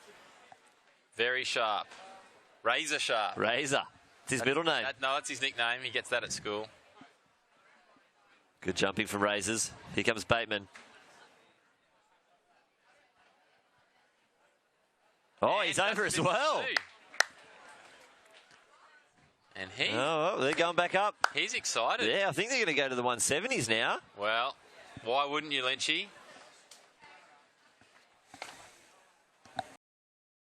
Very sharp. Razor sharp.
Razor. It's his middle name.
No, that's his nickname. He gets that at school.
Good jumping from Razors. Here comes Bateman. Oh,
And
he's over as well.
52. And he...
Oh, they're going back up.
He's excited.
Yeah, I think they're going to go to the 170s now.
Well, why wouldn't you, Lynchy?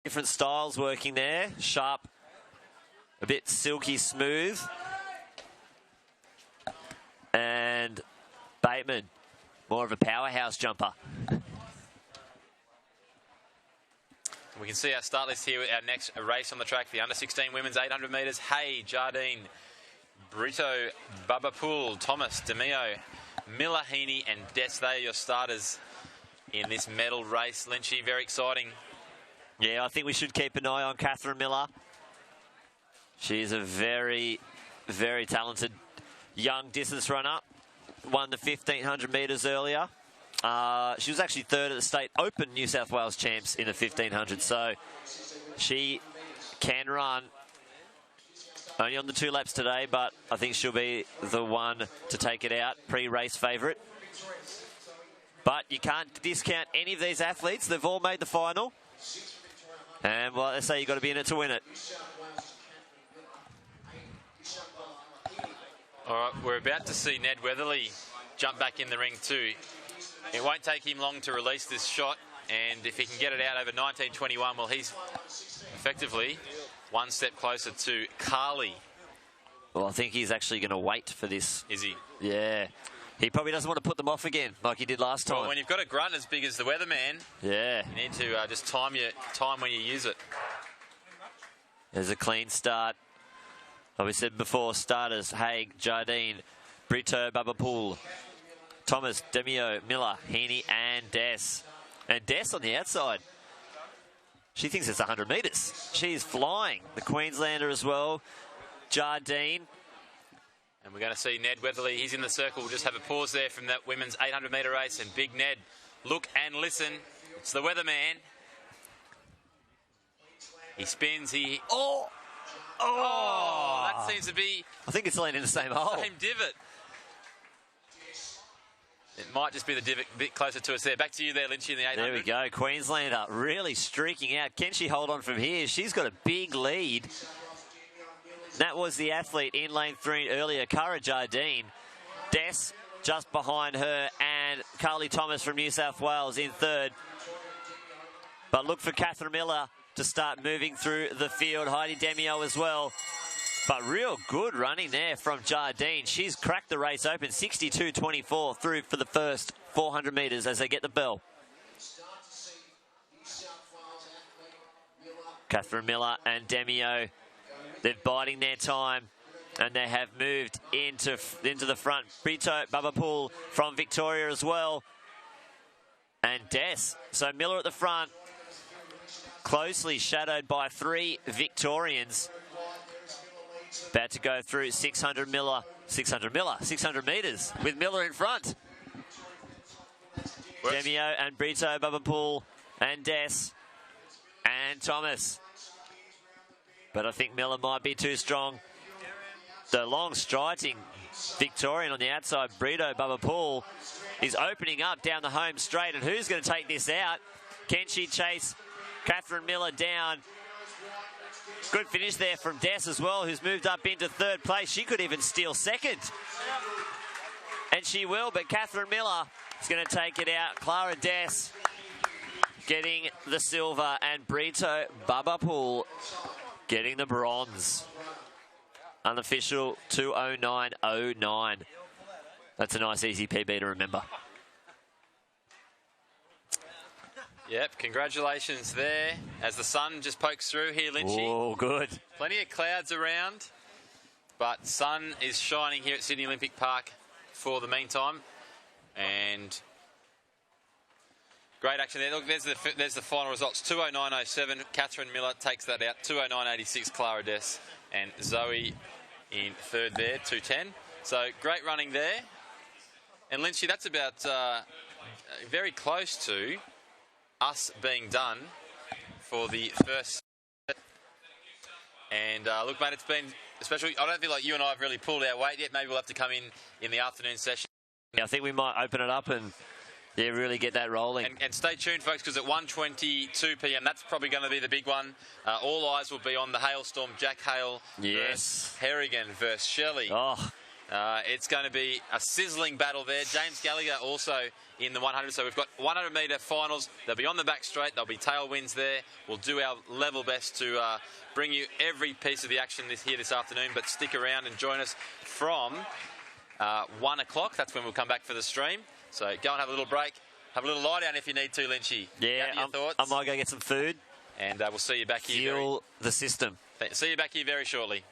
Different styles working there. Sharp, a bit silky smooth. And Bateman more of a powerhouse jumper.
We can see our start list here with our next race on the track. The under-16 women's 800 metres. Hay, Jardine, Brito, Babapool, Thomas, DeMeo, Miller, Heaney and Des. They are your starters in this medal race. Lynchy, very exciting.
Yeah, I think we should keep an eye on Catherine Miller. She's a very, very talented young distance runner. Won the 1,500 metres earlier. She was actually third at the State Open New South Wales champs in the 1,500, so she can run. Only on the 2 laps today, but I think she'll be the one to take it out, pre-race favourite. But you can't discount any of these athletes. They've all made the final. And, well, they say you've got to be in it to win it.
All right, we're about to see Ned Weatherly jump back in the ring too. It won't take him long to release this shot, and if he can get it out over 19:21, well, he's effectively one step closer to Cali.
Well, I think he's actually going to wait for this.
Is he?
Yeah. He probably doesn't want to put them off again, like he did last time.
Well, when you've got a grunt as big as the Weatherman,
yeah,
you need to just time when you use it.
There's a clean start. Like we said before, starters, Haig, Jardine, Brito, Babapool, Thomas, Demio, Miller, Heaney and Des. And Des on the outside. She thinks it's 100 metres. She's flying. The Queenslander as well. Jardine.
And we're going to see Ned Weatherly. He's in the circle. We'll just have a pause there from that women's 800 metre race. And Big Ned, look and listen. It's the Weatherman. He spins. Oh, that seems to be...
I think it's laying in the same hole.
Same divot. It might just be the divot a bit closer to us there. Back to you there, Lynchy, in the 800.
There we go. Queenslander really streaking out. Can she hold on from here? She's got a big lead. That was the athlete in lane 3 earlier, Cara Jardine. Des just behind her, and Carly Thomas from New South Wales in third. But look for Catherine Miller to start moving through the field. Heidi Demio as well. But real good running there from Jardine. She's cracked the race open, 62.24 through for the first 400 metres as they get the bell. Catherine Miller and Demio, they're biding their time, and they have moved into the front. Brito Babapool from Victoria as well. And Des. So Miller at the front, closely shadowed by 3 Victorians. About to go through 600 metres with Miller in front. Demio and Brito, Babapool and Des and Thomas. But I think Miller might be too strong. The long striding Victorian on the outside, Brito Babapool, is opening up down the home straight. And who's going to take this out? Can she chase Catherine Miller down? Good finish there from Des as well, who's moved up into third place. She could even steal second. And she will, but Catherine Miller is going to take it out. Clara Des getting the silver, and Brito Babapool getting the bronze. Unofficial 2:09.09. That's a nice easy PB to remember.
Yep, congratulations there as the sun just pokes through here, Lynchy.
Oh, good.
Plenty of clouds around, but sun is shining here at Sydney Olympic Park for the meantime. And great action there. Look, there's the final results. 2:09.07. Catherine Miller takes that out. 2:09.86. Clara Des and Zoe in third there. 2:10. So great running there. And Lynchy, that's about very close to us being done for the first set. And look, mate, it's been especially. I don't feel like you and I have really pulled our weight yet. Maybe we'll have to come in the afternoon session.
Yeah, I think we might open it up and really get that rolling.
And stay tuned, folks, because at 1:22 p.m. that's probably going to be the big one. All eyes will be on the Hailstorm. Jack Hale versus Harrigan versus Shelley.
Oh.
It's going to be a sizzling battle there. James Gallagher also in the 100. So we've got 100 metre finals. They'll be on the back straight. There'll be tailwinds there. We'll do our level best to bring you every piece of the action this afternoon. But stick around and join us from 1 o'clock. That's when we'll come back for the stream. So go and have a little break. Have a little lie down if you need to, Lynchy.
Yeah,
Gather your thoughts.
I might go get some food.
And we'll see you back here.
Fuel the system.
See you back here very shortly.